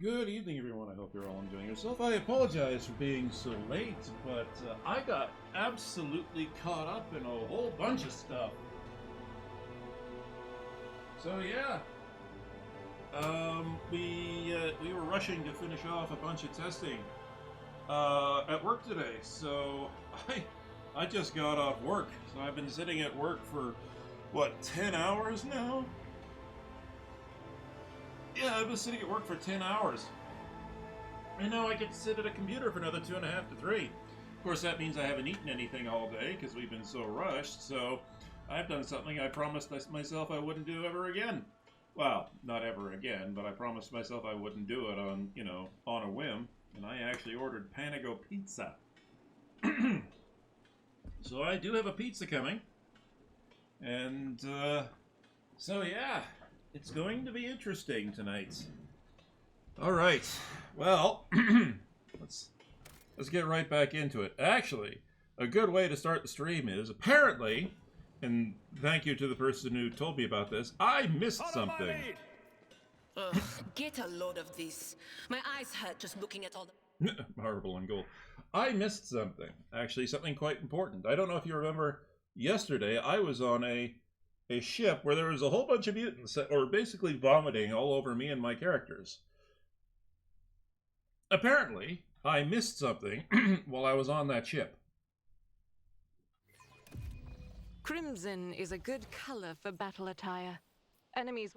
Good evening, everyone. I hope you're all enjoying yourself. I apologize for being so late, but I got absolutely caught up in a whole bunch of stuff. So yeah, we were rushing to finish off a bunch of testing at work today. So I just got off work. So I've been sitting at work for what 10 hours now. Yeah, I've been sitting at work for 10 hours. And now I get to sit at a computer for another 2.5 to 3. Of course, that means I haven't eaten anything all day because we've been so rushed. So I've done something I promised myself I wouldn't do ever again. Well, not ever again, but I promised myself I wouldn't do it on a whim. And I actually ordered Panago pizza. So I do have a pizza coming. And, so yeah. It's going to be interesting tonight. All right. Well, let's get right back into it. Actually, a good way to start the stream is apparently, and thank you to the person who told me about this, I missed something. Ugh, get a load of this. My eyes hurt just looking at all the... Marble and gold. I missed something. Actually, something quite important. I don't know if you remember, yesterday I was on a ship where there was a whole bunch of mutants that were basically vomiting all over me and my characters. Apparently, I missed something while I was on that ship. Crimson is a good color for battle attire. Enemies...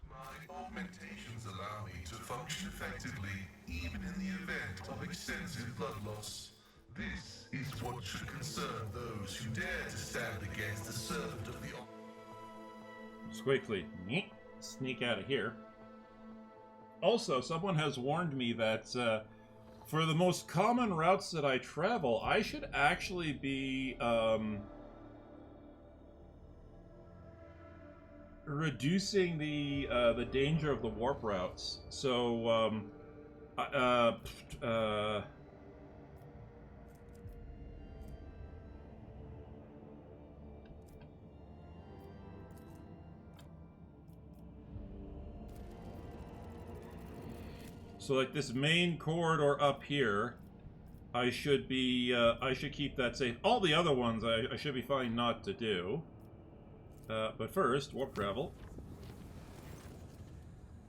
My augmentations allow me to function effectively, even in the event of extensive blood loss. This is what should concern those who dare to stand against the servant of the... Just quickly sneak out of here. Also, someone has warned me that for the most common routes that I travel, I should actually be reducing the danger of the warp routes. So So like this main corridor up here, I should keep that safe. All the other ones I should be fine not to do. But first, warp travel.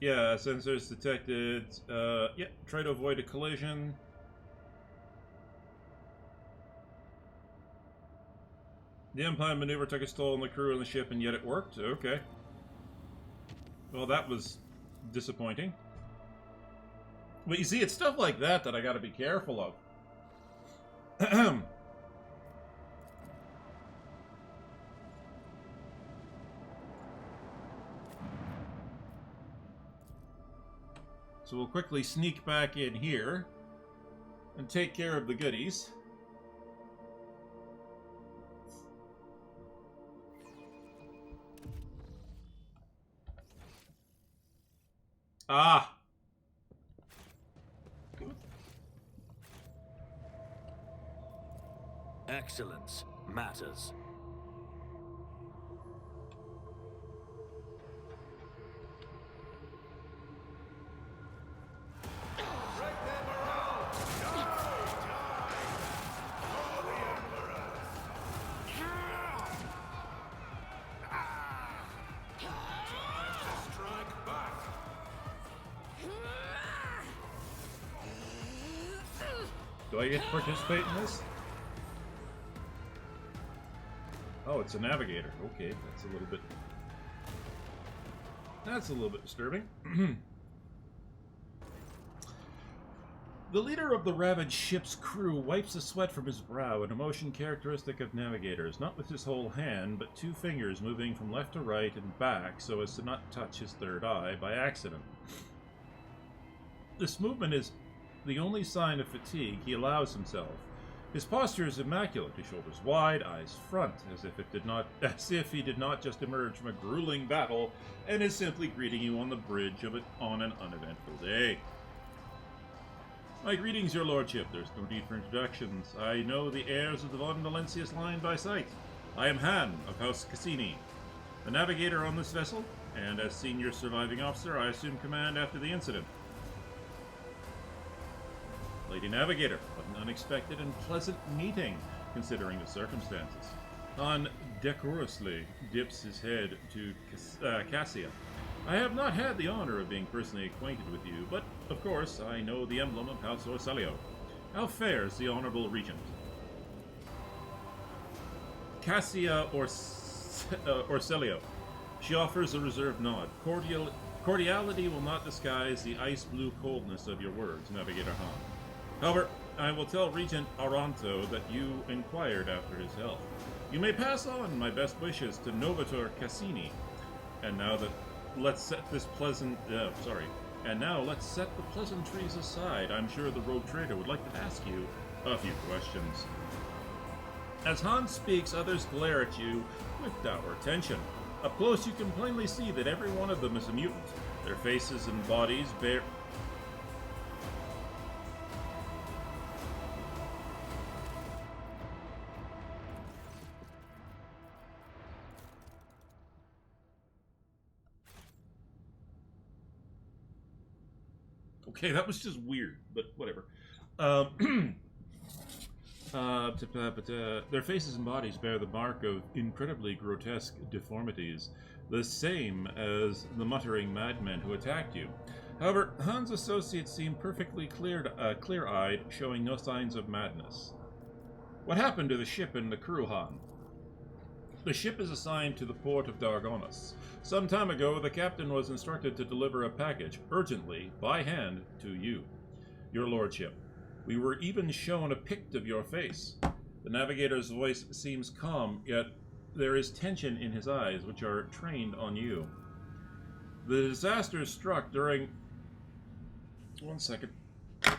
Yeah, sensors detected. Yeah, try to avoid a collision. The unplanned maneuver took a toll on the crew and the ship, and yet it worked. Okay. Well, that was disappointing. But you see, it's stuff like that that I gotta be careful of. So we'll quickly sneak back in here and take care of the goodies. Ah! Excellence matters. Do I get to participate in this? Oh, it's a navigator. Okay, that's a little bit disturbing. The leader of the ravaged ship's crew wipes the sweat from his brow, an emotion characteristic of navigators, not with his whole hand, but 2 fingers moving from left to right and back so as to not touch his third eye by accident. This movement is the only sign of fatigue he allows himself. His posture is immaculate, his shoulders wide, eyes front, as if he did not just emerge from a grueling battle and is simply greeting you on the bridge on an uneventful day. My greetings, your lordship. There's no need for introductions. I know the heirs of the Von Valencius line by sight. I am Han of House Cassini. The navigator on this vessel, and as senior surviving officer, I assume command after the incident. Lady Navigator, what an unexpected and pleasant meeting, considering the circumstances. Han decorously dips his head to Cassia. I have not had the honor of being personally acquainted with you, but, of course, I know the emblem of House Orselio. How fares the Honorable Regent? Cassia Orselio. She offers a reserved nod. Cordiality will not disguise the ice-blue coldness of your words, Navigator Han. However, I will tell Regent Aranto that you inquired after his health. You may pass on my best wishes to Novator Cassini. And now let's set the pleasantries aside. I'm sure the rogue trader would like to ask you a few questions. As Han speaks, others glare at you with dour attention. Up close, you can plainly see that every one of them is a mutant. Their faces and bodies bear... Okay, that was just weird, but whatever. Their faces and bodies bear the mark of incredibly grotesque deformities, the same as the madmen who attacked you. However, Han's associates seem perfectly clear-eyed, showing no signs of madness. What happened to the ship and the crew, Han? The ship is assigned to the port of Dargonus. Some time ago, the captain was instructed to deliver a package, urgently, by hand, to you, your lordship. We were even shown a pict of your face. The navigator's voice seems calm, yet there is tension in his eyes, which are trained on you. The disaster struck during... One second. I've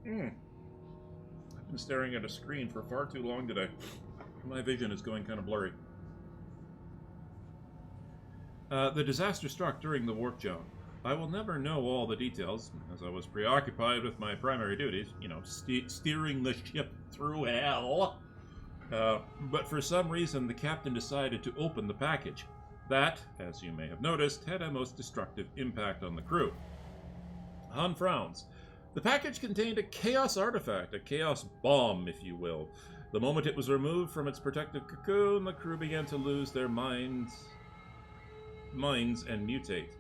been staring at a screen for far too long today. My vision is going kind of blurry. The disaster struck during the warp zone. I will never know all the details, as I was preoccupied with my primary duties, steering the ship through hell. But for some reason, the captain decided to open the package. That, as you may have noticed, had a most destructive impact on the crew. Han frowns. The package contained a chaos artifact, a chaos bomb, if you will. The moment it was removed from its protective cocoon, the crew began to lose their minds and mutate.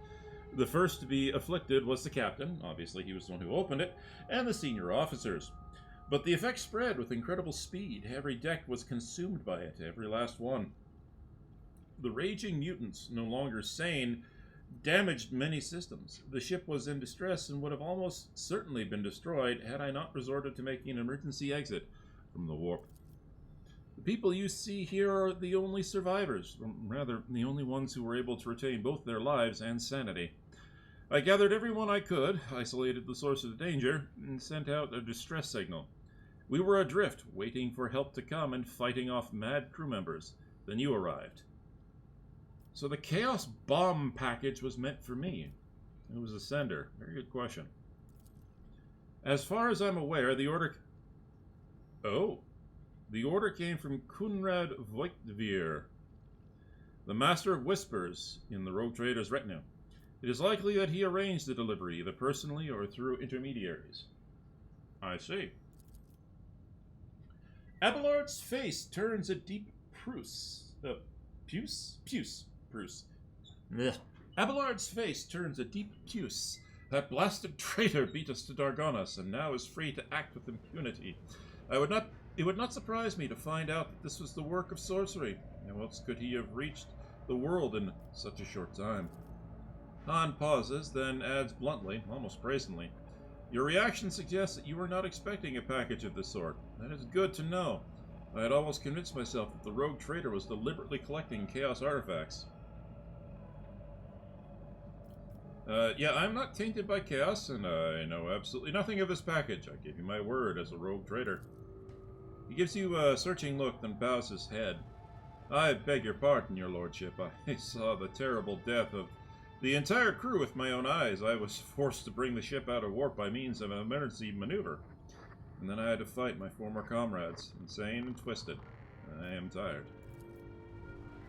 The first to be afflicted was the captain, obviously he was the one who opened it, and the senior officers. But the effect spread with incredible speed. Every deck was consumed by it, every last one. The raging mutants, no longer sane, damaged many systems. The ship was in distress and would have almost certainly been destroyed had I not resorted to making an emergency exit from the warp. The people you see here are the only survivors, or rather, the only ones who were able to retain both their lives and sanity. I gathered everyone I could, isolated the source of the danger, and sent out a distress signal. We were adrift, waiting for help to come and fighting off mad crew members. Then you arrived. So the Chaos Bomb package was meant for me. Who was the sender? Very good question. As far as I'm aware, the order... Oh. The order came from Kunrad Voigtveer, the Master of Whispers in the Rogue Trader's retinue. It is likely that he arranged the delivery, either personally or through intermediaries. I see. Abelard's face turns a deep puce. Abelard's face turns a deep puce. That blasted traitor beat us to Dargonus, and now is free to act with impunity. It would not surprise me to find out that this was the work of sorcery. How else could he have reached the world in such a short time? Han pauses, then adds bluntly, almost brazenly, "Your reaction suggests that you were not expecting a package of this sort. That is good to know. I had almost convinced myself that the rogue trader was deliberately collecting chaos artifacts." Yeah, I'm not tainted by chaos, and I know absolutely nothing of this package. I give you my word as a rogue trader. He gives you a searching look, then bows his head. I beg your pardon, your lordship. I saw the terrible death of the entire crew with my own eyes. I was forced to bring the ship out of warp by means of an emergency maneuver. And then I had to fight my former comrades, insane and twisted. I am tired.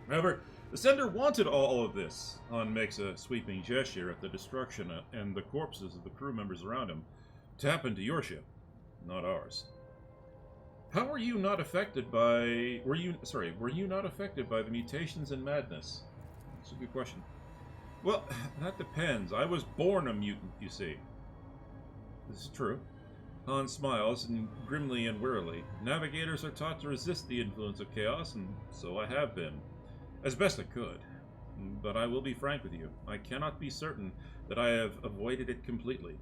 However, the sender wanted all of this. Han makes a sweeping gesture at the destruction and the corpses of the crew members around him to happen to your ship, not ours. How were you not affected by... Were you not affected by the mutations and madness? That's a good question. Well, that depends. I was born a mutant, you see. This is true. Han smiles, and grimly and wearily. Navigators are taught to resist the influence of chaos, and so I have been. As best I could. But I will be frank with you. I cannot be certain that I have avoided it completely.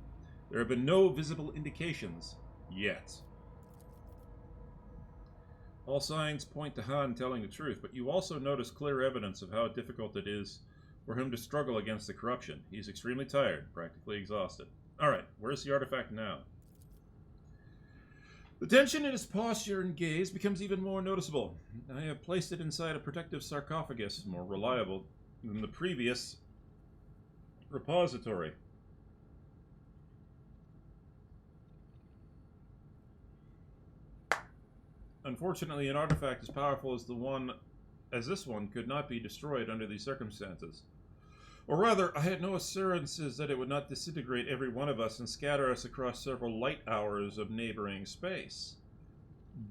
There have been no visible indications yet. All signs point to Han telling the truth, but you also notice clear evidence of how difficult it is for him to struggle against the corruption. He's extremely tired, practically exhausted. Alright, where's the artifact now? The tension in his posture and gaze becomes even more noticeable. I have placed it inside a protective sarcophagus, more reliable than the previous repository. Unfortunately, an artifact as powerful as this one could not be destroyed under these circumstances. Or rather, I had no assurances that it would not disintegrate every one of us and scatter us across several light hours of neighboring space.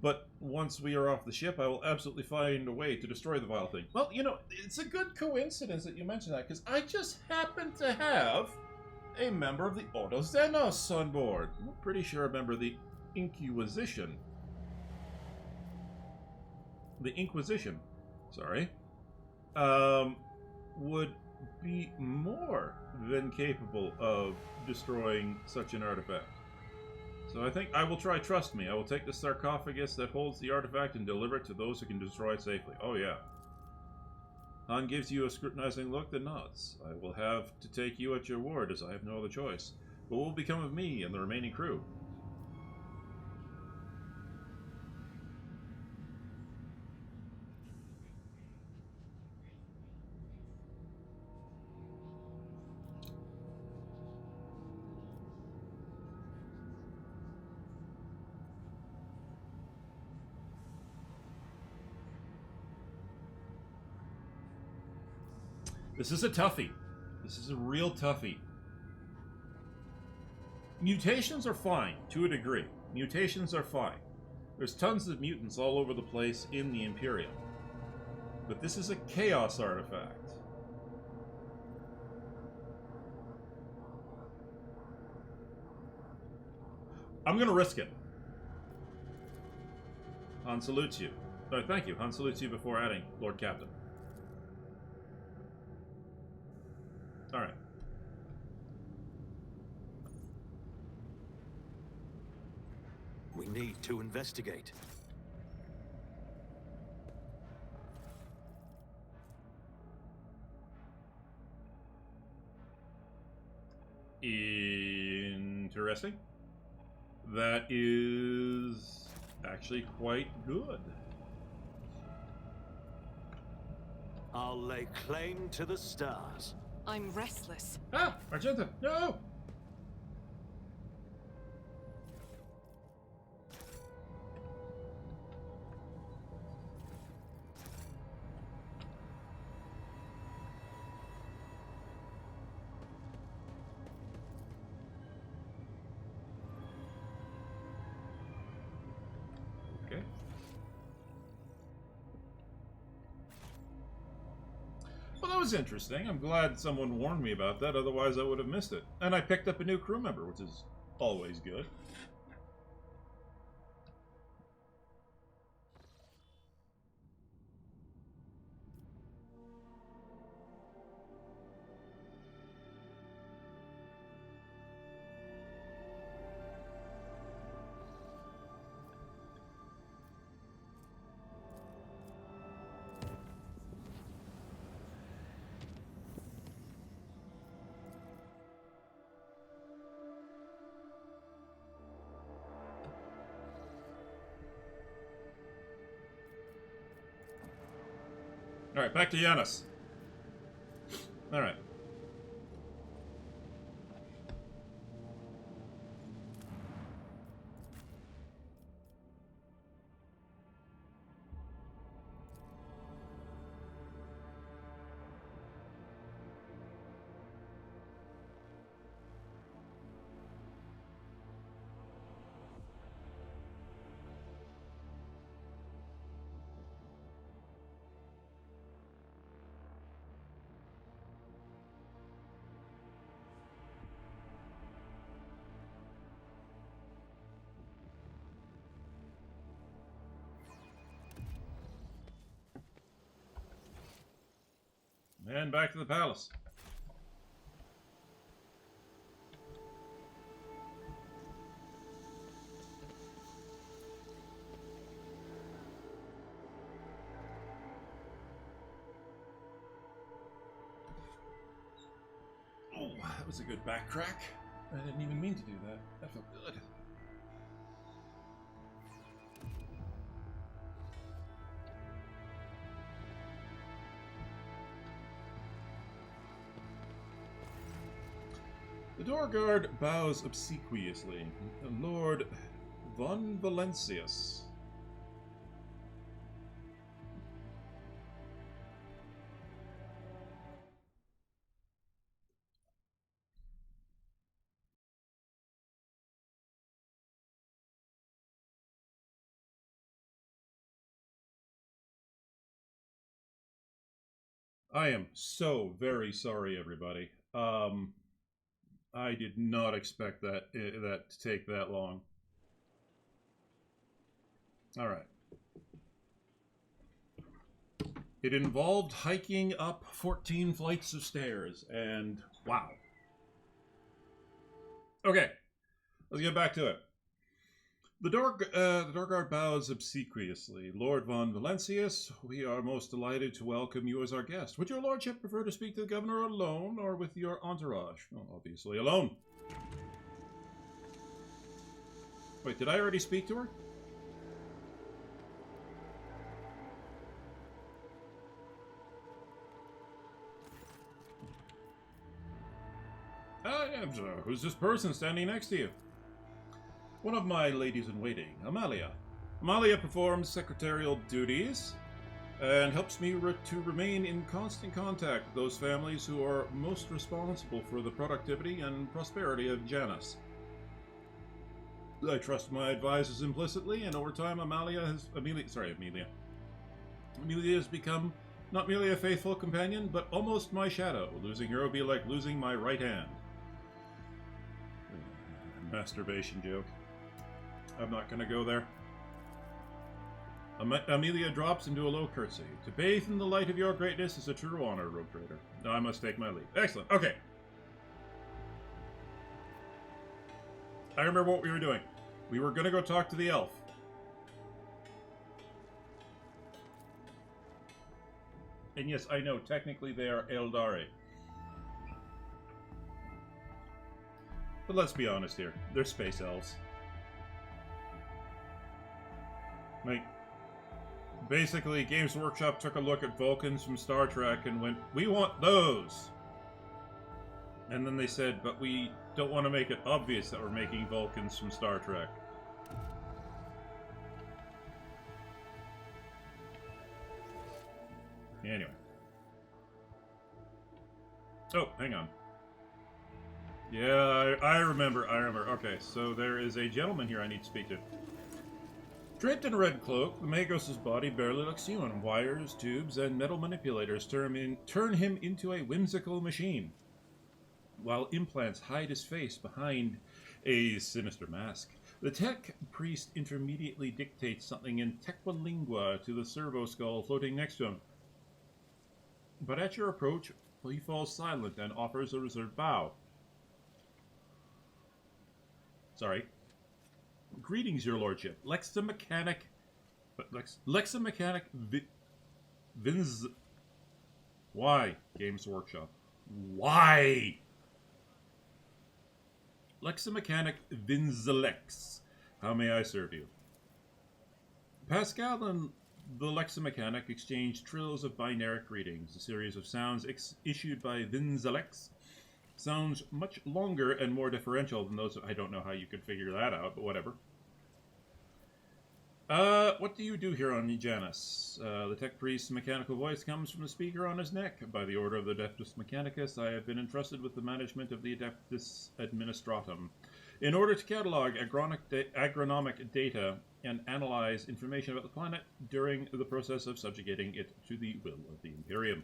But once we are off the ship, I will absolutely find a way to destroy the vile thing. Well, you know, it's a good coincidence that you mentioned that, because I just happen to have a member of the Ordo Janus on board. I'm pretty sure a member of the Inquisition. The Inquisition, sorry, would be more than capable of destroying such an artifact. So I think I will try. Trust me, I will take the sarcophagus that holds the artifact and deliver it to those who can destroy it safely. Oh yeah. Han gives you a scrutinizing look, then nods. I will have to take you at your word, as I have no other choice. But what will become of me and the remaining crew? This is a toughie. This is a real toughie. Mutations are fine, to a degree. Mutations are fine. There's tons of mutants all over the place in the Imperium. But this is a chaos artifact. I'm gonna risk it. Han salutes you. Oh, thank you. Han salutes you before adding, Lord Captain. Alright. We need to investigate. Interesting. That is actually quite good. I'll lay claim to the stars. I'm restless. Ah! Argenta! No! Okay. Well, that was interesting. I'm glad someone warned me about that, otherwise I would have missed it. And I picked up a new crew member, which is always good. Alright, back to Janus. Alright. and back to the palace. Oh, that was a good back crack. I didn't even mean to do that. That felt good. The door guard bows obsequiously. Lord von Valencius. I am so very sorry, everybody. I did not expect that to take that long. All right. It involved hiking up 14 flights of stairs, and wow. Okay, let's get back to it. The door guard bows obsequiously. Lord von Valencius, we are most delighted to welcome you as our guest. Would your lordship prefer to speak to the governor alone or with your entourage? Well, obviously alone. Wait, did I already speak to her? Who's this person standing next to you? One of my ladies-in-waiting, Amalia. Amalia performs secretarial duties and helps me to remain in constant contact with those families who are most responsible for the productivity and prosperity of Janus. I trust my advisors implicitly, and over time Amelia has become not merely a faithful companion, but almost my shadow. Losing her would be like losing my right hand. Masturbation joke. I'm not going to go there. Amelia drops into a low curtsy. To bathe in the light of your greatness is a true honor, Rogue Trader. Now I must take my leave. Excellent. Okay. I remember what we were doing. We were going to go talk to the elf. And yes, I know, technically they are Eldari. But let's be honest here. They're space elves. Like, basically, Games Workshop took a look at Vulcans from Star Trek and went, we want those! And then they said, but we don't want to make it obvious that we're making Vulcans from Star Trek. Anyway. Oh, hang on. Yeah, I remember. Okay, so there is a gentleman here I need to speak to. Draped in a red cloak, the Magos' body barely looks human. Wires, tubes, and metal manipulators turn him into a whimsical machine, while implants hide his face behind a sinister mask. The tech priest intermediately dictates something in Tequilingua to the servo skull floating next to him. But at your approach, he falls silent and offers a reserved bow. Sorry. Greetings, your lordship. Lexamechanic Vinz... Why? Games Workshop. Why? Lexamechanic Vinzelex. How may I serve you? Pascal and the Lexamechanic exchange trills of binary greetings, a series of sounds issued by Vinzelex. Sounds much longer and more differential than those. I don't know how you could figure that out, but whatever. What do you do here on Janus? The tech priest's mechanical voice comes from the speaker on his neck. By the order of the Adeptus Mechanicus, I have been entrusted with the management of the Adeptus Administratum. In order to catalog agronomic data and analyze information about the planet during the process of subjugating it to the will of the Imperium.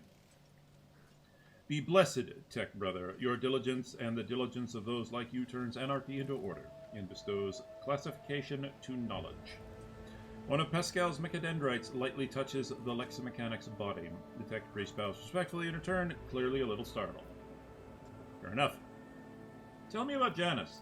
Be blessed, tech brother. Your diligence and the diligence of those like you turns anarchy into order and bestows classification to knowledge. One of Pascal's mechadendrites lightly touches the Lexomechanic's body. The tech priest bows respectfully in return, clearly a little startled. Fair enough. Tell me about Janus.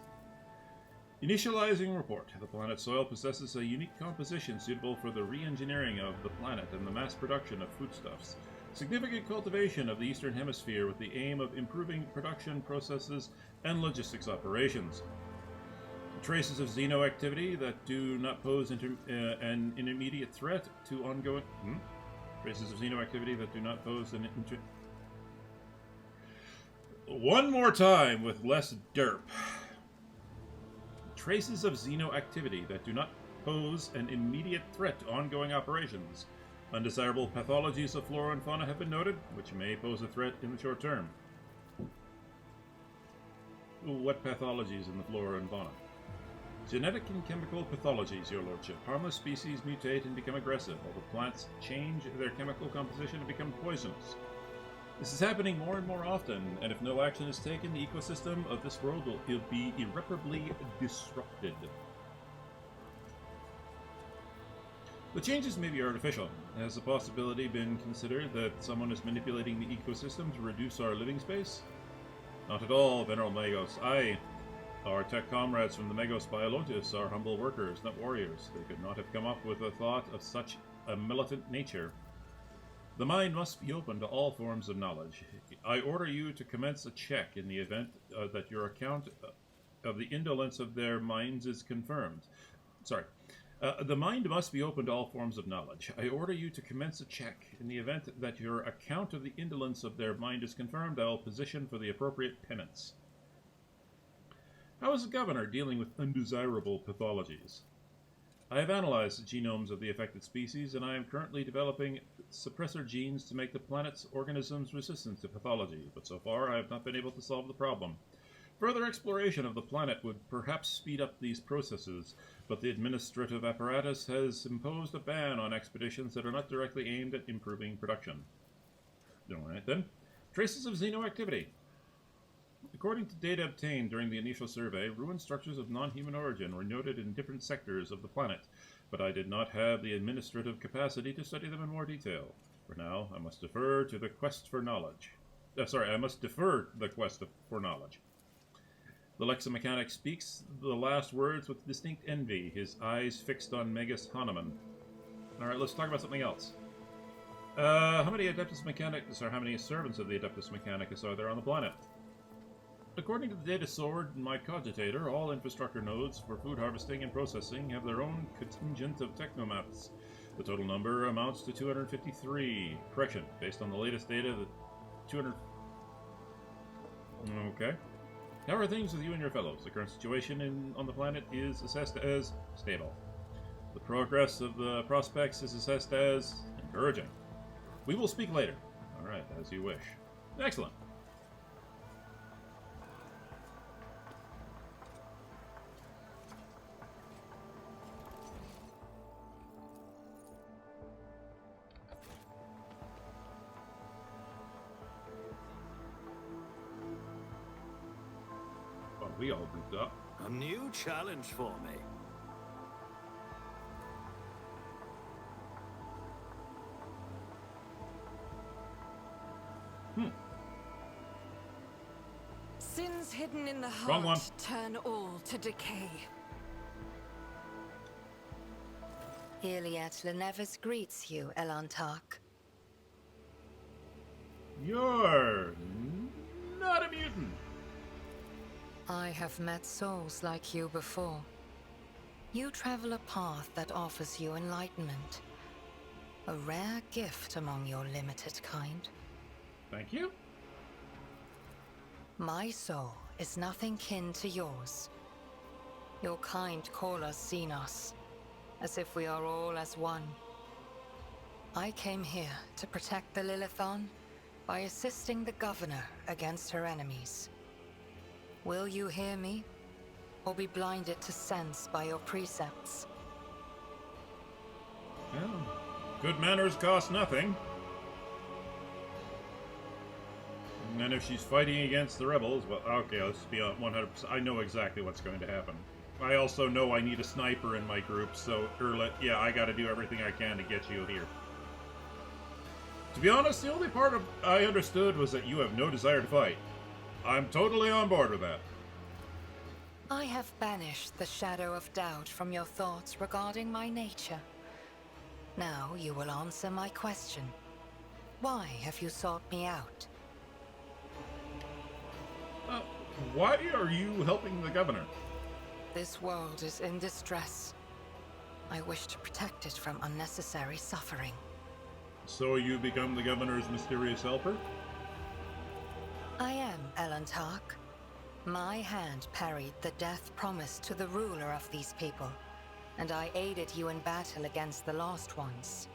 Initializing report. The planet's soil possesses a unique composition suitable for the re-engineering of the planet and the mass production of foodstuffs. Significant cultivation of the Eastern Hemisphere with the aim of improving production processes and logistics operations. Traces of xeno activity that do not pose an immediate threat to ongoing... Traces of xeno activity that do not pose an... One more time with less derp. Traces of xeno activity that do not pose an immediate threat to ongoing operations. Undesirable pathologies of flora and fauna have been noted, which may pose a threat in the short term. What pathologies in the flora and fauna? Genetic and chemical pathologies, your lordship. Harmless species mutate and become aggressive, while the plants change their chemical composition and become poisonous. This is happening more and more often, and if no action is taken, the ecosystem of this world will be irreparably disrupted. The changes may be artificial. Has the possibility been considered that someone is manipulating the ecosystem to reduce our living space? Not at all, Venerable Magos. Our tech comrades from the Magos Biolotus are humble workers, not warriors. They could not have come up with a thought of such a militant nature. The mind must be open to all forms of knowledge. I order you to commence a check in the event that your account of the indolence of their minds is confirmed. The mind must be open to all forms of knowledge. I order you to commence a check. In the event that your account of the indolence of their mind is confirmed, I will position for the appropriate penance. How is the governor dealing with undesirable pathologies? I have analyzed the genomes of the affected species, and I am currently developing suppressor genes to make the planet's organisms resistant to pathology, but so far I have not been able to solve the problem. Further exploration of the planet would perhaps speed up these processes, but the administrative apparatus has imposed a ban on expeditions that are not directly aimed at improving production. Alright then. Traces of xeno activity. According to data obtained during the initial survey, ruined structures of non-human origin were noted in different sectors of the planet, but I did not have the administrative capacity to study them in more detail. For now, I must defer to the quest for knowledge. I must defer the quest for knowledge. The Lexomechanic speaks the last words with distinct envy, his eyes fixed on Megas Hahnemann. Alright, let's talk about something else. How many Adeptus Mechanicus, or how many servants of the Adeptus Mechanicus are there on the planet? According to the data stored in my cogitator, all infrastructure nodes for food harvesting and processing have their own contingent of technomaps. The total number amounts to 253. Correction, based on the latest data, the 200... Okay. How are things with you and your fellows? The current situation on the planet is assessed as stable. The progress of the prospects is assessed as encouraging. We will speak later. Alright, as you wish. Excellent. We all moved up. A new challenge for me. Sins hidden in the Wrong one. heart turn all to decay. Iliad Lenevis greets you, Elantark. You're not a mutant. I have met souls like you before. You travel a path that offers you enlightenment. A rare gift among your limited kind. Thank you. My soul is nothing kin to yours. Your kind call us Xenos, as if we are all as one. I came here to protect the Lilithon by assisting the governor against her enemies. Will you hear me, or be blinded to sense by your precepts? Well, good manners cost nothing. And if she's fighting against the rebels, well, okay, let's be 100%. I know exactly what's going to happen. I also know I need a sniper in my group, so Erlet, yeah, I gotta do everything I can to get you here. To be honest, the only part of I understood was that you have no desire to fight. I'm totally on board with that. I have banished the shadow of doubt from your thoughts regarding my nature. Now you will answer my question. Why have you sought me out? Why are you helping the governor? This world is in distress. I wish to protect it from unnecessary suffering. So you become the governor's mysterious helper? I am Elantark. My hand parried the death promised to the ruler of these people, and I aided you in battle against the Lost Ones.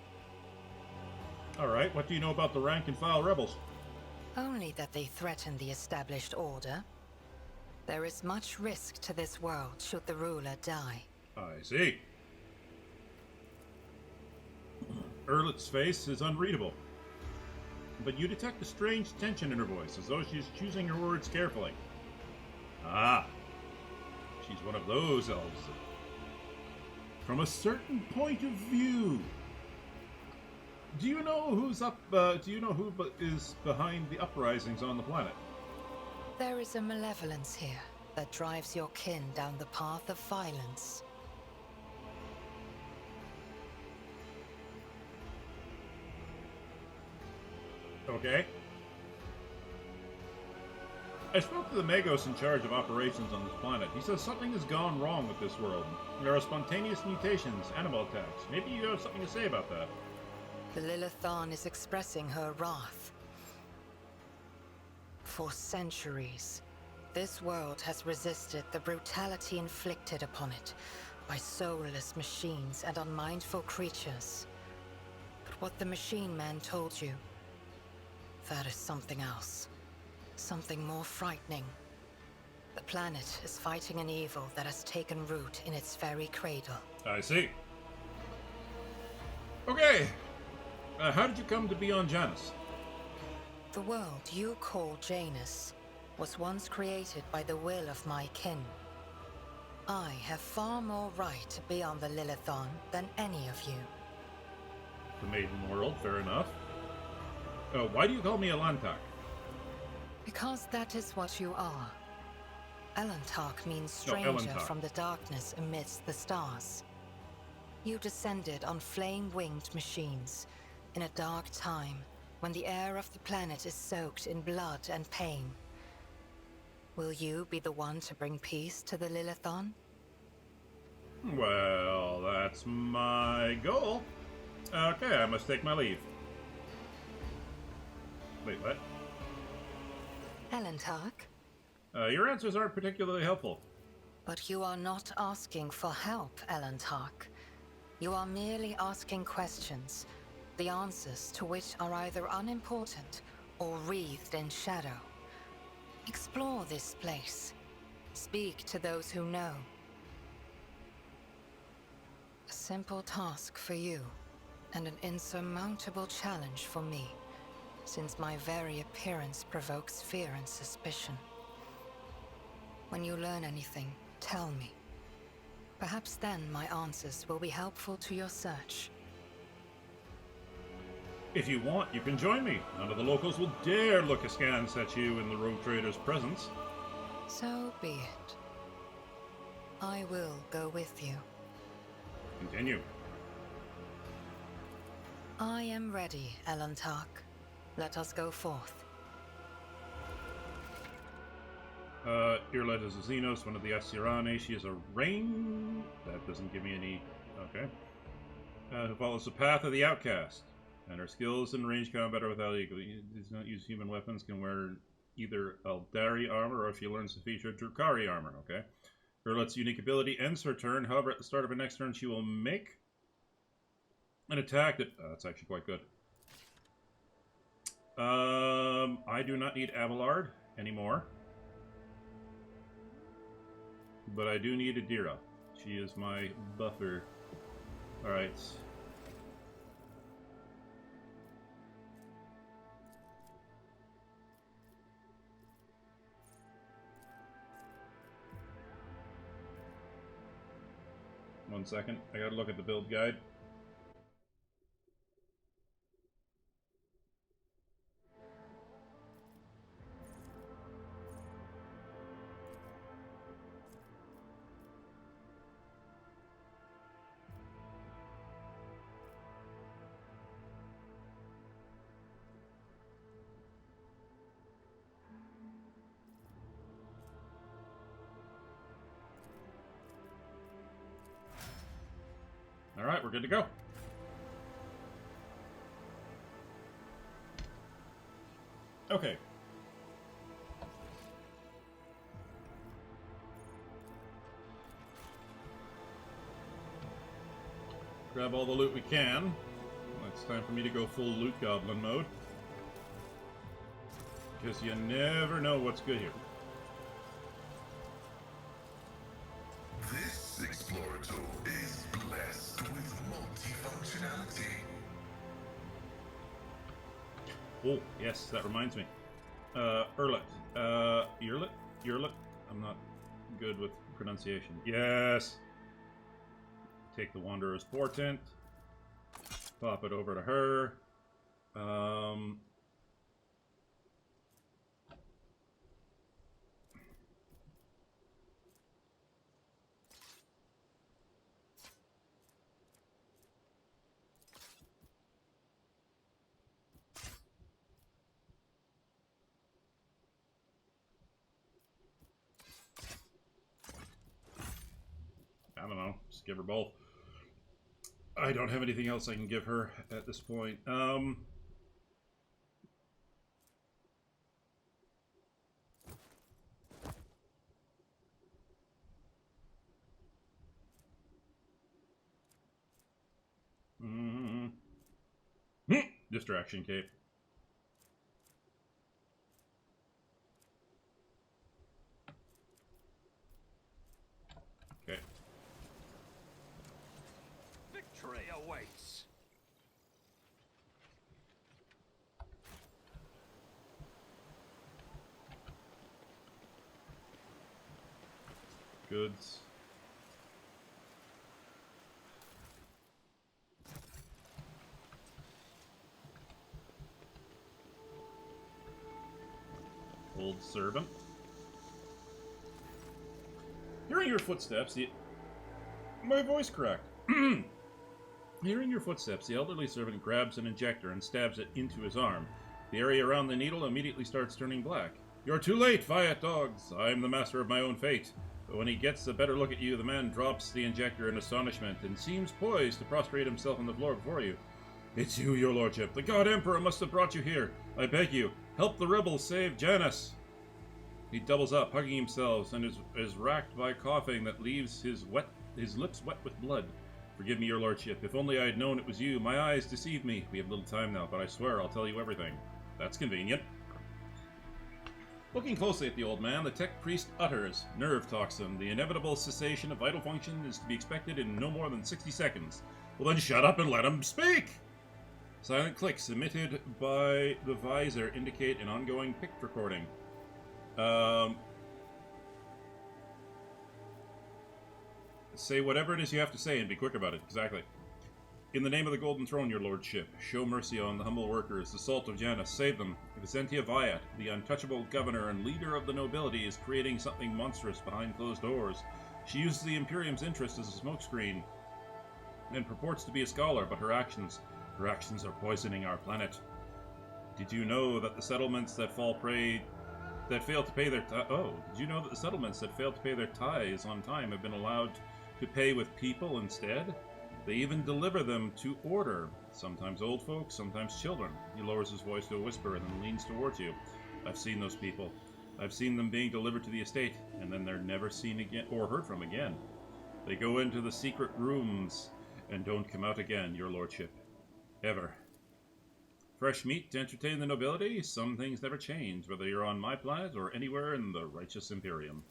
Alright, what do you know about the rank-and-file rebels? Only that they threaten the established order. There is much risk to this world should the ruler die. I see. Erlet's face is unreadable, but you detect a strange tension in her voice, as though she's choosing her words carefully. Ah, she's one of those elves. From a certain point of view. Do you know who's up? Do you know who is behind the uprisings on the planet? There is a malevolence here that drives your kin down the path of violence. Okay. I spoke to the Magos in charge of operations on this planet. He says something has gone wrong with this world. There are spontaneous mutations, animal attacks. Maybe you have something to say about that. The Lilithon is expressing her wrath. For centuries, this world has resisted the brutality inflicted upon it by soulless machines and unmindful creatures. But what the machine man told you, that is something else. Something more frightening. The planet is fighting an evil that has taken root in its very cradle. I see. Okay. How did you come to be on Janus? The world you call Janus was once created by the will of my kin. I have far more right to be on the Lilithon than any of you. The Maiden World, fair enough. Why do you call me Elantark? Because that is what you are. Elantark means stranger Elantark. from the darkness amidst the stars. You descended on flame-winged machines in a dark time when the air of the planet is soaked in blood and pain. Will you be the one to bring peace to the Lilithon? Well, that's my goal. Okay, I must take my leave. Wait, what? Elantark? Your answers aren't particularly helpful. But you are not asking for help, Elantark. You are merely asking questions, the answers to which are either unimportant or wreathed in shadow. Explore this place. Speak to those who know. A simple task for you, and an insurmountable challenge for me, since my very appearance provokes fear and suspicion. When you learn anything, tell me. Perhaps then my answers will be helpful to your search. If you want, you can join me. None of the locals will dare look askance at you in the rogue trader's presence. So be it. I will go with you. Continue. I am ready, Elantark. Let us go forth. Irlet is a Xenos, one of the Asirane. She is a rain. That doesn't give me any. Okay. Who follows the path of the outcast. And her skills in range combat are without equal. Does not use human weapons, can wear either Eldari armor or if she learns the feature, Drukari armor. Okay. Irlet's unique ability ends her turn. However, at the start of her next turn, she will make an attack that. That's actually quite good. I do not need Abelard anymore. But I do need Adira. She is my buffer. Alright. 1 second. I gotta look at the build guide. Alright, we're good to go. Okay. Grab all the loot we can. It's time for me to go full loot goblin mode. Because you never know what's good here. This Explorer tool is blessed with multifunctionality. Oh, yes, that reminds me. Erlet. Yerlet? Yerlet? I'm not good with pronunciation. Yes! Take the Wanderer's Portent. Pop it over to her. I don't know. Just give her both. I don't have anything else I can give her at this point. Distraction cape. Okay. Victory awaits. Goods. Old servant. Hearing your footsteps, my voice cracked. Hearing your footsteps, the elderly servant grabs an injector and stabs it into his arm. The area around the needle immediately starts turning black. You're too late, Viat dogs. I am the master of my own fate. But when he gets a better look at you, the man drops the injector in astonishment and seems poised to prostrate himself on the floor before you. It's you, your lordship. The God Emperor must have brought you here. I beg you, help the rebels save Janus. He doubles up, hugging himself, and is racked by coughing that leaves his lips wet with blood. Forgive me, your lordship. If only I had known it was you. My eyes deceived me. We have little time now, but I swear I'll tell you everything. That's convenient. Looking closely at the old man, the tech priest utters, nerve toxin. The inevitable cessation of vital function is to be expected in no more than 60 seconds. Well then shut up and let him speak! Silent clicks emitted by the visor indicate an ongoing pict recording. Say whatever it is you have to say and be quick about it. Exactly. In the name of the Golden Throne, your lordship, show mercy on the humble workers, the salt of Janus, save them. Vicentia Viat, the untouchable governor and leader of the nobility, is creating something monstrous behind closed doors. She uses the Imperium's interest as a smokescreen and purports to be a scholar, but her actions are poisoning our planet. Did you know that the settlements that fail to pay their tithes on time have been allowed to pay with people instead? They even deliver them to order. Sometimes old folks, sometimes children. He lowers his voice to a whisper and then leans towards you. I've seen those people. I've seen them being delivered to the estate, and then they're never seen again or heard from again. They go into the secret rooms and don't come out again, your lordship. Ever. Fresh meat to entertain the nobility? Some things never change, whether you're on my planet or anywhere in the righteous Imperium.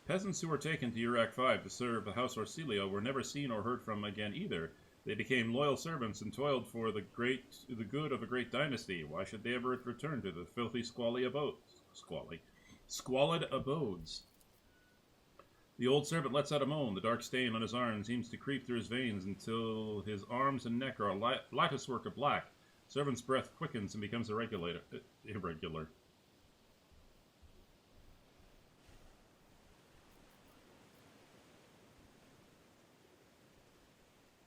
Peasants who were taken to Urak 5 to serve the House Orsilio were never seen or heard from again either. They became loyal servants and toiled for the good of a great dynasty. Why should they ever return to the filthy, squalid abodes? The old servant lets out a moan. The dark stain on his arm seems to creep through his veins until his arms and neck are a latticework of black. Servant's breath quickens and becomes irregular.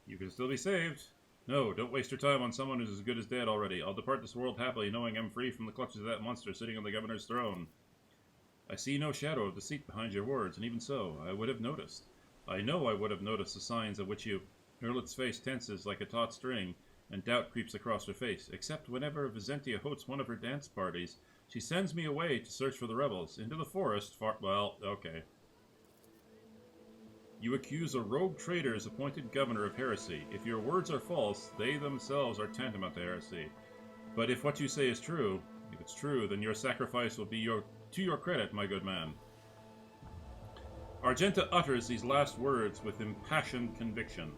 You can still be saved. No, don't waste your time on someone who's as good as dead already. I'll depart this world happily, knowing I'm free from the clutches of that monster sitting on the governor's throne. I see no shadow of deceit behind your words, and even so, I would have noticed. I know I would have noticed the signs of which you... Erlet's face tenses like a taut string, and doubt creeps across her face, except whenever Vizentia hosts one of her dance parties. She sends me away to search for the rebels, into the forest far... Well, okay. You accuse a rogue traitor as appointed governor of heresy. If your words are false, they themselves are tantamount to heresy. But if what you say is true, if it's true, then your sacrifice will be to your credit, my good man. Argenta utters these last words with impassioned conviction.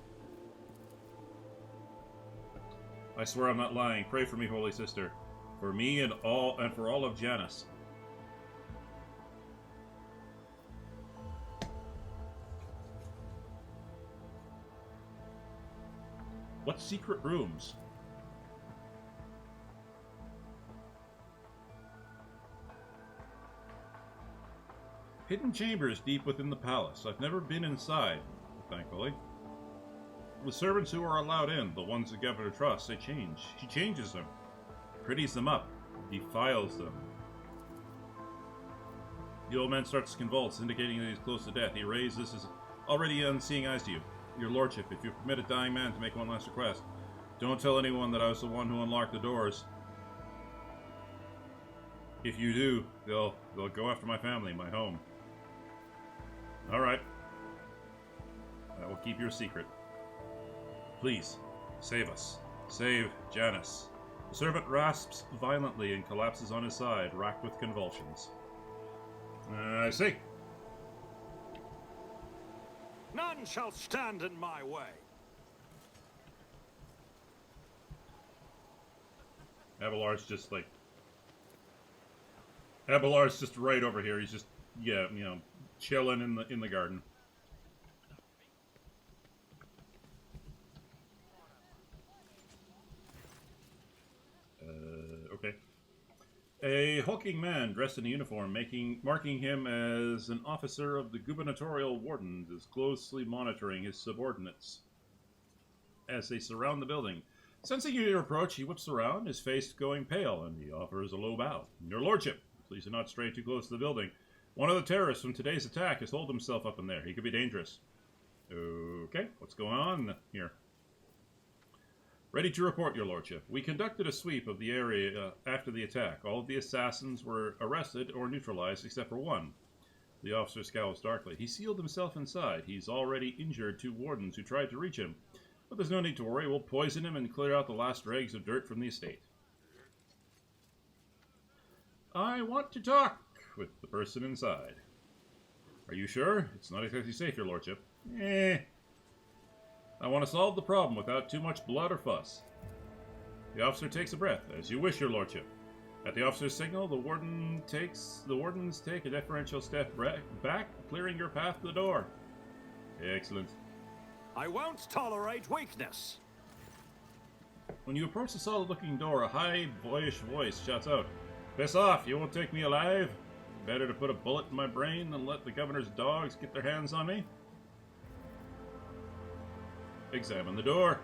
I swear I'm not lying. Pray for me, holy sister. For me and for all of Janus. What secret rooms? Hidden chambers deep within the palace. I've never been inside, thankfully. The servants who are allowed in, the ones the governor trusts, they change. She changes them, pretties them up, defiles them. The old man starts to convulse, indicating that he's close to death. He raises his already unseeing eyes to you. Your lordship, if you permit a dying man to make one last request, don't tell anyone that I was the one who unlocked the doors. If you do, they'll go after my family, my home. All right. I will keep your secret. Please, save us. Save Janus. The servant rasps violently and collapses on his side, racked with convulsions. I see. None shall stand in my way. Abelard's just right over here. He's just, yeah, you know, chilling in the garden. Okay. A hulking man dressed in a uniform, marking him as an officer of the gubernatorial wardens, is closely monitoring his subordinates as they surround the building. Sensing your approach, he whips around, his face going pale, and he offers a low bow. Your lordship, please do not stray too close to the building. One of the terrorists from today's attack has holed himself up in there. He could be dangerous. Okay, what's going on here? Ready to report, your lordship. We conducted a sweep of the area after the attack. All of the assassins were arrested or neutralized except for one. The officer scowls darkly. He sealed himself inside. He's already injured two wardens who tried to reach him. But there's no need to worry. We'll poison him and clear out the last dregs of dirt from the estate. I want to talk with the person inside. Are you sure? It's not exactly safe, your lordship. I want to solve the problem without too much blood or fuss. The officer takes a breath. As you wish, your lordship. At the officer's signal, the wardens take a deferential step back, clearing your path to the door. Excellent. I won't tolerate weakness. When you approach the solid-looking door, a high, boyish voice shouts out, "Piss off, you won't take me alive. Better to put a bullet in my brain than let the governor's dogs get their hands on me." Examine the door.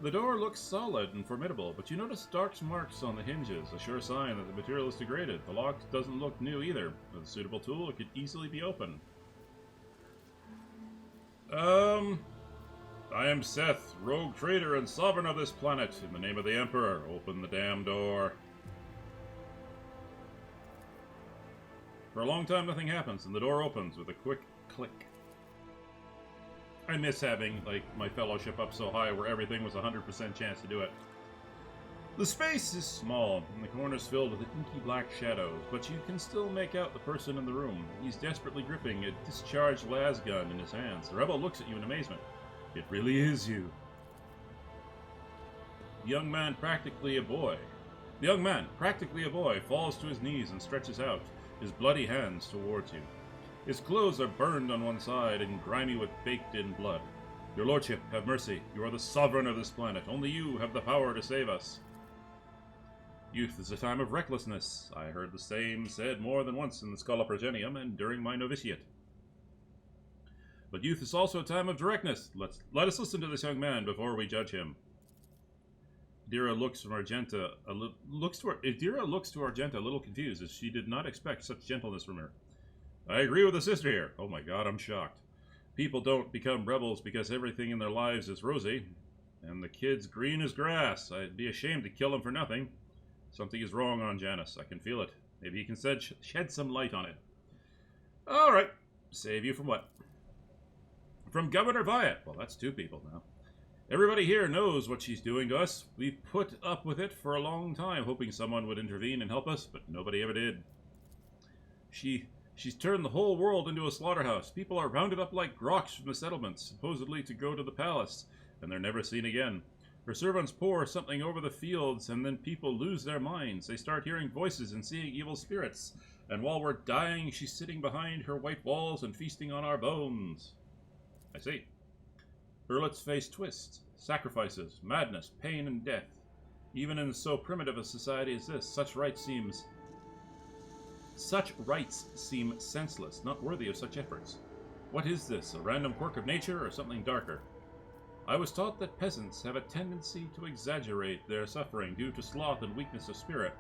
The door looks solid and formidable, but you notice dark marks on the hinges, a sure sign that the material is degraded. The lock doesn't look new either. With a suitable tool, it could easily be opened. I am Seth, rogue traitor and sovereign of this planet. In the name of the Emperor, open the damn door. For a long time, nothing happens, and the door opens with a quick click. I miss having, like, my fellowship up so high where everything was 100% chance to do it. The space is small, and the corners filled with inky black shadows, but you can still make out the person in the room. He's desperately gripping a discharged las gun in his hands. The rebel looks at you in amazement. It really is you. The young man, practically a boy, falls to his knees and stretches out his bloody hands towards you. His clothes are burned on one side and grimy with baked-in blood. Your lordship, have mercy. You are the sovereign of this planet. Only you have the power to save us. Youth is a time of recklessness. I heard the same said more than once in the Schola Progenium and during my novitiate. But youth is also a time of directness. Let us listen to this young man before we judge him. Adira looks to Argenta a little confused, as she did not expect such gentleness from her. I agree with the sister here. Oh my god, I'm shocked. People don't become rebels because everything in their lives is rosy, and the kid's green as grass. I'd be ashamed to kill him for nothing. Something is wrong on Janus. I can feel it. Maybe you can shed some light on it. All right. Save you from what? From Governor Wyatt. Well, that's two people now. Everybody here knows what she's doing to us. We've put up with it for a long time, hoping someone would intervene and help us, but nobody ever did. She's turned the whole world into a slaughterhouse. People are rounded up like groks from the settlements, supposedly to go to the palace, and they're never seen again. Her servants pour something over the fields, and then people lose their minds. They start hearing voices and seeing evil spirits. And while we're dying, she's sitting behind her white walls and feasting on our bones. I see. Erlet's face twists. Sacrifices, madness, pain, and death. Even in so primitive a society as this, such rites seem senseless, not worthy of such efforts. What is this, a random quirk of nature or something darker? I was taught that peasants have a tendency to exaggerate their suffering due to sloth and weakness of spirit.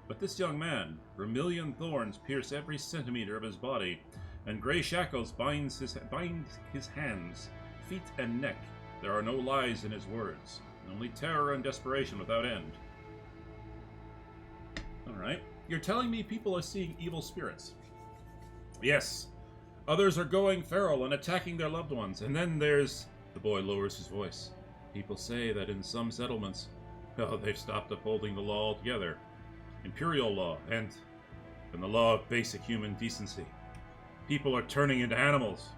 But this young man, vermilion thorns pierce every centimeter of his body, and gray shackles bind his hands, feet, and neck. There are no lies in his words, only terror and desperation without end. Alright. You're telling me people are seeing evil spirits? Yes. Others are going feral and attacking their loved ones, and then there's... The boy lowers his voice. People say that in some settlements, they've stopped upholding the law altogether. Imperial law, and the law of basic human decency. People are turning into animals.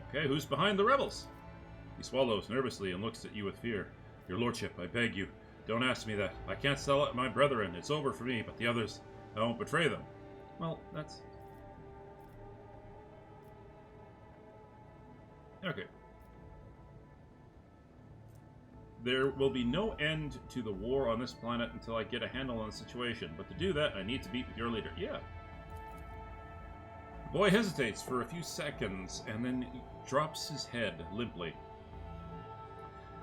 Okay, who's behind the rebels? He swallows nervously and looks at you with fear. Your lordship, I beg you, don't ask me that. I can't sell it to my brethren. It's over for me, but the others, I won't betray them. Well, that's... Okay. There will be no end to the war on this planet until I get a handle on the situation, but to do that, I need to meet with your leader. Yeah. The boy hesitates for a few seconds, and then drops his head limply.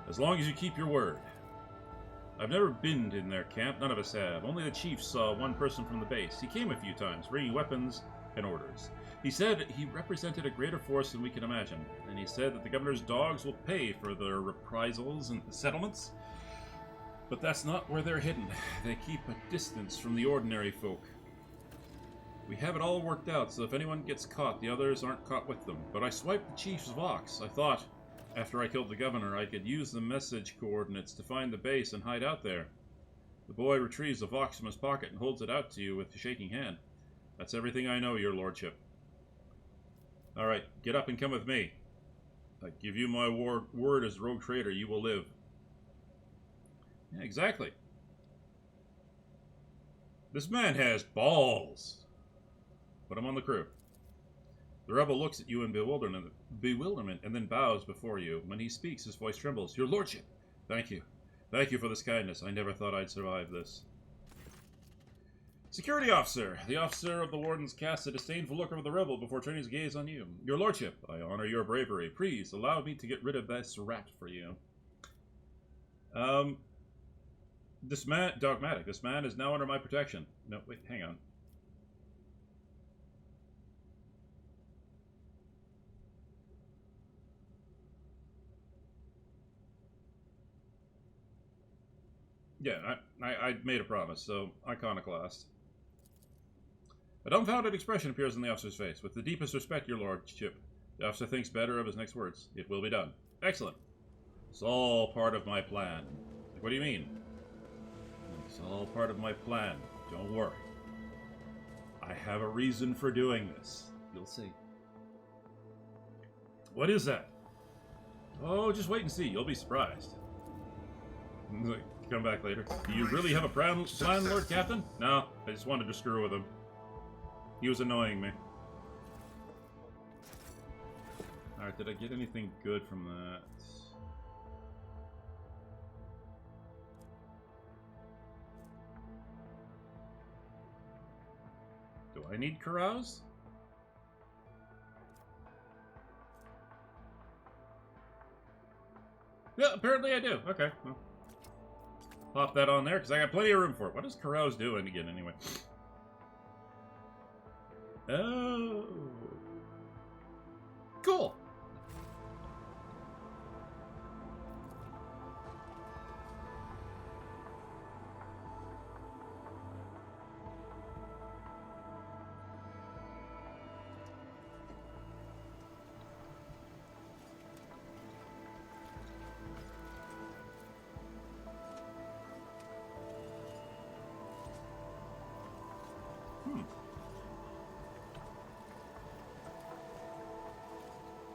As long as you keep your word. I've never been in their camp, none of us have. Only the chief saw one person from the base. He came a few times, bringing weapons and orders. He said he represented a greater force than we can imagine, and he said that the governor's dogs will pay for their reprisals in the settlements. But that's not where they're hidden. They keep a distance from the ordinary folk. We have it all worked out, so if anyone gets caught, the others aren't caught with them. But I swiped the chief's Vox. I thought, after I killed the governor, I could use the message coordinates to find the base and hide out there. The boy retrieves the Vox from his pocket and holds it out to you with a shaking hand. That's everything I know, your lordship. Alright, get up and come with me. I give you my word as rogue trader, you will live. Yeah, exactly. This man has balls. Put him on the crew. The rebel looks at you in bewilderment and then bows before you. When he speaks, his voice trembles. Your lordship! Thank you. Thank you for this kindness. I never thought I'd survive this. Security officer. The officer of the wardens casts a disdainful look over the rebel before turning his gaze on you. Your lordship, I honor your bravery. Please, allow me to get rid of this rat for you. This man... Dogmatic. This man is now under my protection. No, wait, hang on. Yeah, I made a promise, so iconoclast. A dumbfounded expression appears on the officer's face. With the deepest respect, your lordship. The officer thinks better of his next words. It will be done. Excellent. It's all part of my plan. What do you mean? It's all part of my plan. Don't worry. I have a reason for doing this. You'll see. What is that? Oh, just wait and see. You'll be surprised. Come back later. Do you really have a plan, Lord Captain? No, I just wanted to screw with him. He was annoying me. Alright, did I get anything good from that? Do I need carouse? Yeah, apparently I do. Okay, well. Pop that on there, because I got plenty of room for it. What is carouse doing again, anyway? Oh. Cool.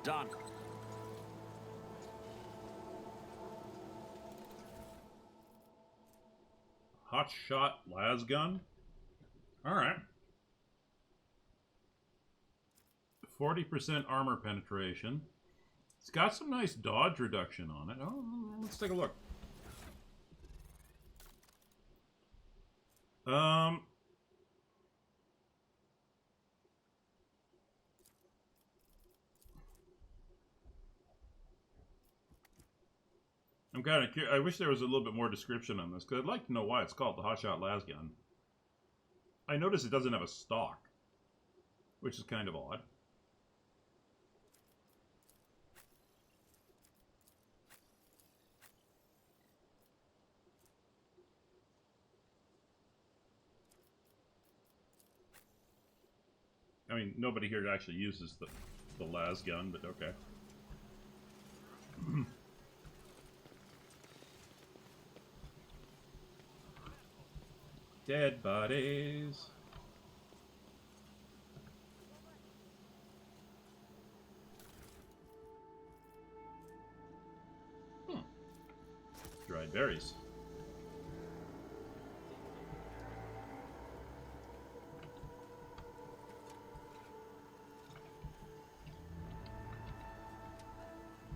Done. Hot shot las gun. Alright. 40% armor penetration. It's got some nice dodge reduction on it. Oh, let's take a look. I'm kind of curious. I wish there was a little bit more description on this, because I'd like to know why it's called the Hotshot Las Gun. I notice it doesn't have a stock, which is kind of odd. I mean, nobody here actually uses the las gun, but okay. Dead bodies. Dried berries.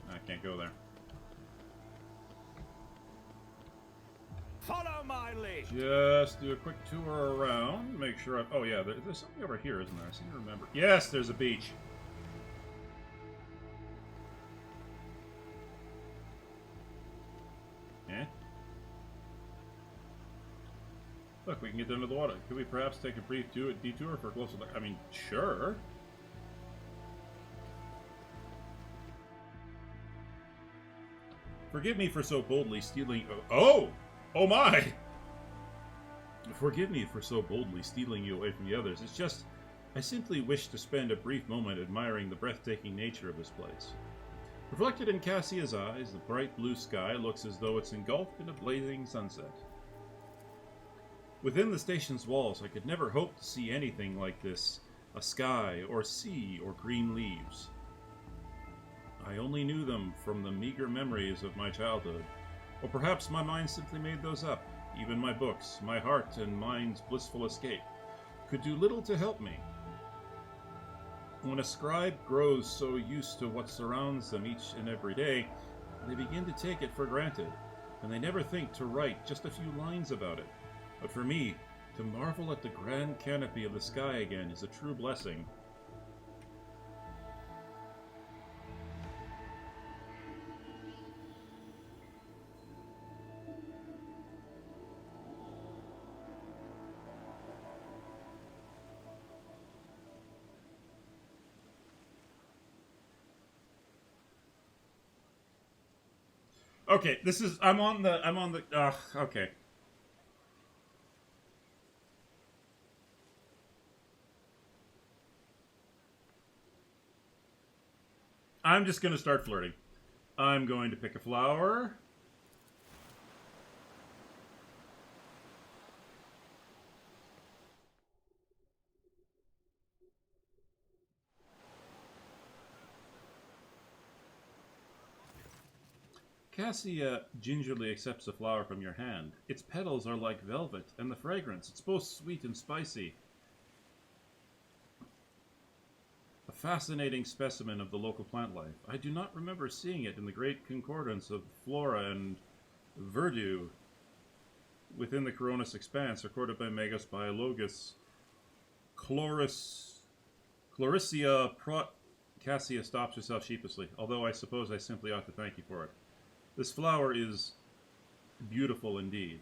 I can't go there. Follow my lead. Just do a quick tour around. Make sure I... Oh, yeah, there's something over here, isn't there? I seem to remember. Yes, there's a beach. Eh? Look, we can get under the water. Could we perhaps take a brief detour for a closer look? I mean, sure. Forgive me for so boldly stealing... Oh! Oh my! Forgive me for so boldly stealing you away from the others. It's just, I simply wish to spend a brief moment admiring the breathtaking nature of this place. Reflected in Cassia's eyes, the bright blue sky looks as though it's engulfed in a blazing sunset. Within the station's walls, I could never hope to see anything like this, a sky or sea or green leaves. I only knew them from the meager memories of my childhood. Or perhaps my mind simply made those up. Even my books, my heart and mind's blissful escape, could do little to help me. When a scribe grows so used to what surrounds them each and every day, they begin to take it for granted, and they never think to write just a few lines about it. But for me, to marvel at the grand canopy of the sky again is a true blessing. Okay, this is, I'm on the, okay. I'm just gonna start flirting. I'm going to pick a flower. Cassia gingerly accepts a flower from your hand. Its petals are like velvet, and the fragrance, it's both sweet and spicy. A fascinating specimen of the local plant life. I do not remember seeing it in the great concordance of flora and verdure within the Coronis expanse, recorded by Magus Biologus. Clarissa Cassia stops herself sheepishly, although I suppose I simply ought to thank you for it. This flower is beautiful indeed.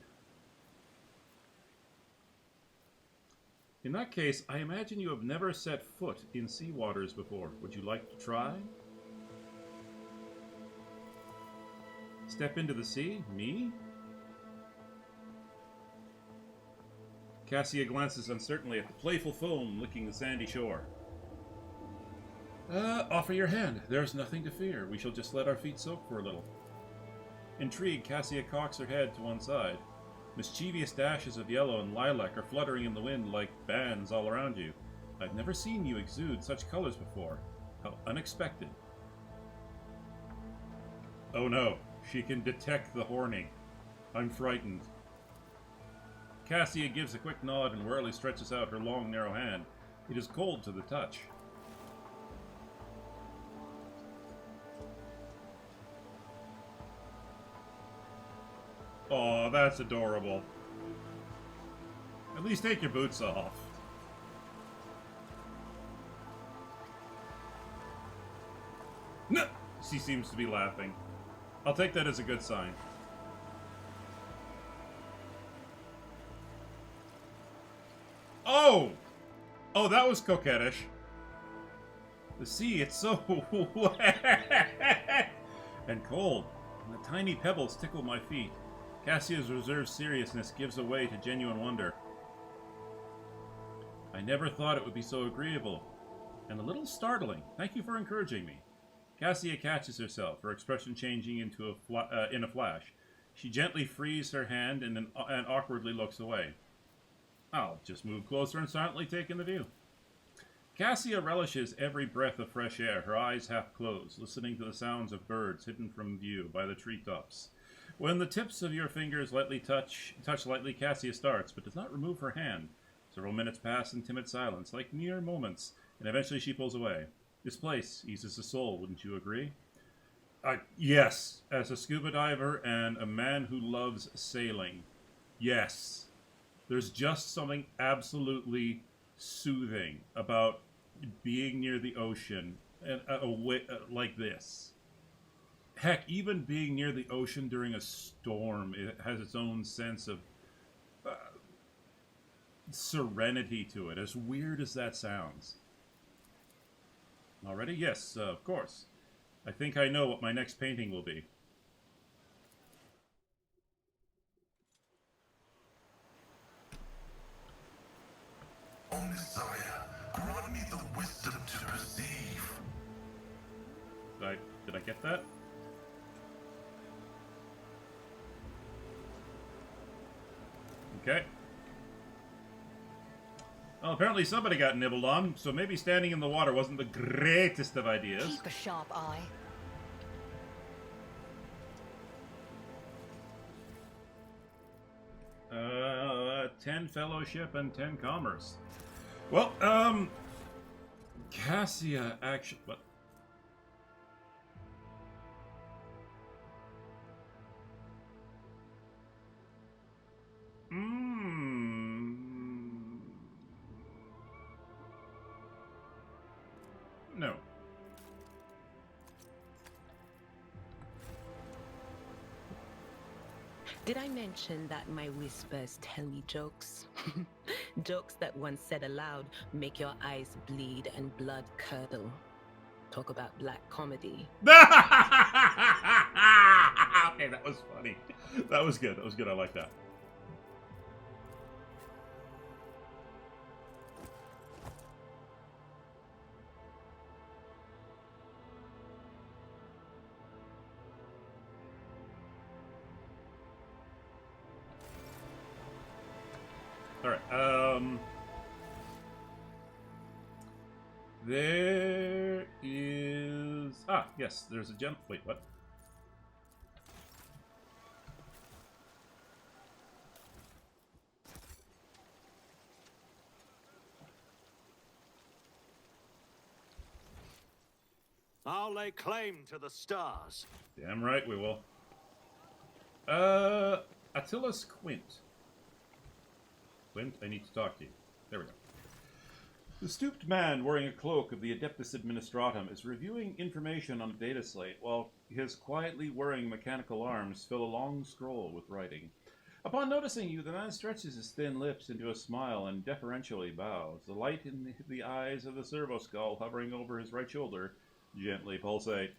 In that case, I imagine you have never set foot in sea waters before. Would you like to try? Step into the sea? Me? Cassia glances uncertainly at the playful foam licking the sandy shore. Offer your hand. There's nothing to fear. We shall just let our feet soak for a little. Intrigued, Cassia cocks her head to one side. Mischievous dashes of yellow and lilac are fluttering in the wind like bands all around you. I've never seen you exude such colors before. How unexpected. Oh no, she can detect the horning. I'm frightened. Cassia gives a quick nod and warily stretches out her long, narrow hand. It is cold to the touch. Oh, that's adorable. At least take your boots off. No! She seems to be laughing. I'll take that as a good sign. Oh! Oh, that was coquettish. The sea, it's so wet and cold, and the tiny pebbles tickle my feet. Cassia's reserved seriousness gives way to genuine wonder. I never thought it would be so agreeable, and a little startling. Thank you for encouraging me. Cassia catches herself, her expression changing into in a flash. She gently frees her hand and awkwardly looks away. I'll just move closer and silently take in the view. Cassia relishes every breath of fresh air, her eyes half closed, listening to the sounds of birds hidden from view by the treetops. When the tips of your fingers lightly touch lightly, Cassia starts, but does not remove her hand. Several minutes pass in timid silence, like mere moments, and eventually she pulls away. This place eases the soul, wouldn't you agree? Yes, as a scuba diver and a man who loves sailing. Yes. There's just something absolutely soothing about being near the ocean and like this. Heck, even being near the ocean during a storm, it has its own sense of serenity to it, as weird as that sounds. Already? Yes, of course. I think I know what my next painting will be. O Messiah, grant me the wisdom to perceive. Did I get that? Okay. Well, apparently somebody got nibbled on, so maybe standing in the water wasn't the greatest of ideas. Keep a sharp eye. 10 fellowship and 10 commerce. Well, Cassia actually... What? No. Did I mention that my whispers tell me jokes? Jokes that once said aloud make your eyes bleed and blood curdle. Talk about black comedy. Okay, that was funny. That was good. That was good. I like that. Alright, there is... Ah, yes, there's a gem... Wait, what? I'll lay claim to the stars. Damn right we will. Attilas Quint. Quint, I need to talk to you. There we go. The stooped man wearing a cloak of the Adeptus Administratum is reviewing information on a data slate while his quietly whirring mechanical arms fill a long scroll with writing. Upon noticing you, the man stretches his thin lips into a smile and deferentially bows. The light in the eyes of the servo skull hovering over his right shoulder gently pulsate.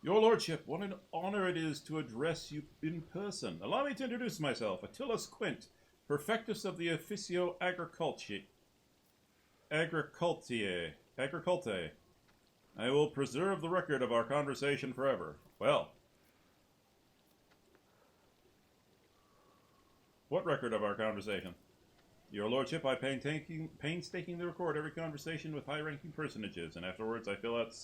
Your Lordship, what an honor it is to address you in person. Allow me to introduce myself, Attilas Quint, Perfectus of the Officio Agricultae. I will preserve the record of our conversation forever. Well, what record of our conversation? Your Lordship, I painstakingly record every conversation with high-ranking personages, and afterwards I fill out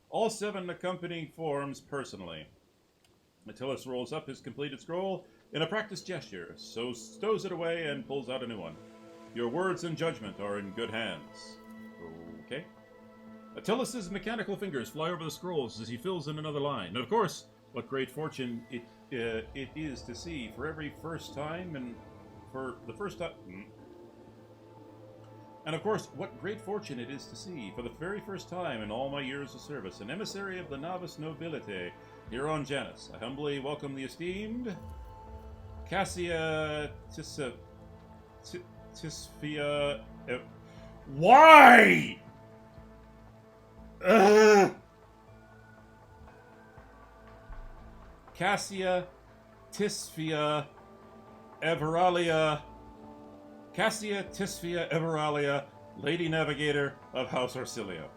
all seven accompanying forms personally. Attilas rolls up his completed scroll in a practiced gesture, so stows it away and pulls out a new one. Your words and judgment are in good hands. Okay. Attilas's mechanical fingers fly over the scrolls as he fills in another line. And of course, what great fortune it is to see for every first time and for the first time. And of course, what great fortune it is to see, for the very first time in all my years of service, an emissary of the novice nobility here on Janus. I humbly welcome the esteemed Cassia Tisphia. Why? Cassia Tisphia Everalia. Cassia Tisphia Everalia, Lady Navigator of House Arcilio.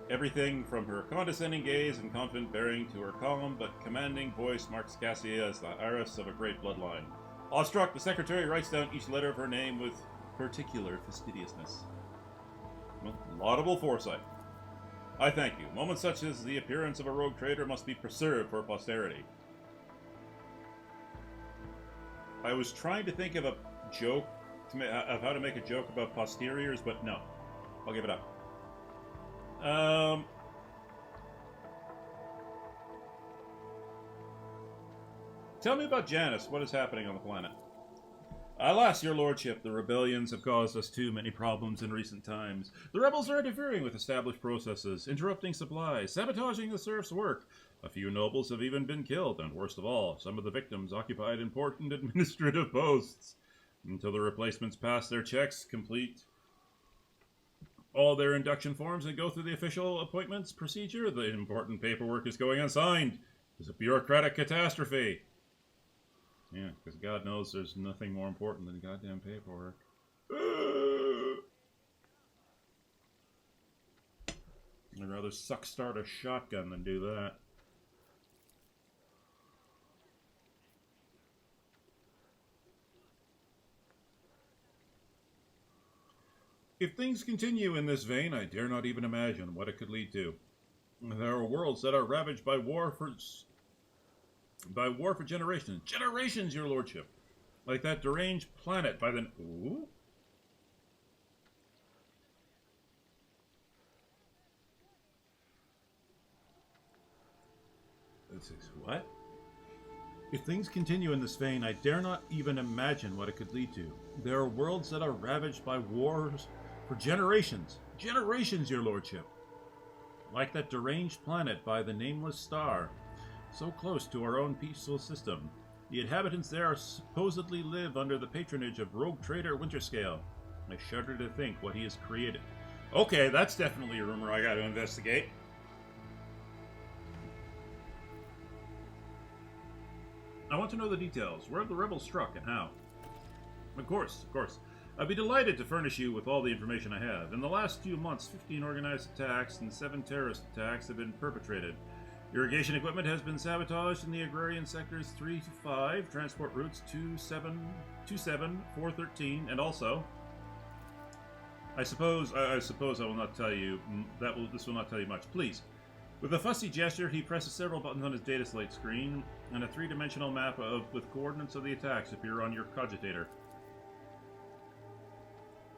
Everything from her condescending gaze and confident bearing to her calm but commanding voice marks Cassia as the heiress of a great bloodline. Awestruck, the secretary writes down each letter of her name with particular fastidiousness. Well, laudable foresight. I thank you. Moments such as the appearance of a rogue trader must be preserved for posterity. I was trying to think of a joke, of how to make a joke about posteriors, but no. I'll give it up. Tell me about Janus. What is happening on the planet? Alas, your lordship, the rebellions have caused us too many problems in recent times. The rebels are interfering with established processes, interrupting supplies, sabotaging the serfs' work. A few nobles have even been killed, and worst of all, some of the victims occupied important administrative posts. Until the replacements pass their checks, complete all their induction forms, and go through the official appointments procedure, the important paperwork is going unsigned. It's a bureaucratic catastrophe. Yeah, because God knows there's nothing more important than goddamn paperwork. I'd rather start a shotgun than do that. If things continue in this vein, I dare not even imagine what it could lead to. There are worlds that are ravaged by war for generations. Generations, your lordship. Like that deranged planet by the... Ooh? This is what? If things continue in this vein, I dare not even imagine what it could lead to. There are worlds that are ravaged by wars for generations. Generations, your lordship. Like that deranged planet by the nameless star. So close to our own peaceful system. The inhabitants there are supposedly live under the patronage of rogue trader Winterscale. I shudder to think what he has created. Okay, that's definitely a rumor I gotta investigate. I want to know the details. Where have the rebels struck and how? Of course. I'd be delighted to furnish you with all the information I have. In the last few months, 15 organized attacks and 7 terrorist attacks have been perpetrated. Irrigation equipment has been sabotaged in the agrarian sectors 3 to 5, transport routes 27, 413, and also... I suppose I will not tell you this will not tell you much. Please. With a fussy gesture, he presses several buttons on his data slate screen, and a 3-dimensional map with coordinates of the attacks appear on your cogitator.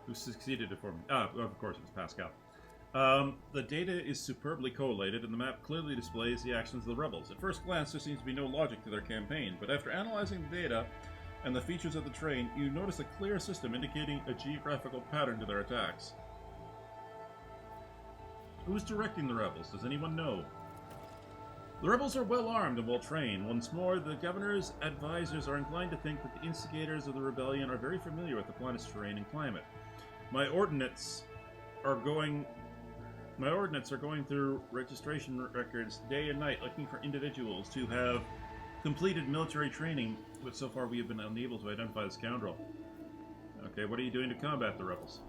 Who succeeded it for me? Of course, it was Pascal. The data is superbly collated, and the map clearly displays the actions of the rebels. At first glance, there seems to be no logic to their campaign, but after analyzing the data and the features of the terrain, you notice a clear system indicating a geographical pattern to their attacks. Who's directing the rebels? Does anyone know? The rebels are well armed and well trained. Once more, the governor's advisors are inclined to think that the instigators of the rebellion are very familiar with the planet's terrain and climate. My ordnance are going through registration records day and night looking for individuals who have completed military training, but so far we have been unable to identify the scoundrel. Okay, what are you doing to combat the rebels?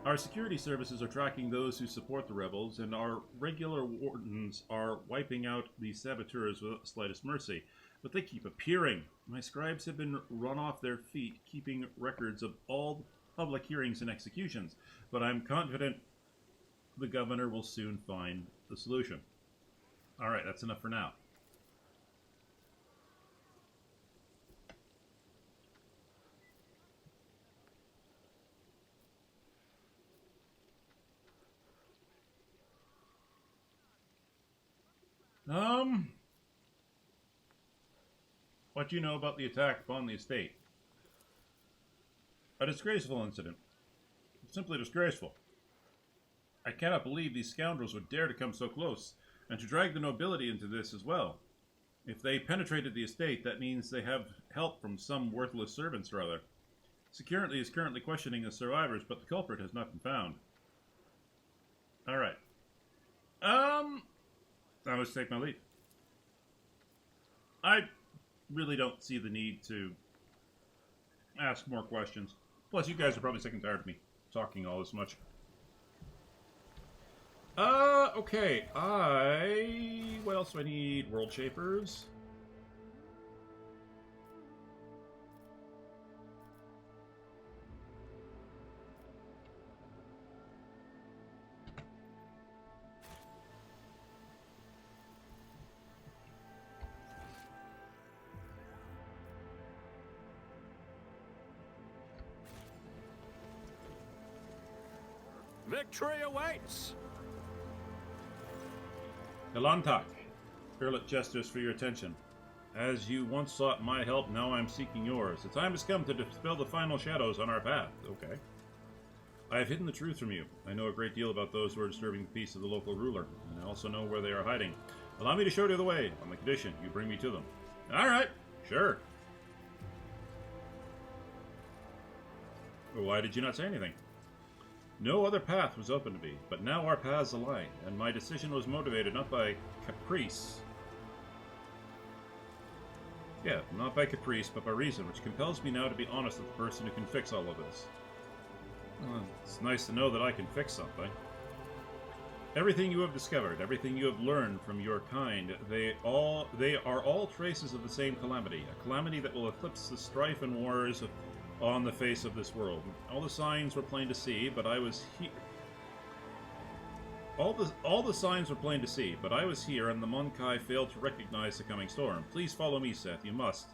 Our security services are tracking those who support the rebels, and our regular wardens are wiping out these saboteurs without the slightest mercy. But they keep appearing. My scribes have been run off their feet, keeping records of all public hearings and executions, but I'm confident the governor will soon find the solution. Alright, that's enough for now. What do you know about the attack upon the estate? A disgraceful incident. Simply disgraceful. I cannot believe these scoundrels would dare to come so close, and to drag the nobility into this as well. If they penetrated the estate, that means they have help from some worthless servants or other. Security is currently questioning the survivors, but the culprit has not been found. Alright. I must take my leave. I really don't see the need to ask more questions. Plus, you guys are probably sick and tired of me talking all this much. Okay. What else do I need? World Shapers. Victory awaits! Galantak. Earlet gestures for your attention. As you once sought my help, now I'm seeking yours. The time has come to dispel the final shadows on our path. Okay. I have hidden the truth from you. I know a great deal about those who are disturbing the peace of the local ruler, and I also know where they are hiding. Allow me to show you the way, on the condition you bring me to them. Alright, sure. Why did you not say anything? No other path was open to me, but now our paths align, and my decision was motivated not by caprice. Yeah, not by caprice, but by reason, which compels me now to be honest with the person who can fix all of this. Well, it's nice to know that I can fix something. Everything you have discovered, everything you have learned from your kind, they are all traces of the same calamity, a calamity that will eclipse the strife and wars on the face of this world. All the signs were plain to see, but I was here. All the signs were plain to see, but I was here, and the Monkai failed to recognize the coming storm. Please follow me, Seth. You must,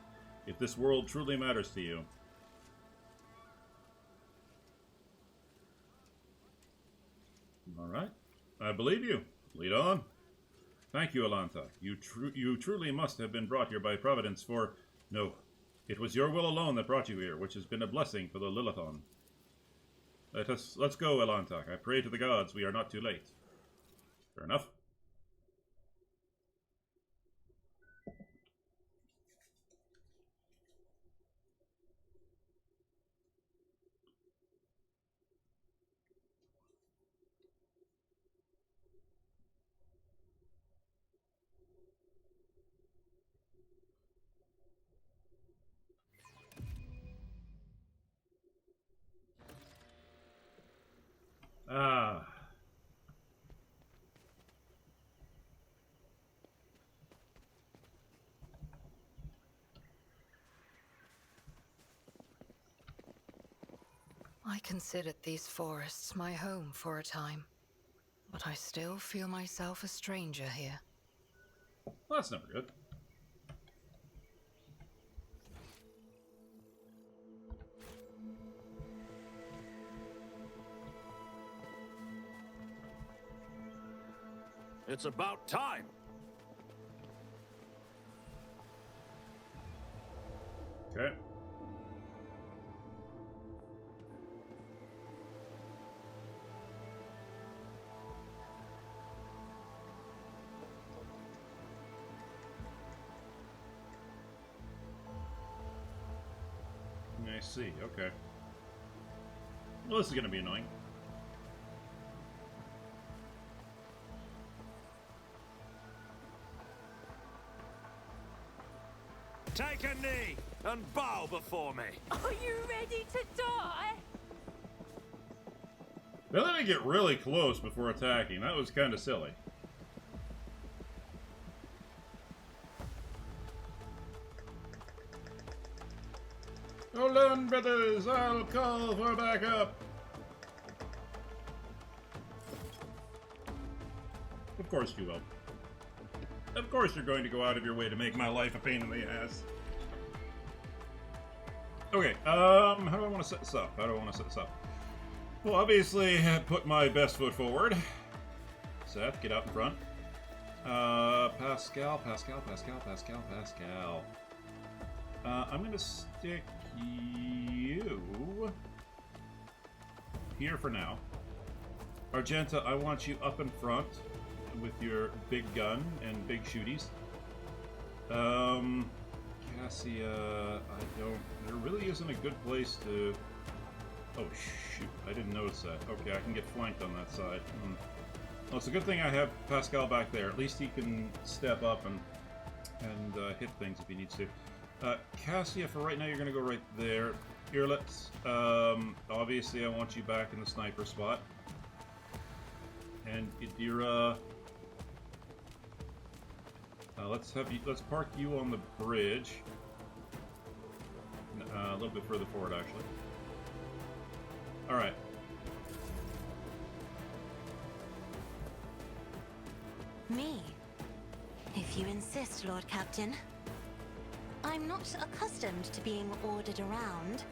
if this world truly matters to you. All right, I believe you. Lead on. Thank you, Alanta. You truly must have been brought here by Providence, for no. It was your will alone that brought you here, which has been a blessing for the Lilithon. Let's go, Elantak. I pray to the gods we are not too late. Fair enough. Ah. I considered these forests my home for a time, but I still feel myself a stranger here. Well, that's never good. It's about time. Okay. I see, okay. Well, this is going to be annoying. Take a knee and bow before me. Are you ready to die? They let me get really close before attacking. That was kind of silly. Hold on, brothers! I'll call for backup! Of course you will. Of course you're going to go out of your way to make my life a pain in the ass. Okay, how do I want to set this up? Well, obviously, put my best foot forward. Seth, get out in front. Pascal. I'm gonna stick you here for now. Argenta, I want you up in front with your big gun and big shooties. Cassia, there really isn't a good place to... Oh shoot, I didn't notice that. Okay, I can get flanked on that side. Well, it's a good thing I have Pascal back there. At least he can step up and hit things if he needs to. Cassia, for right now, you're gonna go right there. Earlets, obviously I want you back in the sniper spot. And Idira, let's park you on the bridge. A little bit further forward, actually. All right. Me? If you insist, Lord Captain. I'm not accustomed to being ordered around.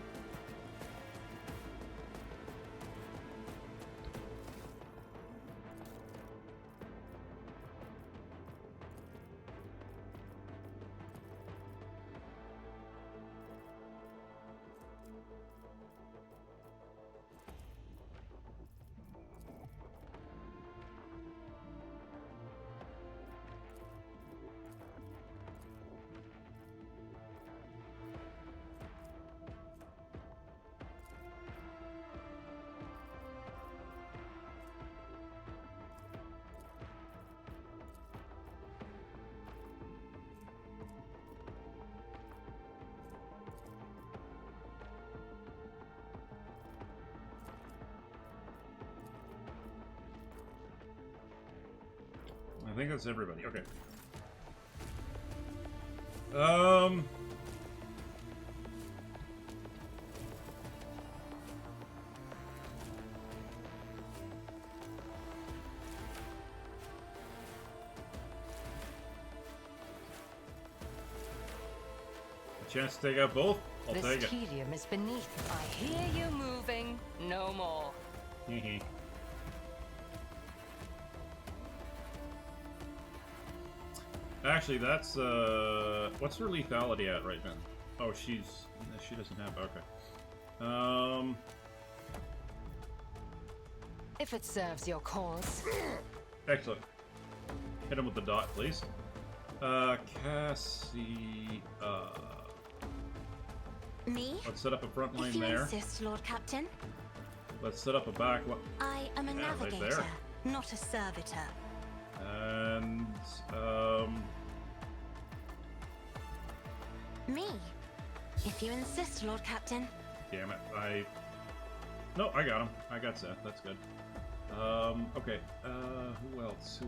I think that's everybody. Okay. A chance to take out both? I'll This take it. tedium is beneath. I hear you moving. No more. Hee. Actually, that's, what's her lethality at right now? Oh, she doesn't have, okay. If it serves your cause. Excellent. Hit him with the dot, please. Cassie, Me? let's set up a front If line you there. insist, Lord Captain. Let's set up a back one. I am a Yeah, right navigator, there. not a servitor. And, Me? If you insist, Lord Captain. damn it, no, I got him. I got Seth, that's good. Okay, who else?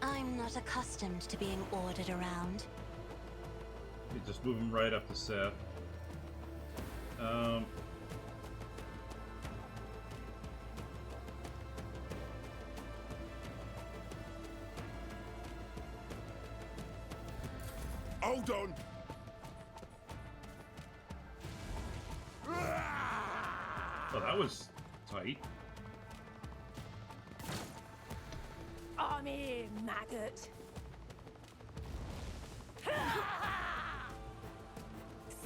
I'm not accustomed to being ordered around. You just move him right up to Seth. Hold on! Oh, that was tight. I'm here, maggot.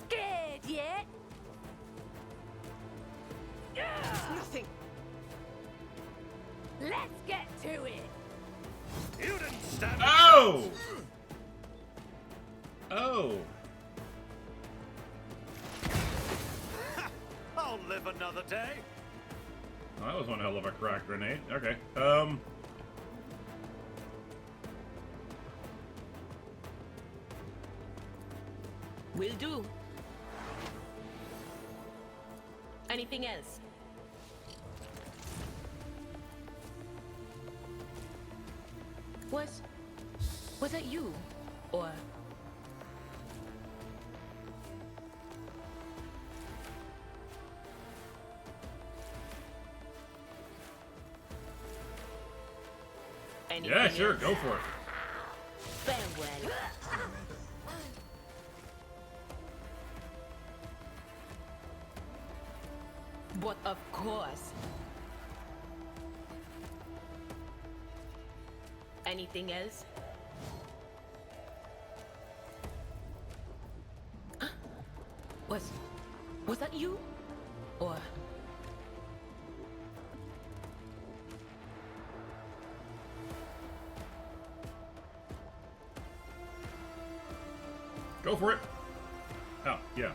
Scared yet? Nothing. Let's get to it. You didn't stand. Oh! Oh. I'll live another day. Well, that was one hell of a crack grenade. Okay. Will do. Anything else? Was that you? Or... Yeah, Anything sure, else? go for it. Farewell. But of course. Anything else? Was that you? Or... Go for it. Oh, yeah.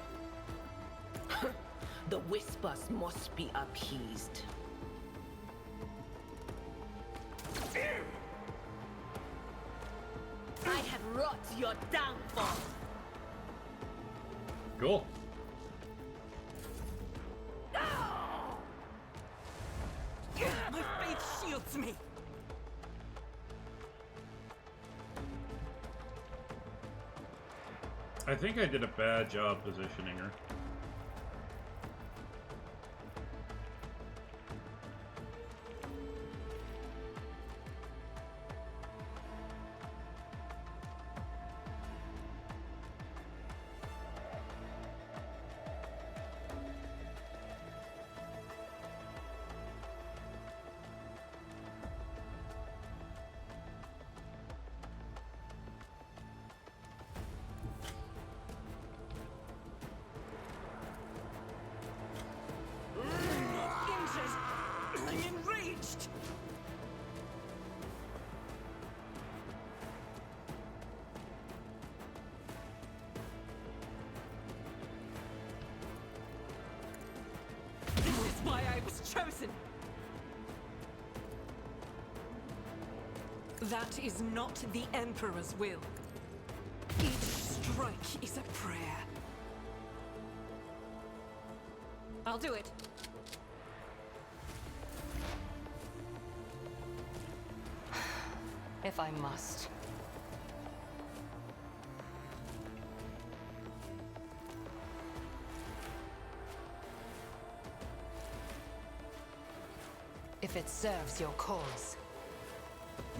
The whispers must be appeased. I have wrought your downfall. Cool. My faith shields me. I think I did a bad job positioning her. I'm enraged. This is why I was chosen. That is not the Emperor's will. Each strike is a prayer. I'll do it. If I must. If it serves your cause.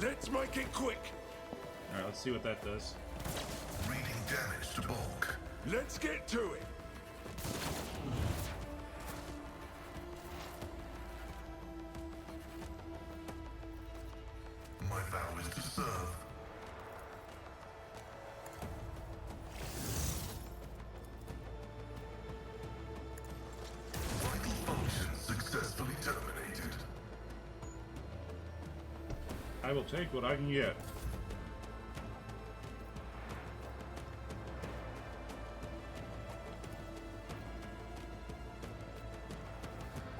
Let's make it quick. Alright, let's see what that does. Reading damage to bulk. Let's get to it. My vow is to serve. Vital functions successfully terminated. I will take what I can get.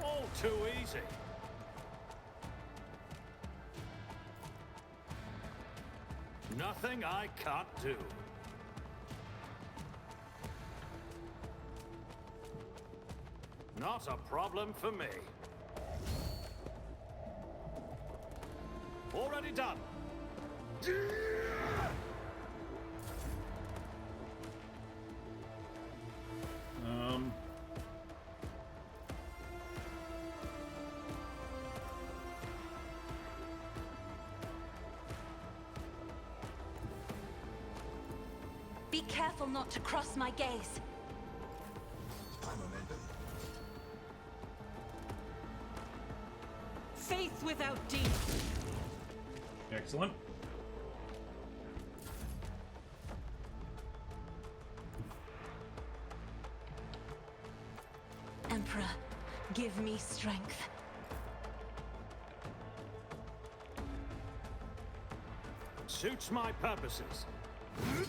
All too easy. Nothing I can't do. Not a problem for me. Already done. Be careful not to cross my gaze. faith without deeds. Excellent. Emperor, give me strength. Suits my purposes.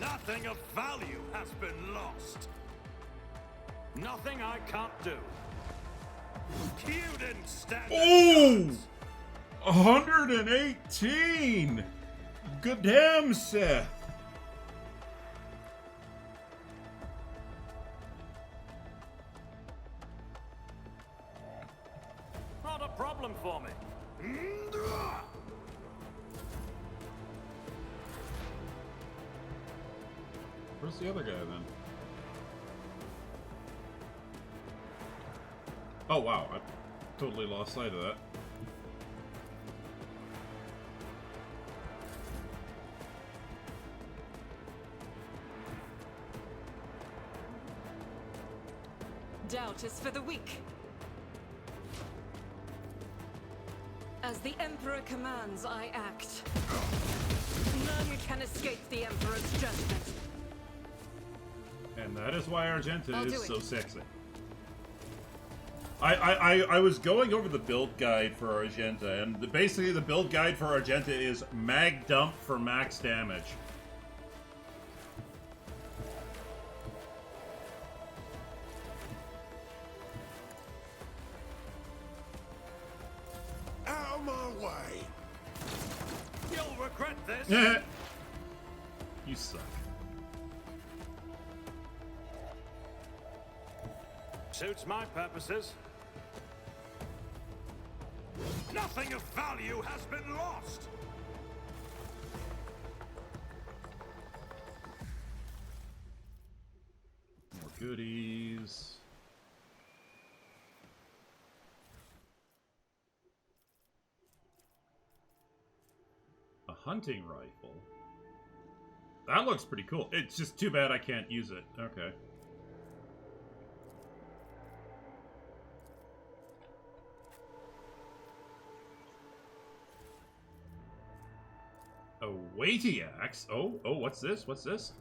Nothing of value has been lost. Nothing I can't do. You didn't stand a chance. 118! Good damn, Seth! Not a problem for me. Where's the other guy then? Oh wow, I totally lost sight of that. Doubt is for the weak. As the Emperor commands, I act. None can escape the Emperor's judgment. And that is why Argenta I'll is do it. so sexy. I was going over the build guide for Argenta, and basically the build guide for Argenta is mag dump for max damage. Out of my way! You'll regret this. You suck. Suits my purposes. Nothing of value has been lost. More goodies. A hunting rifle. That looks pretty cool. It's just too bad I can't use it. Okay. A weighty axe. Oh, what's this? What's this?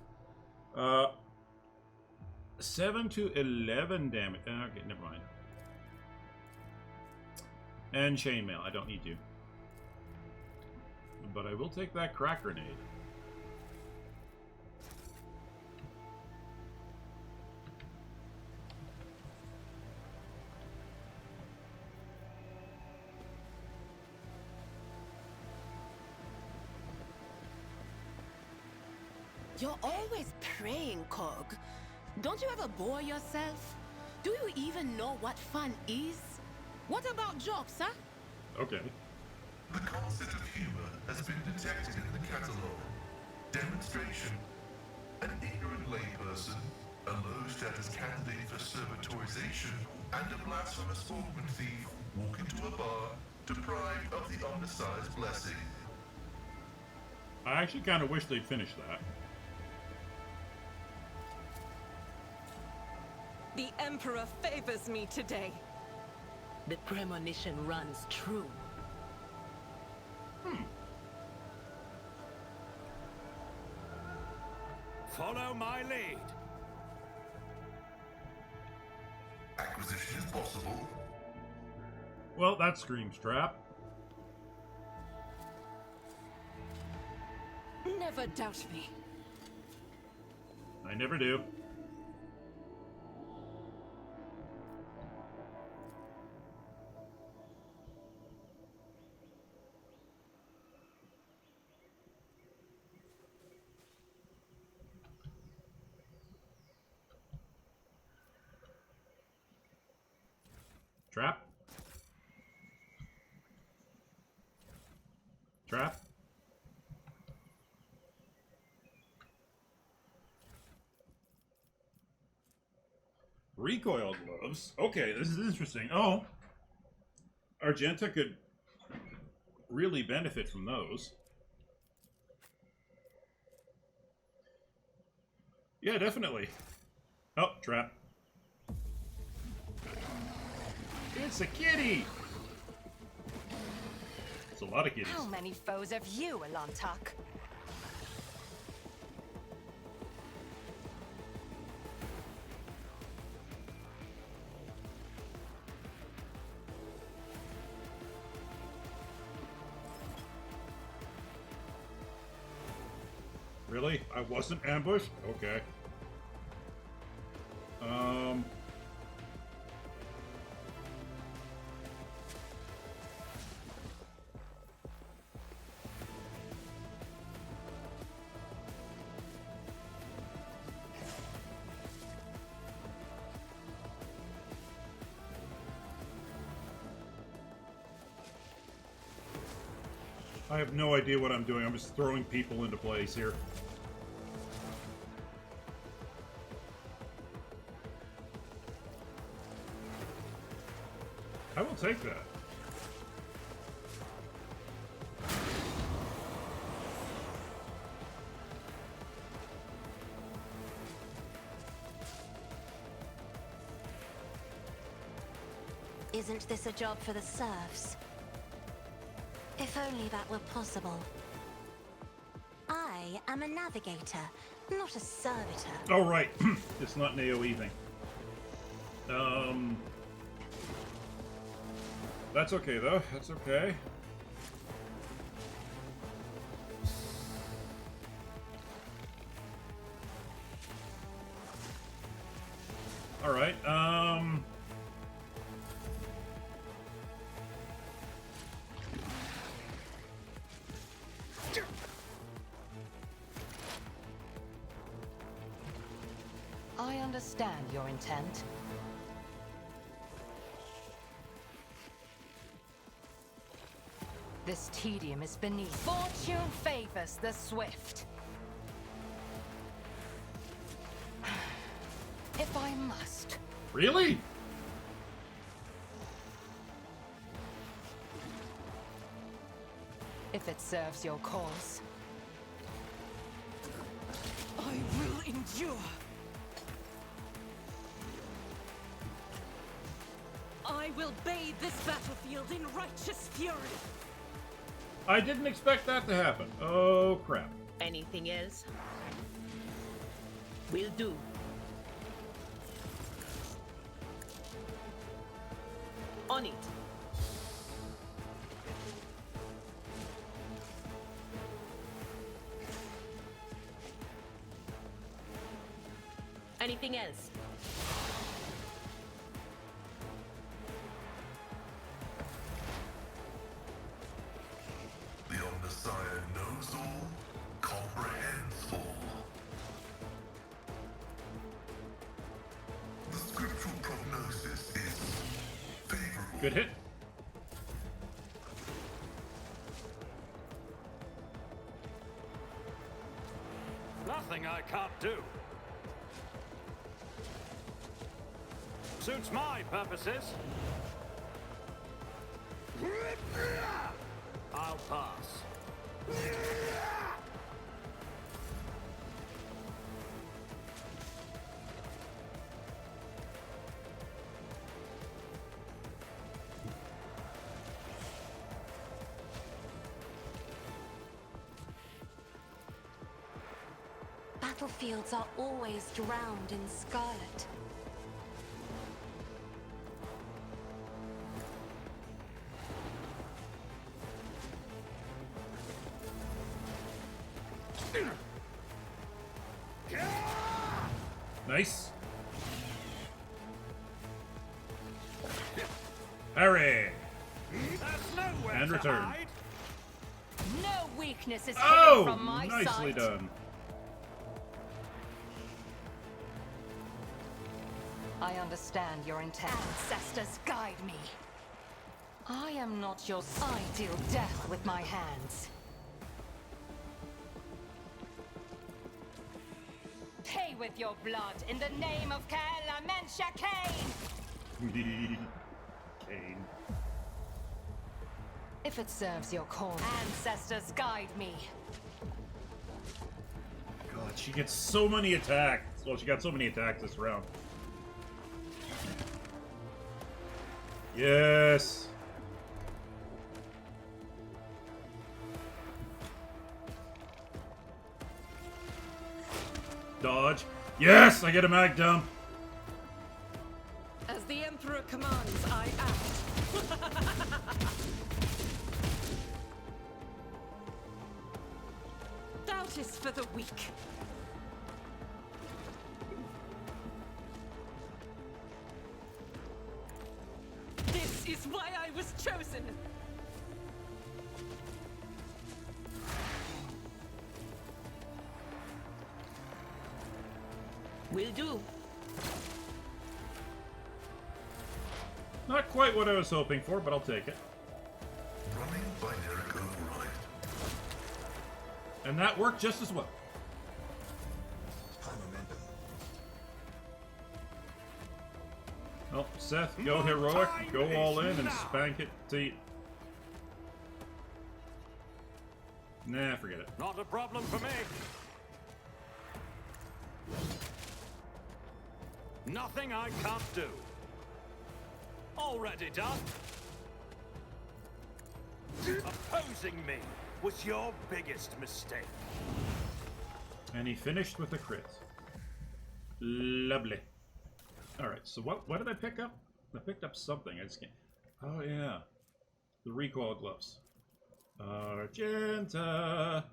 7 to 11 damage. Okay, never mind. And chainmail. I don't need to. But I will take that crack grenade. You're always praying, Cog. Don't you ever bore yourself? Do you even know what fun is? What about jokes, huh? Okay. The concept of humor has been detected in the catalogue. Demonstration. An ignorant layperson, a low-status candidate for servitorization, and a blasphemous augment thief walk into a bar, deprived of the undersized blessing. I actually kind of wish they'd finish that. The Emperor favors me today. The premonition runs true. Follow my lead. Acquisition is possible. Well, that screams trap. Never doubt me. I never do. Trap. Trap. Recoil gloves. Okay, this is interesting. Oh. Argenta could really benefit from those. Yeah, definitely. Oh, trap. It's a kitty! lot of kitties. How many foes have you, Elantak? Really? I wasn't ambushed? Okay. I have no idea what I'm doing. I'm just throwing people into place here. I will take that. Isn't this a job for the serfs? If only that were possible. I am a navigator, not a servitor. Oh, right. It's not an AoE thing. That's okay, though. That's okay. All right. I understand your intent. This tedium is beneath. Fortune favors the swift. If I must. Really? If it serves your cause. I will endure. I will bathe this battlefield in righteous fury. I didn't expect that to happen. Oh, crap. Anything else? Will do. On it. Anything else? The Omnissiah knows all, comprehends all. The scriptural prognosis is favorable. Good hit. Nothing I can't do. Suits my purposes. I'll pass. Battlefields are always drowned in scarlet. Nice. Harry. And return. No weakness is hidden Oh, from my nicely sight. done. I understand your intent. Ancestors, guide me. I am not your I deal death with my hands. Pay with your blood in the name of Kaela Mensha Kane! Kane. If it serves your cause, ancestors, guide me. God, she gets so many attacks. Well, she got so many attacks this round. Yes. Dodge. Yes, I get a mag dump. As the Emperor commands, I act. Doubt is for the weak. This is why I was chosen. Will do. Not quite what I was hoping for, but I'll take it. Running binary override. And that worked just as well. High momentum. Well, Seth, go heroic, go all in, and spank it to... Nah, forget it. Not a problem for me. Nothing I can't do. Already done. Opposing me was your biggest mistake. And he finished with a crit. Lovely. Alright, so what did I pick up? I picked up something. I just can't... Oh, yeah. The recoil gloves. Argenta!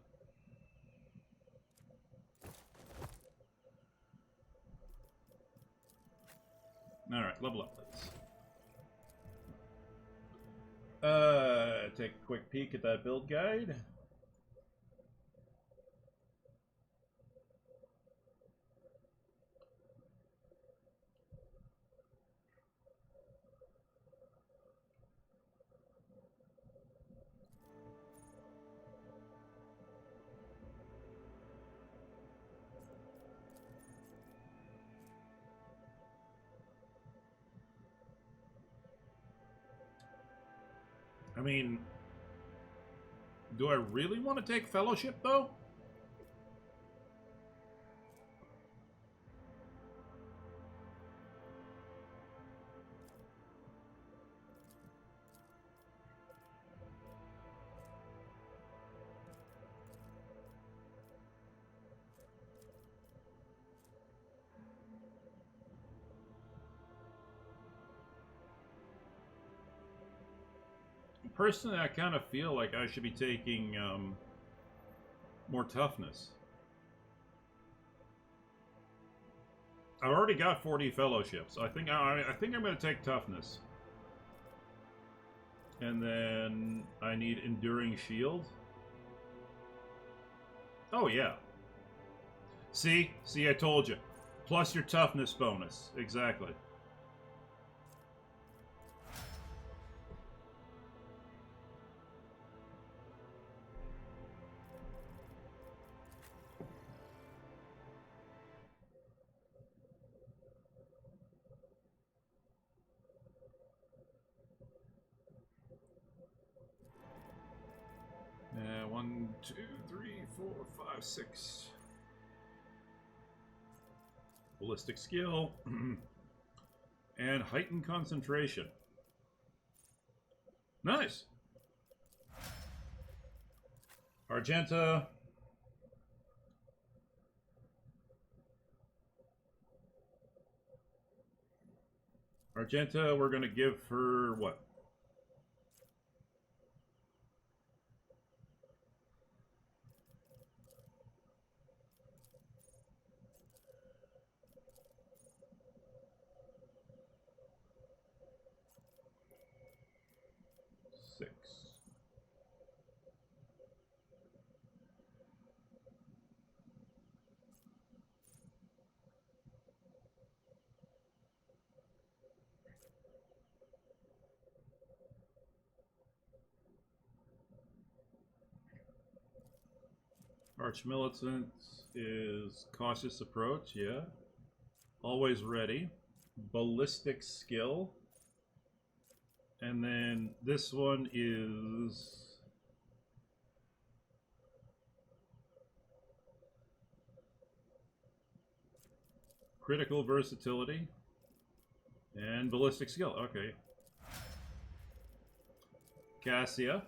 Alright, level up, please. Take a quick peek at that build guide. I mean, do I really want to take Fellowship, though? Personally, I kind of feel like I should be taking more toughness. I've already got 40 fellowships. I think I'm going to take toughness, and then I need enduring shield. Oh yeah. See, I told you. Plus your toughness bonus. Exactly. One, two, three, four, five, six. Ballistic skill. And heightened concentration. Nice. Argenta. Argenta, we're going to give her what? Six. Arch Militant is cautious approach, yeah. Always ready. Ballistic skill. And then this one is critical versatility and ballistic skill. Okay. Cassia.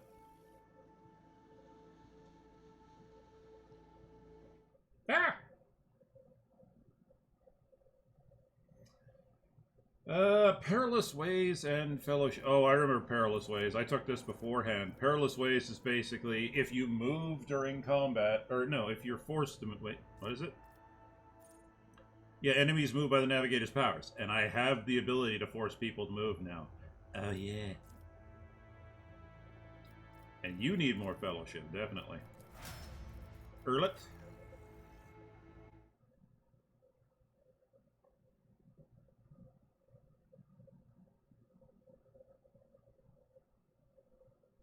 Ah! Perilous Ways and Fellowship. Oh, I remember Perilous Ways. I took this beforehand. Perilous Ways is basically if you move during combat, or no, if you're forced to move. Wait, what is it? Yeah, enemies move by the navigator's powers, and I have the ability to force people to move now. Oh, yeah. And you need more Fellowship, definitely. Erlet.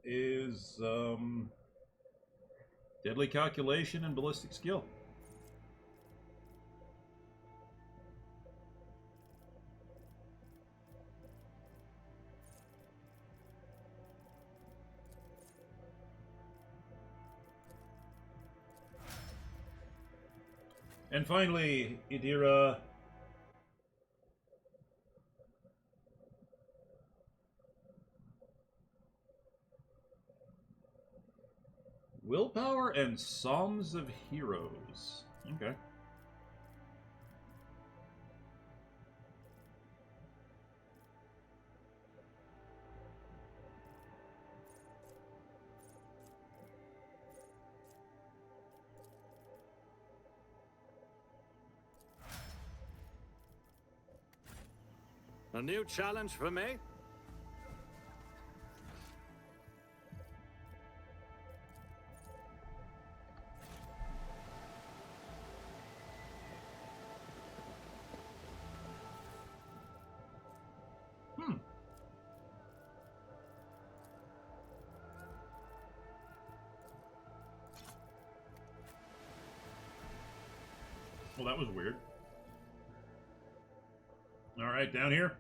Is Deadly Calculation and Ballistic Skill. And finally, Idira. Willpower and Psalms of Heroes. Okay. A new challenge for me? Well, that was weird. All right, down here.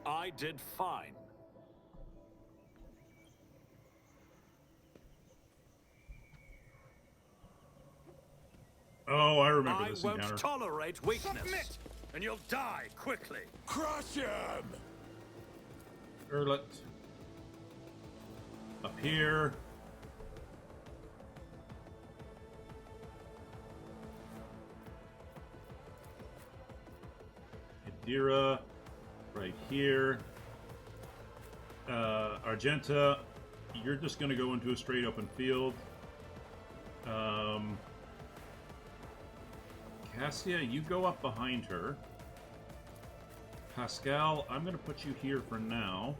I did fine. Oh, I remember I this won't encounter. tolerate weakness. Submit, and you'll die quickly. Crush him! Erlet. Up here. Idira. Right here. Argenta. You're just going to go into a straight open field. Cassia, you go up behind her. Pascal, I'm going to put you here for now.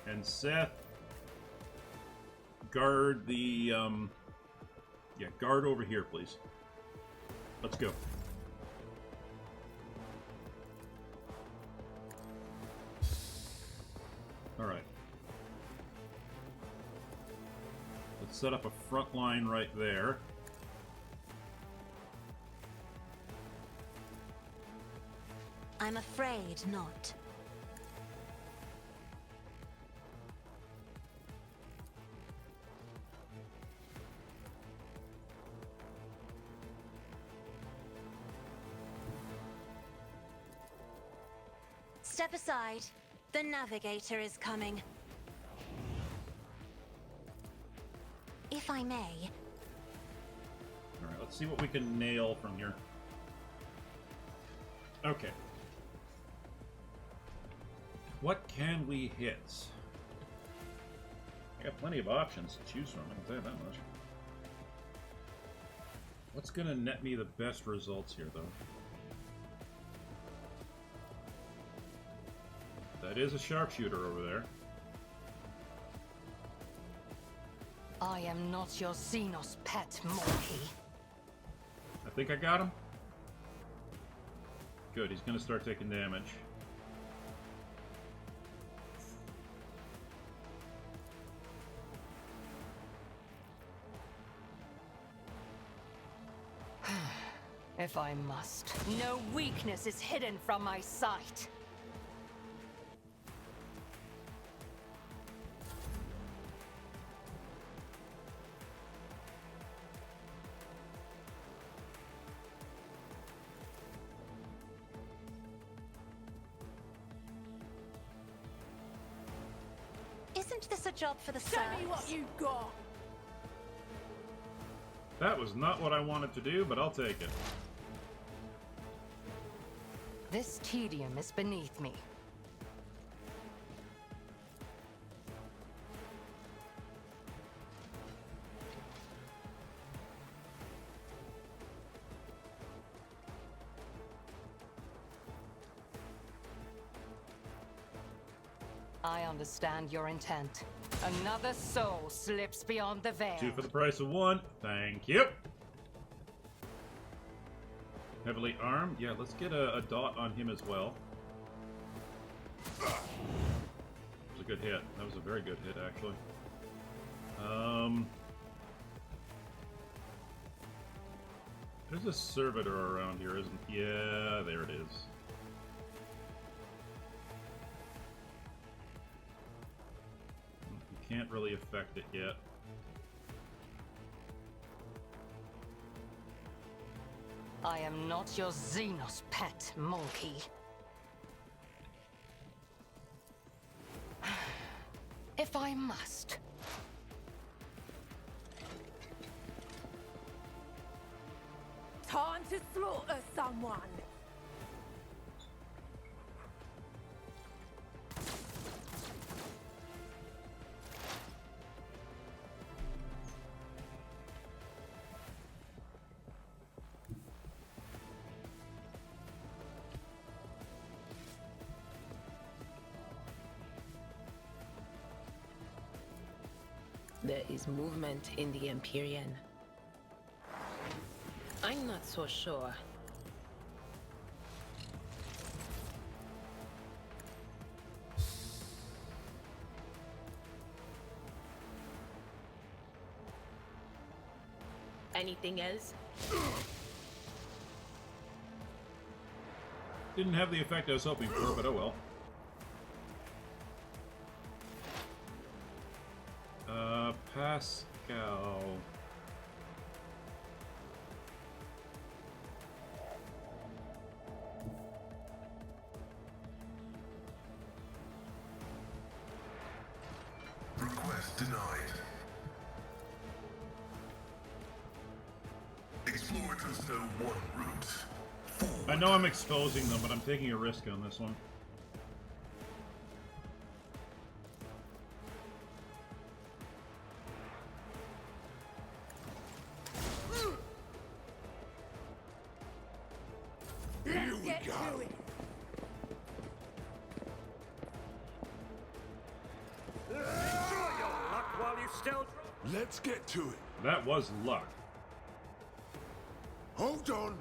And Seth, guard the, yeah, guard over here, please. Let's go. Alright. Let's set up a front line right there. I'm afraid not. Step aside. The navigator is coming. If I may. Alright, let's see what we can nail from here. Okay. What can we hit? I got plenty of options to choose from, I can tell you that much. What's going to net me the best results here, though? That is a sharpshooter over there. I am not your Xenos pet, monkey. I think I got him. Good, he's going to start taking damage. If I must. No weakness is hidden from my sight. Isn't this a job for the Show me serfs? what you got. That was not what I wanted to do, but I'll take it. This tedium is beneath me. I understand your intent. Another soul slips beyond the veil. 2 for the price of 1. Thank you. Heavily armed. Yeah, let's get a dot on him as well. That was a good hit. That was a very good hit, actually. There's a servitor around here, isn't? Yeah, there it is. You can't really affect it yet. I am not your Xenos pet, monkey. If I must. Time to slaughter someone. There is movement in the Empyrean. I'm not so sure. Anything else? Didn't have the effect I was hoping for, but oh well. Pascal. Request denied. Explorators know one route. Forward. I know I'm exposing them, but I'm taking a risk on this one. Let's get to it. Enjoy your luck while you still... Let's get to it. That was luck. Hold on.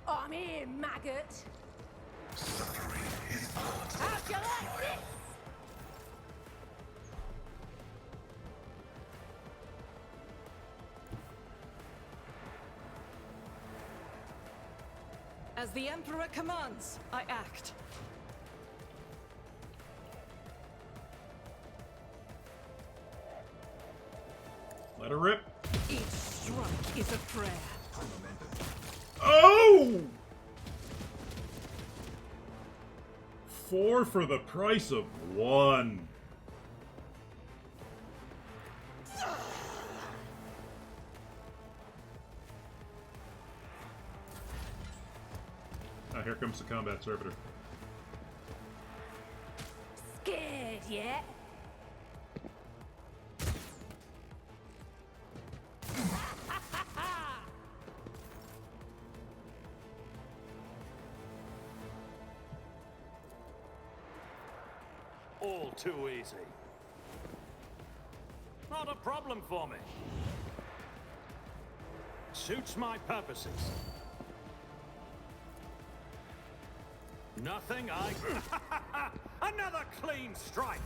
I'm here, maggot. Suffering is part of How'd you like this? As the Emperor commands, I act. Let her rip. Each strike is a prayer. Oh! 4 for the price of 1. Ah, here comes the combat servitor. Scared yet? All too easy. Not a problem for me. Suits my purposes. Nothing I... Another clean strike!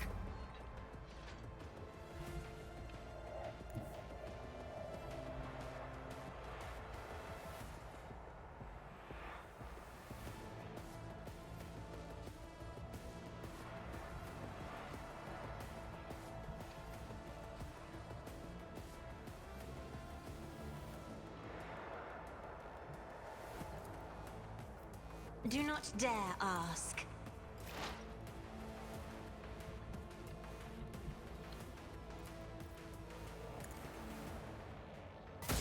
Do not dare ask.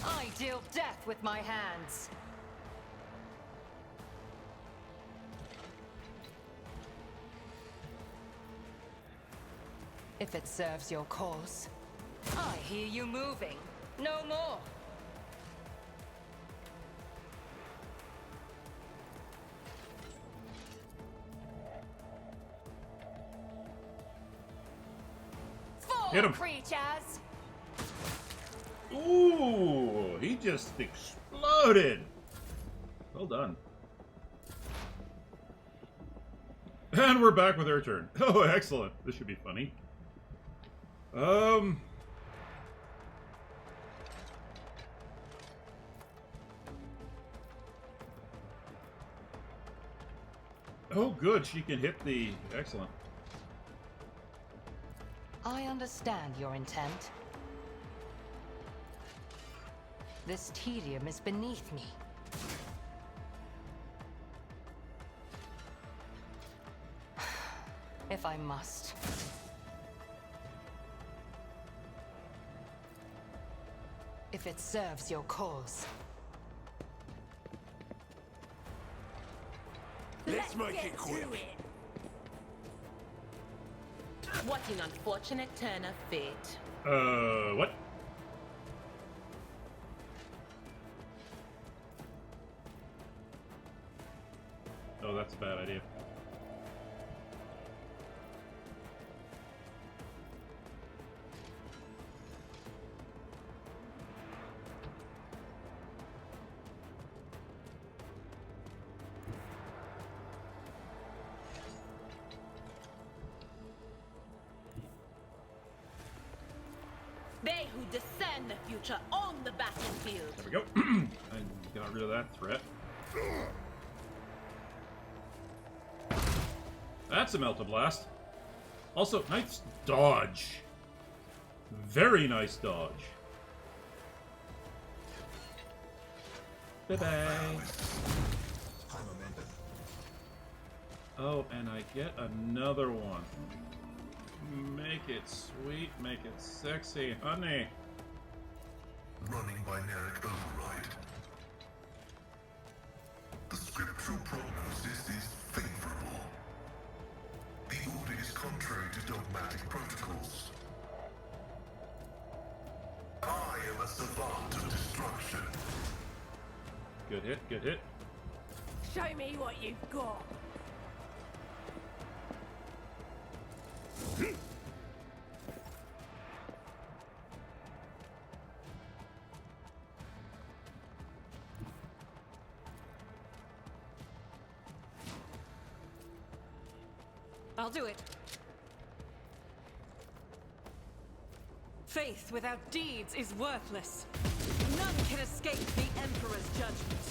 I deal death with my hands. If it serves your cause. I hear you moving. No more. Hit him. Creatures! Ooh, he just exploded. Well done. And we're back with our turn. Oh, excellent. This should be funny. Oh, good. She can hit the... Excellent. I understand your intent. This tedium is beneath me. If I must. If it serves your cause. Let's make it quick. What an unfortunate turn of fate. What? Oh, that's a bad idea. They who discern the future own the battlefield. There we go. I got rid of that threat. That's a Melta Blast. Also, nice dodge. Very nice dodge. Bye-bye. Oh, and I get another one. Make it sweet, make it sexy, honey. Running binaric override. The scriptural prognosis is favorable. The order is contrary to dogmatic protocols. I am a savant of destruction. Good hit, good hit. Show me what you've got. I'll do it. Faith without deeds is worthless. None can escape the Emperor's judgment.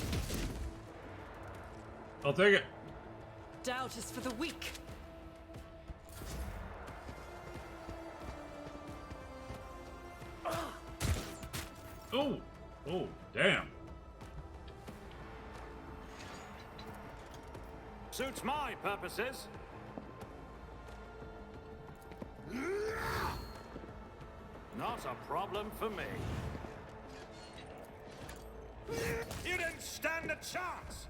I'll take it. Doubt is for the weak. Oh, oh, damn. Suits my purposes. Not a problem for me. You didn't stand a chance!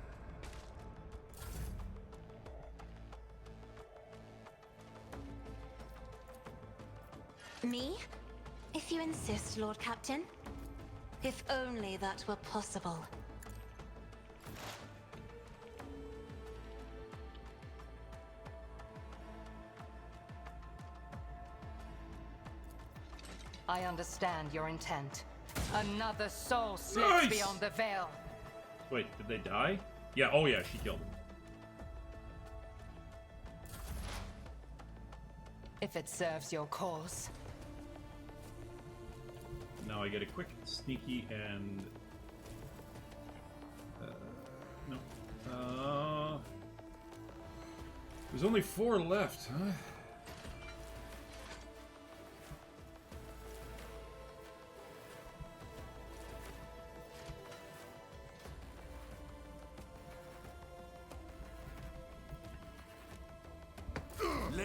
Me? If you insist, Lord Captain. If only that were possible. I understand your intent. Another soul slips Nice! beyond the veil. Wait, did they die? Yeah, oh yeah, she killed him. If it serves your cause. Now I get a quick, sneaky, and... no. There's only 4 left, huh?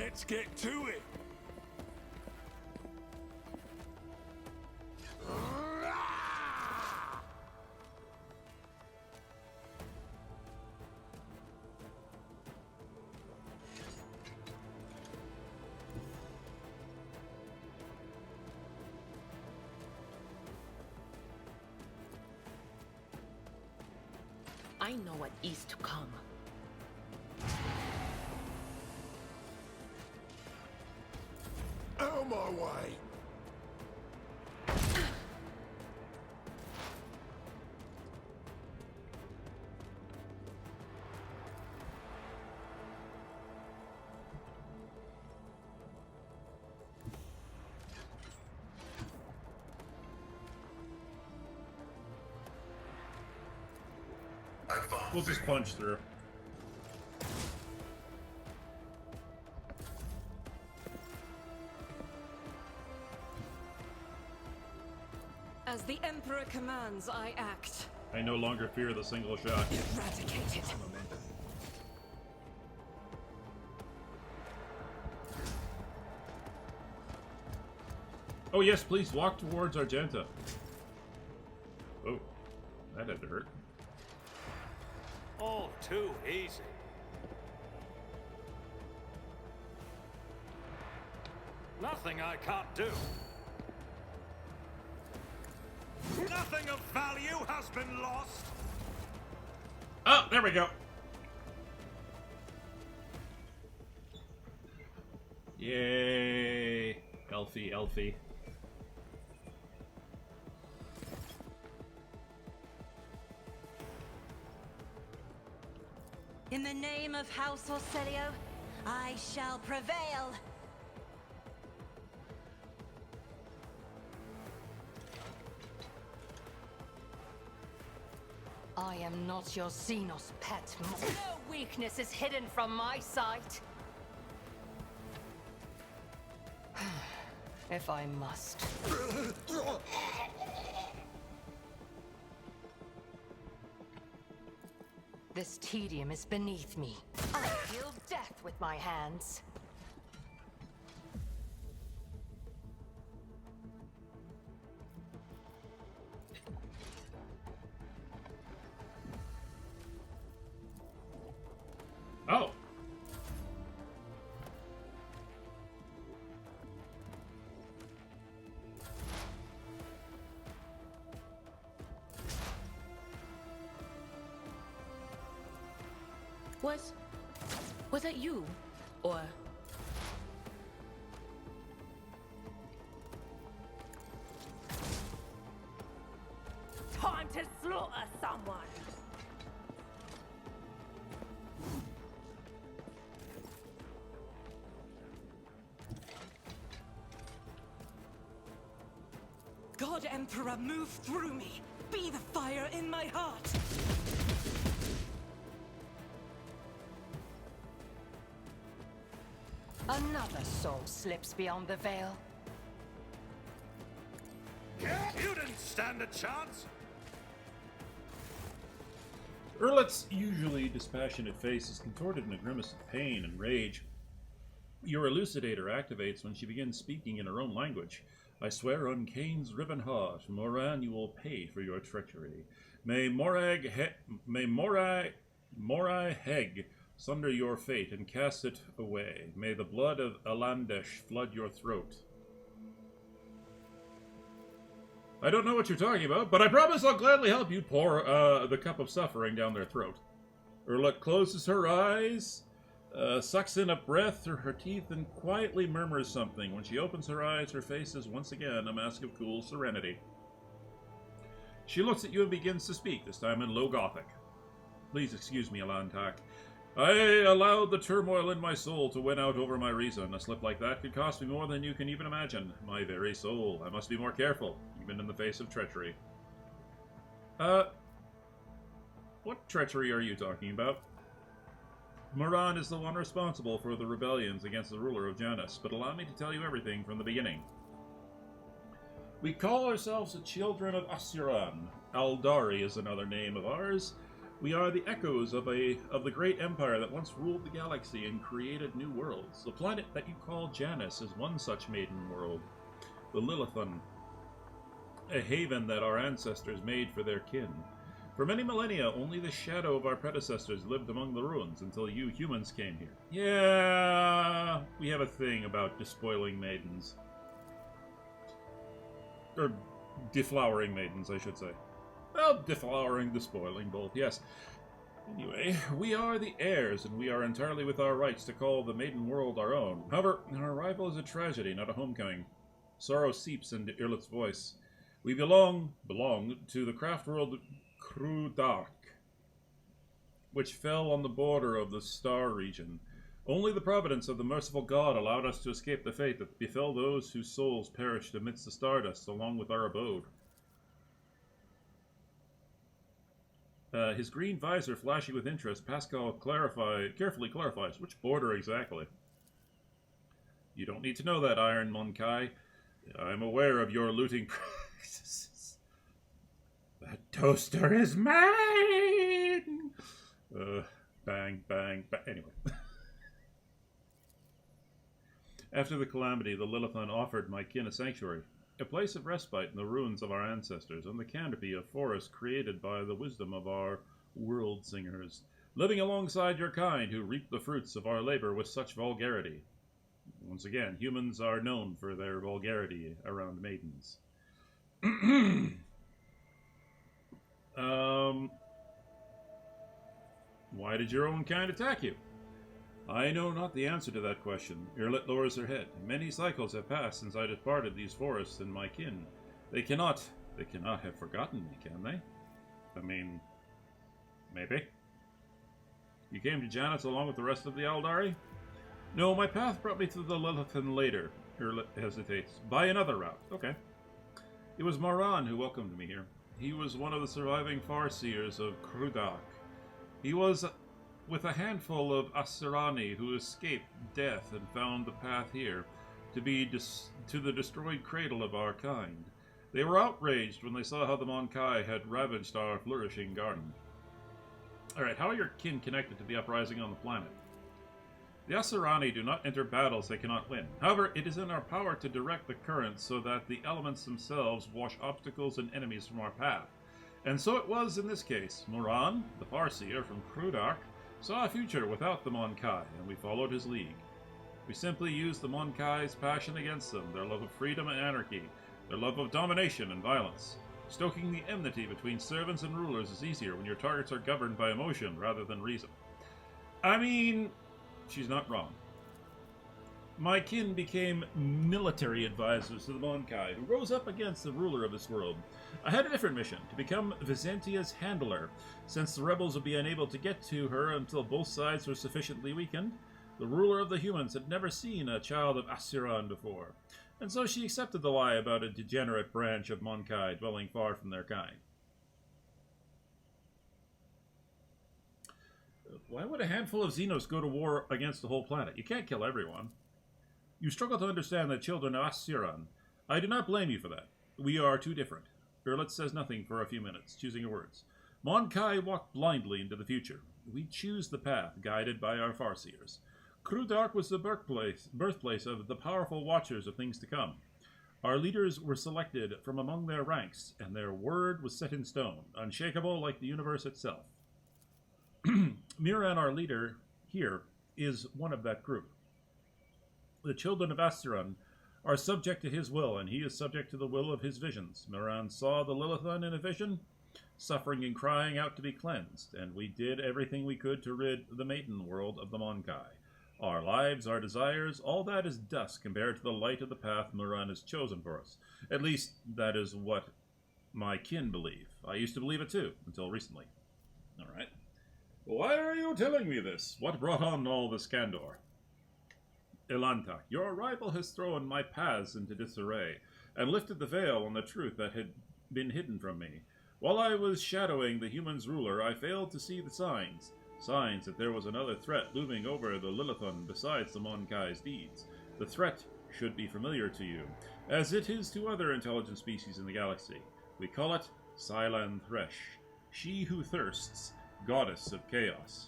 Let's get to it. I know what is to come. Out of my way. We'll just punch through. As the Emperor commands, I act. I no longer fear the single shot. Eradicated. Oh yes, please walk towards Argenta. Oh, that had to hurt. All too easy. Nothing I can't do. Nothing of value has been lost. Oh, there we go. Yay. Elfie, Elfie. In the name of House Orselio, I shall prevail. I am not your Xenos pet. No weakness is hidden from my sight. If I must. This tedium is beneath me. I feel death with my hands. Oh. Was that you? Or... Time to slaughter someone. God Emperor, move through me. Be the fire in my heart. Another soul slips beyond the veil. You didn't stand a chance. Erlet's usually dispassionate face is contorted in a grimace of pain and rage. Your elucidator activates when she begins speaking in her own language. I swear on Cain's riven heart, Moran, you will pay for your treachery. May Morai Heg sunder your fate and cast it away. May the blood of Alandesh flood your throat. I don't know what you're talking about, but I promise I'll gladly help you pour the cup of suffering down their throat. Erlet closes her eyes, sucks in a breath through her teeth, and quietly murmurs something. When she opens her eyes, her face is once again a mask of cool serenity. She looks at you and begins to speak, this time in Low Gothic. Please excuse me, Alantak. I allowed the turmoil in my soul to win out over my reason. A slip like that could cost me more than you can even imagine. My very soul. I must be more careful, even in the face of treachery. What treachery are you talking about? Moran is the one responsible for the rebellions against the ruler of Janus, but allow me to tell you everything from the beginning. We call ourselves the Children of Asuran. Aldari is another name of ours. We are the echoes of the great empire that once ruled the galaxy and created new worlds. The planet that you call Janus is one such maiden world, the Lilithun, a haven that our ancestors made for their kin. For many millennia, only the shadow of our predecessors lived among the ruins until you humans came here. Yeah, we have a thing about despoiling maidens. Or deflowering maidens, I should say. Well, deflowering, despoiling, both, yes. Anyway, we are the heirs, and we are entirely with our rights to call the maiden world our own. However, our arrival is a tragedy, not a homecoming. Sorrow seeps into Irlet's voice. We belong to the craft world Krudark, which fell on the border of the Star region. Only the providence of the merciful God allowed us to escape the fate that befell those whose souls perished amidst the stardust along with our abode. His green visor flashing with interest, Pascal carefully clarifies, which border exactly? You don't need to know that, Iron Monkai. I'm aware of your looting practices. That toaster is mine! Bang, bang, bang. Anyway. After the calamity, the Lilithun offered my kin a sanctuary, a place of respite in the ruins of our ancestors, and the canopy of forest created by the wisdom of our world singers, living alongside your kind who reap the fruits of our labor with such vulgarity. Once again, humans are known for their vulgarity around maidens. Why did your own kind attack you? I know not the answer to that question. Irlet lowers her head. Many cycles have passed since I departed these forests and my kin. They cannot have forgotten me, can they? I mean, maybe. You came to Janus along with the rest of the Aldari? No, my path brought me to the Lilithun later. Irlet hesitates. By another route. Okay. It was Moran who welcomed me here. He was one of the surviving Farseers of Krudark. He was with a handful of Asirani who escaped death and found the path here to the destroyed cradle of our kind. They were outraged when they saw how the Monkai had ravaged our flourishing garden. Alright, how are your kin connected to the uprising on the planet? The Asirani do not enter battles they cannot win. However, it is in our power to direct the currents so that the elements themselves wash obstacles and enemies from our path. And so it was in this case. Moran, the Farseer from Krudark, saw a future without the Monkai, and we followed his lead. We simply used the Monkai's passion against them, their love of freedom and anarchy, their love of domination and violence. Stoking the enmity between servants and rulers is easier when your targets are governed by emotion rather than reason. I mean, she's not wrong. My kin became military advisors to the Monkai, who rose up against the ruler of this world. I had a different mission, to become Vizentia's handler, since the rebels would be unable to get to her until both sides were sufficiently weakened. The ruler of the humans had never seen a child of Asiran before, and so she accepted the lie about a degenerate branch of Monkai dwelling far from their kind. Why would a handful of Xenos go to war against the whole planet? You can't kill everyone. You struggle to understand the children of Asiran. I do not blame you for that. We are too different. Irlet says nothing for a few minutes, choosing her words. Monkai walk blindly into the future. We choose the path, guided by our Farseers. Krudark was the birthplace of the powerful watchers of things to come. Our leaders were selected from among their ranks, and their word was set in stone, unshakable like the universe itself. Miran, our leader here, is one of that group. The children of Asteron are subject to his will, and he is subject to the will of his visions. Miran saw the Lilithun in a vision, suffering and crying out to be cleansed, and we did everything we could to rid the maiden world of the Monkai. Our lives, our desires, all that is dust compared to the light of the path Miran has chosen for us. At least, that is what my kin believe. I used to believe it too, until recently. All right. Why are you telling me this? What brought on all this candor? Elanta, your arrival has thrown my paths into disarray, and lifted the veil on the truth that had been hidden from me. While I was shadowing the human's ruler, I failed to see the signs that there was another threat looming over the Lilithun besides the Monkai's deeds. The threat should be familiar to you, as it is to other intelligent species in the galaxy. We call it Silan Thresh, she who thirsts, goddess of chaos.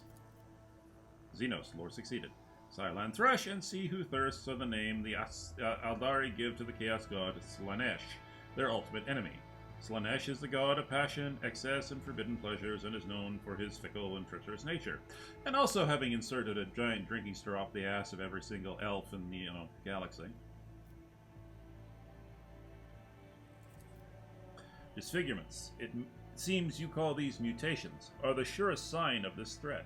Xenos, lore succeeded. Silan Thresh and See Who Thirsts are the name the Aldari give to the chaos god Slanesh, their ultimate enemy. Slanesh is the god of passion, excess, and forbidden pleasures, and is known for his fickle and treacherous nature, and also having inserted a giant drinking straw up the ass of every single elf in the galaxy. Disfigurements, it seems you call these mutations, are the surest sign of this threat.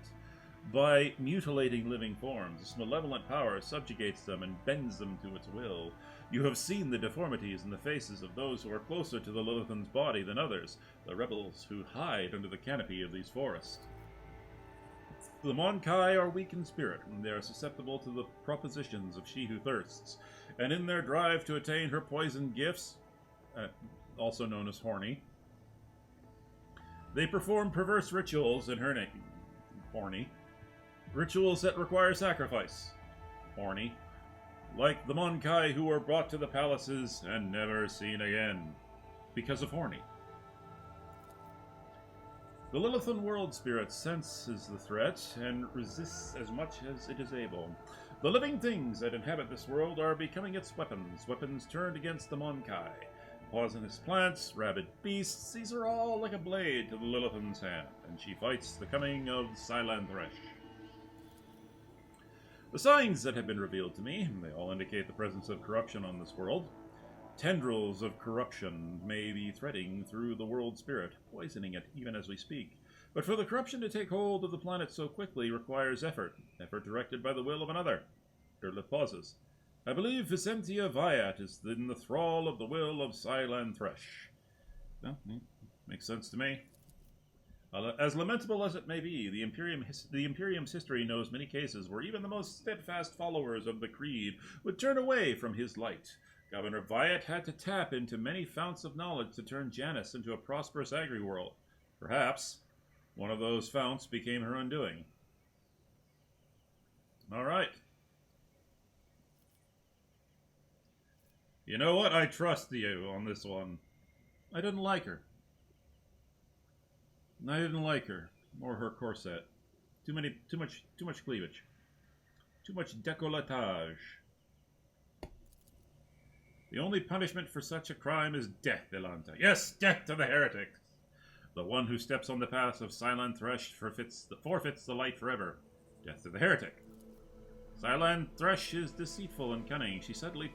By mutilating living forms, this malevolent power subjugates them and bends them to its will. You have seen the deformities in the faces of those who are closer to the Lilithan's body than others, the rebels who hide under the canopy of these forests. The Monkai are weak in spirit, and they are susceptible to the propositions of She Who Thirsts, and in their drive to attain her poison gifts, also known as Horny, they perform perverse rituals in her name. Horny. Rituals that require sacrifice. Horny. Like the Monkai who were brought to the palaces and never seen again. Because of Horny. The Lilithan world spirit senses the threat and resists as much as it is able. The living things that inhabit this world are becoming its weapons, weapons turned against the Monkai. Poisonous plants, rabid beasts, these are all like a blade to the Lilithan's hand, and she fights the coming of Silan Thresh. The signs that have been revealed to me, they all indicate the presence of corruption on this world. Tendrils of corruption may be threading through the world spirit, poisoning it even as we speak. But for the corruption to take hold of the planet so quickly requires effort directed by the will of another. Derleth pauses. I believe Vicentia Viat is in the thrall of the will of Silan Thresh. Well, makes sense to me. As lamentable as it may be, the Imperium's history knows many cases where even the most steadfast followers of the Creed would turn away from his light. Governor Viat had to tap into many founts of knowledge to turn Janus into a prosperous agri-world. Perhaps one of those founts became her undoing. All right. You know what? I trust you on this one. I didn't like her. I didn't like her, or her corset. Too much cleavage. Too much décolletage. The only punishment for such a crime is death, Ilanta. Yes, death to the heretics. The one who steps on the path of Silan Thresh forfeits the light forever. Death to the heretic. Silan Thresh is deceitful and cunning. She subtly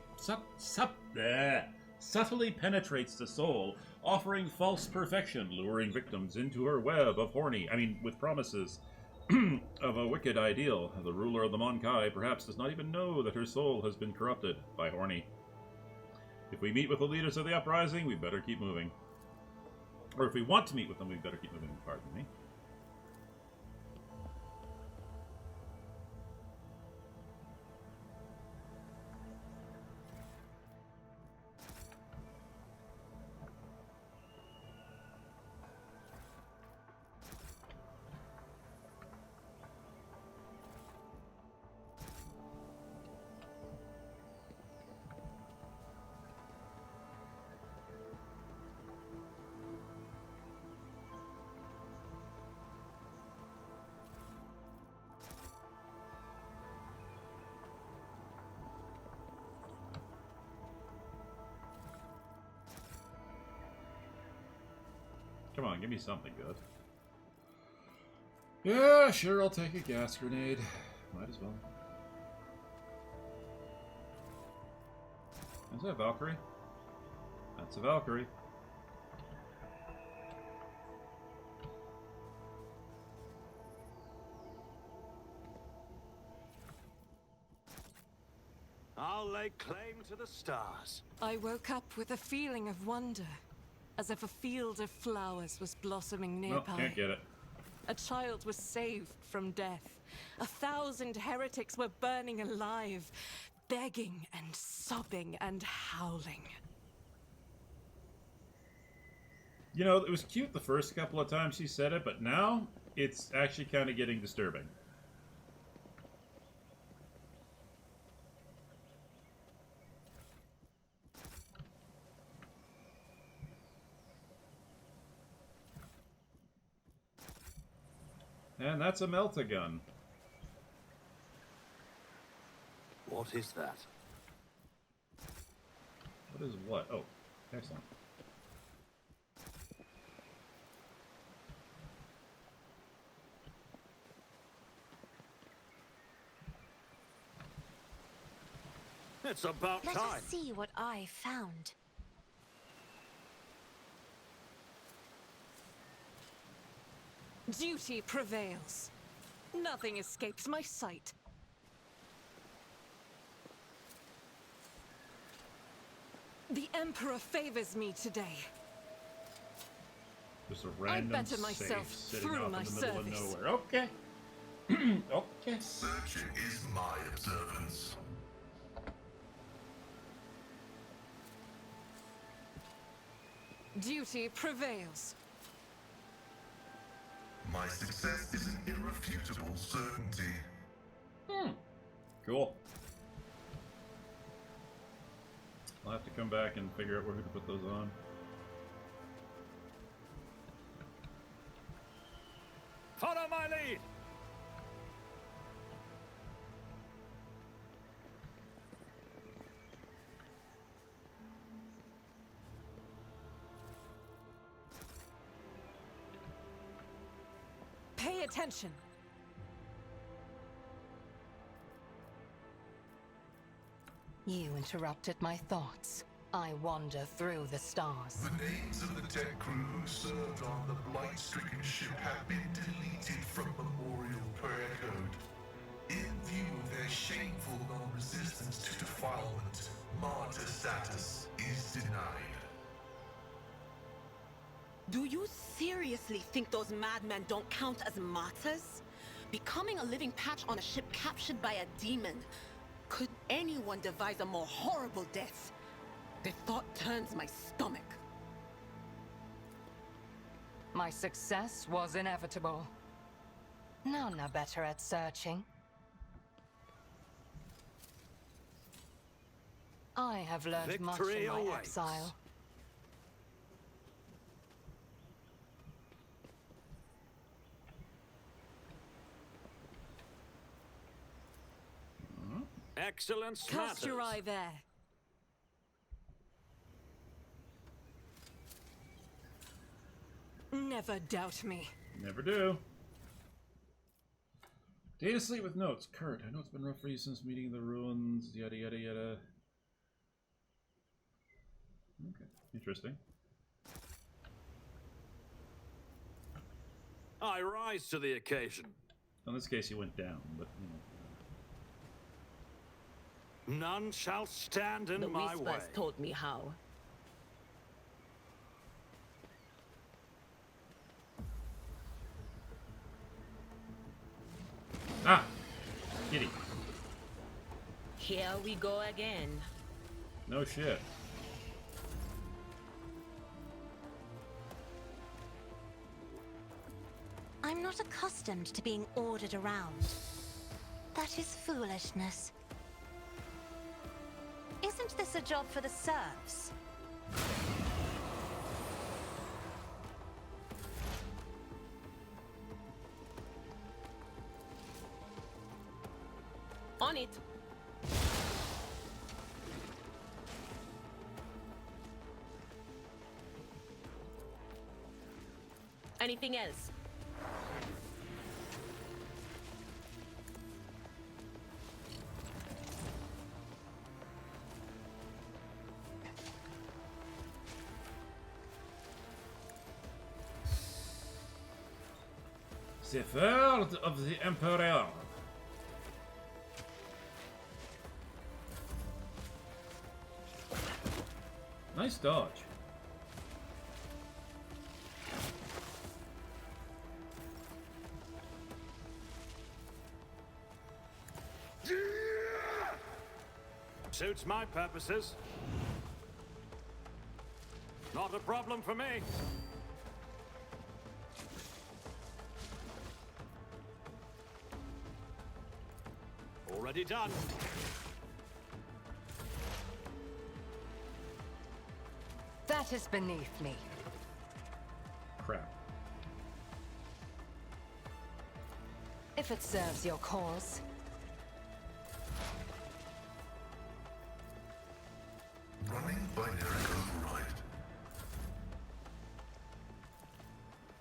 penetrates the soul, offering false perfection, luring victims into her web of with promises of a wicked ideal. The ruler of the Monkai perhaps does not even know that her soul has been corrupted by Horny. If we meet with the leaders of the uprising, we better keep moving. Or if we want to meet with them, we better keep moving, pardon me. Come on, give me something good. Yeah, sure, I'll take a gas grenade. Might as well. Is that a Valkyrie? That's a Valkyrie. I'll lay claim to the stars. I woke up with a feeling of wonder, as if a field of flowers was blossoming nearby. Nope, can't get it. A child was saved from death. 1,000 heretics were burning alive, begging and sobbing and howling. You know, it was cute the first couple of times she said it, but now it's actually kind of getting disturbing. And that's a melt-a-gun. What is that? What is what? Oh, excellent. It's about Let time. us see what I found. Duty prevails. Nothing escapes my sight. The Emperor favors me today. Just a random better safe myself sitting through off my in the middle service. of nowhere. Okay. Okay. Searching is my observance. Duty prevails. My success is an irrefutable certainty. Cool. I'll have to come back and figure out where to put those on. Follow my lead. Pay attention. You interrupted my thoughts. I wander through the stars. The names of the deck crew who served on the blight-stricken ship have been deleted from Memorial Prayer Code. In view of their shameful non-resistance to defilement, martyr status is denied. Do you seriously think those madmen don't count as martyrs? Becoming a living patch on a ship captured by a demon. Could anyone devise a more horrible death? The thought turns my stomach. My success was inevitable. None are better at searching. I have learned much Victory in my awaits. exile. Excellent Cast your matters. eye there. Never doubt me. Never do. Data slate with notes. Kurt, I know it's been rough for you since meeting the ruins, yada yada yada. Okay, interesting. I rise to the occasion. In this case, he went down, but you know. None shall stand in The my way. Whispers taught me how. Ah! Kitty. Here we go again. No shit. I'm not accustomed to being ordered around. That is foolishness. Isn't this a job for the serfs? On it. Anything else? The third of the Emperor. Nice dodge. Suits my purposes. Not a problem for me. Already done. That is beneath me. Crap. If it serves your cause. Running binary override.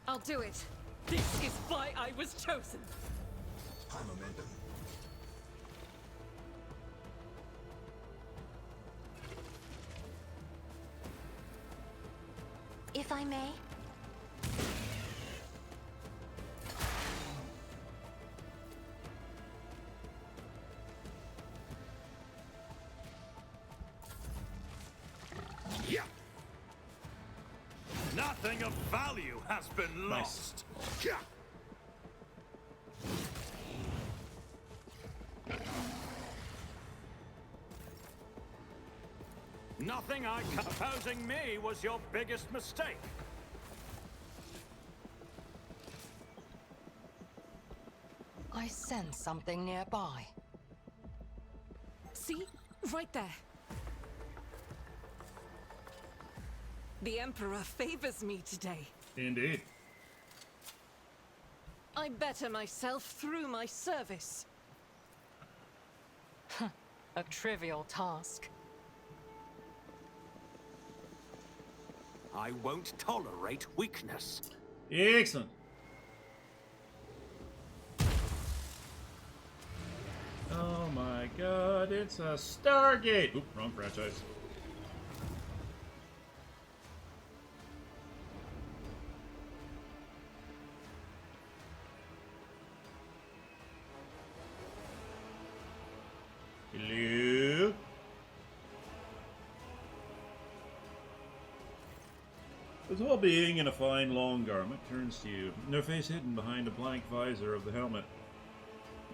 I'll do it. This is why I was chosen. High momentum. If I may. Yeah. Nothing of value has been lost. Yeah. Nothing opposing me was your biggest mistake. I sense something nearby. See? Right there. The Emperor favors me today. Indeed. I better myself through my service. A trivial task. I won't tolerate weakness. Excellent. Oh my god, it's a Stargate! Oop, wrong franchise. Hello? The tall being in a fine long garment turns to you, their face hidden behind a blank visor of the helmet.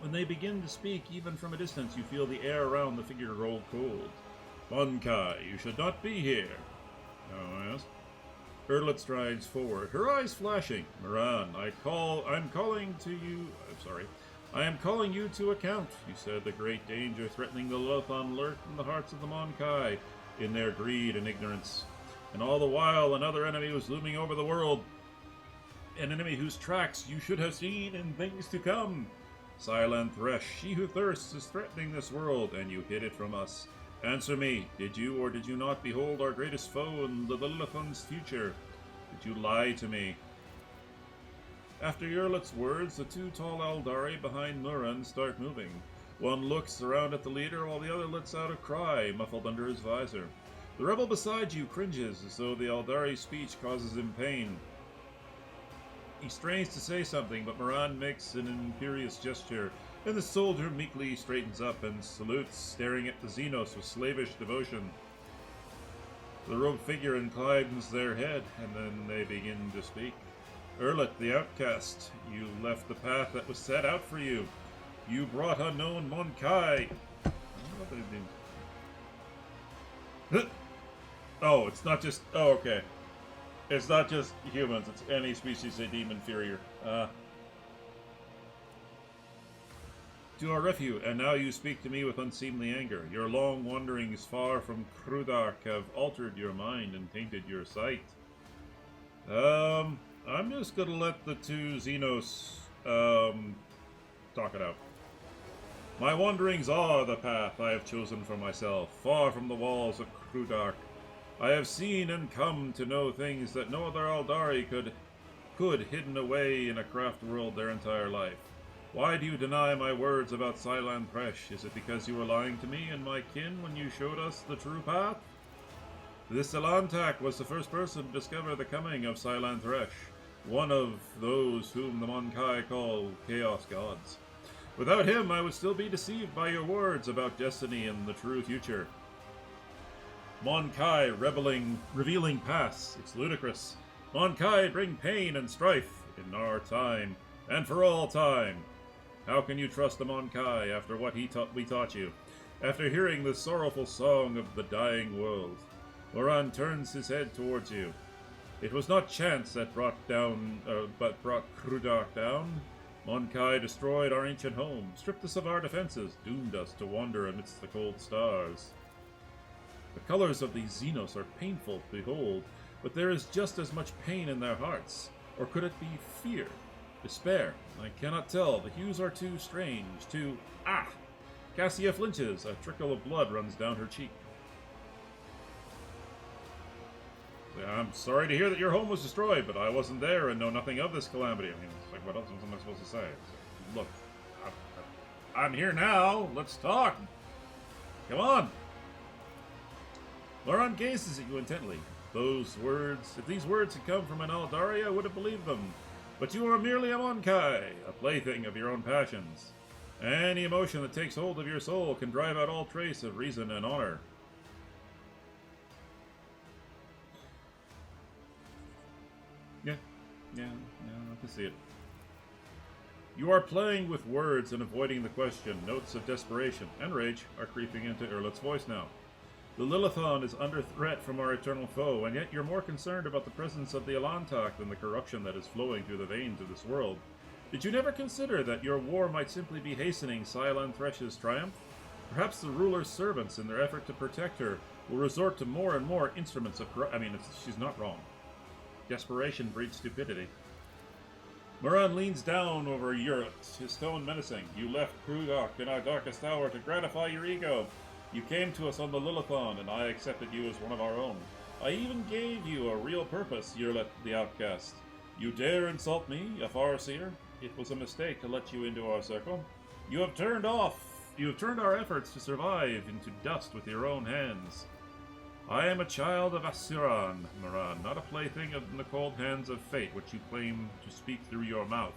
When they begin to speak, even from a distance, you feel the air around the figure roll cold. Monkai, you should not be here. Oh, yes? Erdlet strides forward, her eyes flashing. Moran, I am calling you to account. You said the great danger threatening the Lothon lurked in the hearts of the Monkai, in their greed and ignorance. And all the while, another enemy was looming over the world. An enemy whose tracks you should have seen in things to come. Silent Thresh, she who thirsts, is threatening this world, and you hid it from us. Answer me, did you or did you not behold our greatest foe in the Lilithon's future? Did you lie to me? After Erdlet's words, the two tall Eldari behind Muran start moving. One looks around at the leader, while the other lets out a cry, muffled under his visor. The rebel beside you cringes, as though the Eldari's speech causes him pain. He strains to say something, but Moran makes an imperious gesture, and the soldier meekly straightens up and salutes, staring at the Xenos with slavish devotion. The robed figure inclines their head, and then they begin to speak. Erdlet, the outcast, you left the path that was set out for you. You brought unknown Monkai. Oh, it's not just... Oh, okay. It's not just humans, it's any species they deem inferior. To our refuge, and now you speak to me with unseemly anger. Your long wanderings far from Krudark have altered your mind and tainted your sight. I'm just gonna let the two Xenos, talk it out. My wanderings are the path I have chosen for myself, far from the walls of Krudark. I have seen and come to know things that no other Eldari could hidden away in a craft world their entire life. Why do you deny my words about Silan Thresh? Is it because you were lying to me and my kin when you showed us the true path? This Elantak was the first person to discover the coming of Silan Thresh, one of those whom the Monkai call Chaos Gods. Without him, I would still be deceived by your words about destiny and the true future. Monkai revealing paths. It's ludicrous. Monkai bring pain and strife in our time, and for all time. How can you trust the Monkai after what we taught you? After hearing the sorrowful song of the dying world? Moran turns his head towards you. It was not chance that brought Krudark down. Monkai destroyed our ancient home, stripped us of our defenses, doomed us to wander amidst the cold stars. The colors of these Xenos are painful to behold, but there is just as much pain in their hearts. Or could it be fear? Despair. I cannot tell. The hues are too strange, too... Ah! Cassia flinches. A trickle of blood runs down her cheek. I'm sorry to hear that your home was destroyed, but I wasn't there and know nothing of this calamity. I mean, it's like, what else am I supposed to say? Look, I'm here now. Let's talk. Come on. Moran gazes at you intently. Those words, if these words had come from an Aldari, I would have believed them. But you are merely a Monkai, a plaything of your own passions. Any emotion that takes hold of your soul can drive out all trace of reason and honor. Yeah, I can see it. You are playing with words and avoiding the question. Notes of desperation and rage are creeping into Erlet's voice now. The Lilithon is under threat from our eternal foe, and yet you're more concerned about the presence of the Elantak than the corruption that is flowing through the veins of this world. Did you never consider that your war might simply be hastening Cylon Thresh's triumph? Perhaps the ruler's servants, in their effort to protect her, will resort to more and more instruments of corruption. I mean, she's not wrong. Desperation breeds stupidity. Moran leans down over Euryt, his tone menacing. You left Krugok in our darkest hour to gratify your ego. You came to us on the Lilithon, and I accepted you as one of our own. I even gave you a real purpose, Euryt the Outcast. You dare insult me, a Farseer? It was a mistake to let you into our circle. You have turned our efforts to survive into dust with your own hands. I am a child of Asuran, Moran, not a plaything of the cold hands of fate, which you claim to speak through your mouth.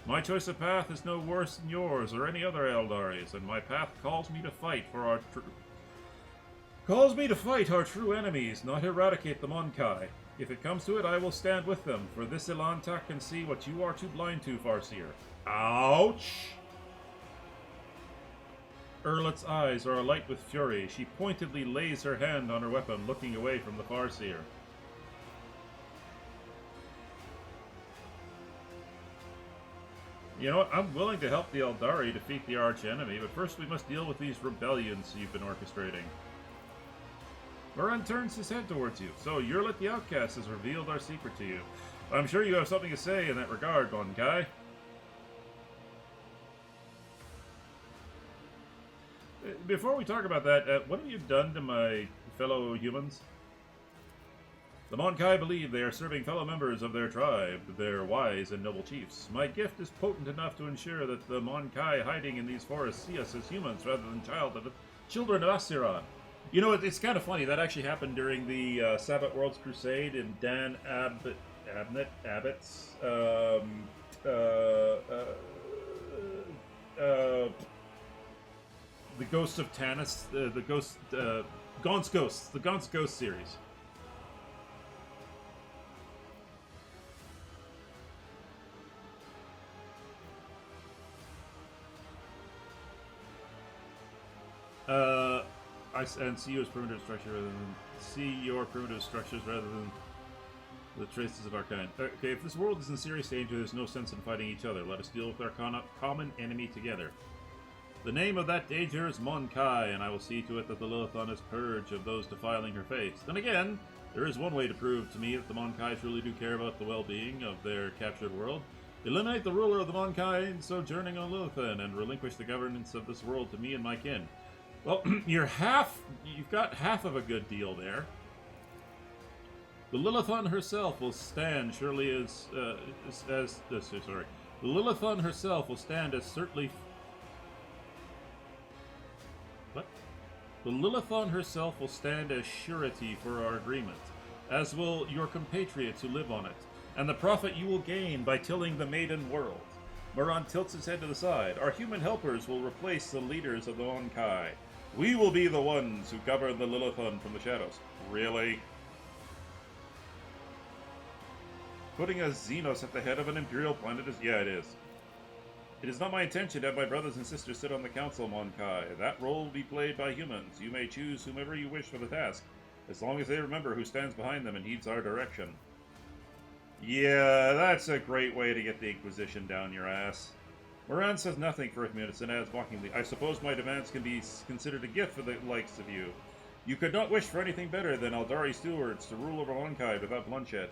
My choice of path is no worse than yours or any other Eldari's, and my path calls me to fight our true enemies, not eradicate the Monkai. If it comes to it, I will stand with them, for this Elantak can see what you are too blind to, Farseer. Ouch! Erlet's eyes are alight with fury. She pointedly lays her hand on her weapon, looking away from the Farseer. You know what? I'm willing to help the Eldari defeat the arch-enemy, but first we must deal with these rebellions you've been orchestrating. Moran turns his head towards you. So, Euryt the Outcast has revealed our secret to you. I'm sure you have something to say in that regard, Monkai. Before we talk about that, what have you done to my fellow humans? The Monkai believe they are serving fellow members of their tribe, their wise and noble chiefs. My gift is potent enough to ensure that the Monkai hiding in these forests see us as humans rather than children of Asiran. You know, it's kind of funny. That actually happened during the Sabbath Worlds Crusade in Dan Abbott's the Ghost of Tanis, Gaunt's Ghosts, the Gaunt's Ghost series. And see you as primitive structure rather than see your primitive structures rather than the traces of our kind. Okay, if this world is in serious danger, there's no sense in fighting each other. Let us deal with our common enemy together. The name of that danger is Monkai, and I will see to it that the Lilithon is purged of those defiling her faith. Then again, there is one way to prove to me that the Monkai truly do care about the well-being of their captured world. Eliminate the ruler of the Monkai sojourning on Lilithon, and relinquish the governance of this world to me and my kin. Well, you've got half of a good deal there. The Lilithon herself will stand surely The Lilithon herself will stand as certainly... What? The Lilithon herself will stand as surety for our agreement, as will your compatriots who live on it, and the profit you will gain by tilling the maiden world. Moran tilts his head to the side. Our human helpers will replace the leaders of the Monkai. We will be the ones who govern the Lilithon from the shadows. Really? Putting a Xenos at the head of an Imperial planet is... Yeah, it is. It is not my intention to have my brothers and sisters sit on the Council, Monkai. That role will be played by humans. You may choose whomever you wish for the task, as long as they remember who stands behind them and heeds our direction. Yeah, that's a great way to get the Inquisition down your ass. Moran says nothing for a few minutes and adds mockingly, I suppose my demands can be considered a gift for the likes of you. You could not wish for anything better than Eldari stewards to rule over Monkai without bloodshed.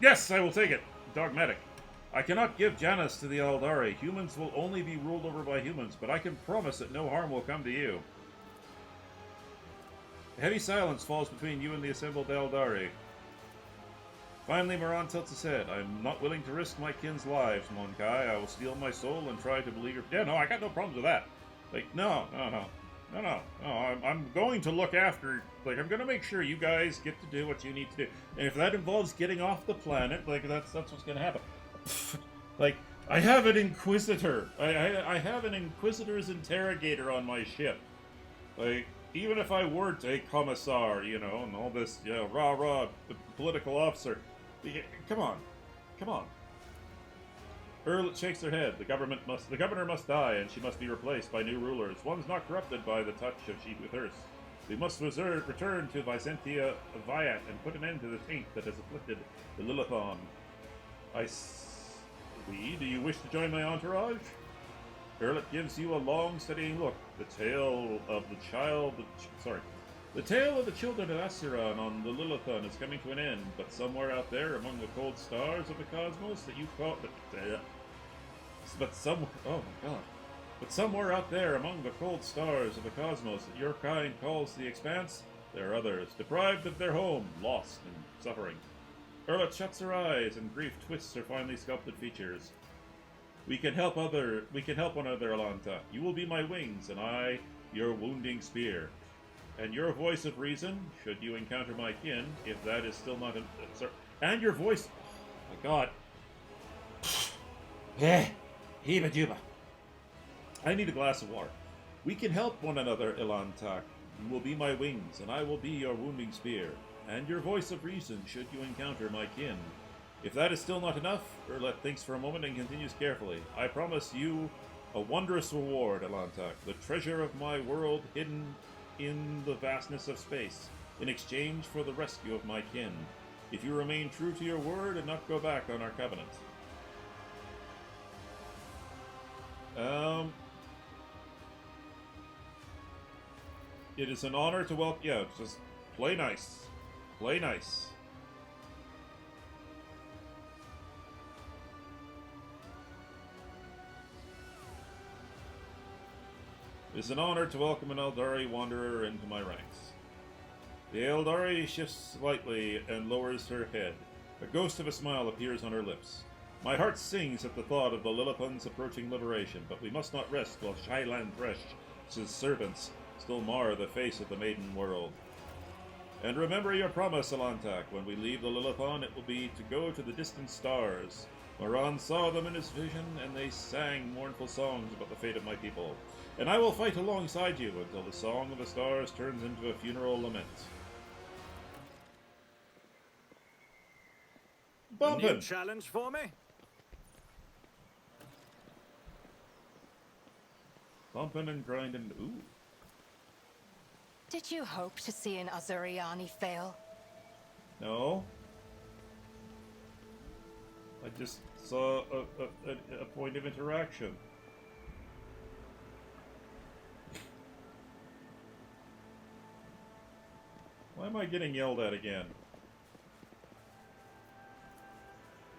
Yes, I will take it. Dogmatic. I cannot give Janus to the Eldari. Humans will only be ruled over by humans, but I can promise that no harm will come to you. A heavy silence falls between you and the assembled Eldari. Finally, Moran tilts his head. I'm not willing to risk my kin's lives, Monkai. I will steal my soul and try to believe your... Yeah, no, I got no problems with that. Like, no. I'm going to look after... Like, I'm going to make sure you guys get to do what you need to do. And if that involves getting off the planet, like, that's what's going to happen. Like, I have an Inquisitor. I have an Inquisitor's interrogator on my ship. Like, even if I weren't a commissar, you know, and all this, you know, rah-rah, political officer... Come on. Earl shakes her head. The governor must die, and she must be replaced by new rulers. One's not corrupted by the touch of she who thirsts. We must return to Vicentia Viat and put an end to the taint that has afflicted the Lilithon. Do you wish to join my entourage? Earlet gives you a long, steadying look. The tale of the children of Assiron on the Lilithon is coming to an end, but somewhere out there among the cold stars of the cosmos that you call... But somewhere out there among the cold stars of the cosmos that your kind calls the Expanse, there are others, deprived of their home, lost and suffering. Earlet shuts her eyes, and grief twists her finely sculpted features. We can help one another, Alanta. You will be my wings, and I, your wounding spear. And your voice of reason, should you encounter my kin, if that is still not... and your voice... Oh, my God. Heeba-juba. I need a glass of water. We can help one another, Ilantak. You will be my wings, and I will be your wounding spear. And your voice of reason, should you encounter my kin. If that is still not enough, Erlet thinks for a moment and continues carefully. I promise you a wondrous reward, Ilantak. The treasure of my world hidden in the vastness of space, in exchange for the rescue of my kin. If you remain true to your word and not go back on our covenant. It is an honor to welcome... Yeah, just play nice. Play nice. It is an honor to welcome an Eldari wanderer into my ranks. The Eldari shifts slightly and lowers her head. A ghost of a smile appears on her lips. My heart sings at the thought of the Lilithon's approaching liberation, but we must not rest while Shyland Thresh's servants still mar the face of the maiden world. And remember your promise, Alantak. When we leave the Lilithon, it will be to go to the distant stars. Moran saw them in his vision, and they sang mournful songs about the fate of my people. And I will fight alongside you until the song of the stars turns into a funeral lament. Bumpin'! A new challenge for me? Bumpin' and grindin'. Ooh. Did you hope to see an Azuriani fail? No. I just saw a point of interaction. Why am I getting yelled at again?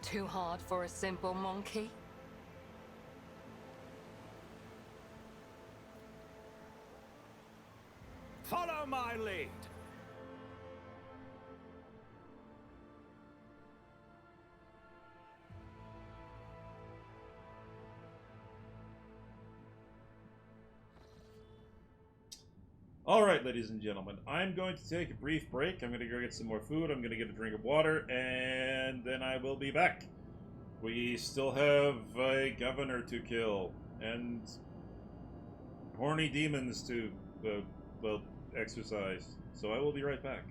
Too hard for a simple monkey? Follow my lead. Alright, ladies and gentlemen, I'm going to take a brief break. I'm going to go get some more food, I'm going to get a drink of water, and then I will be back. We still have a governor to kill, and horny demons to, well, exercise. So I will be right back.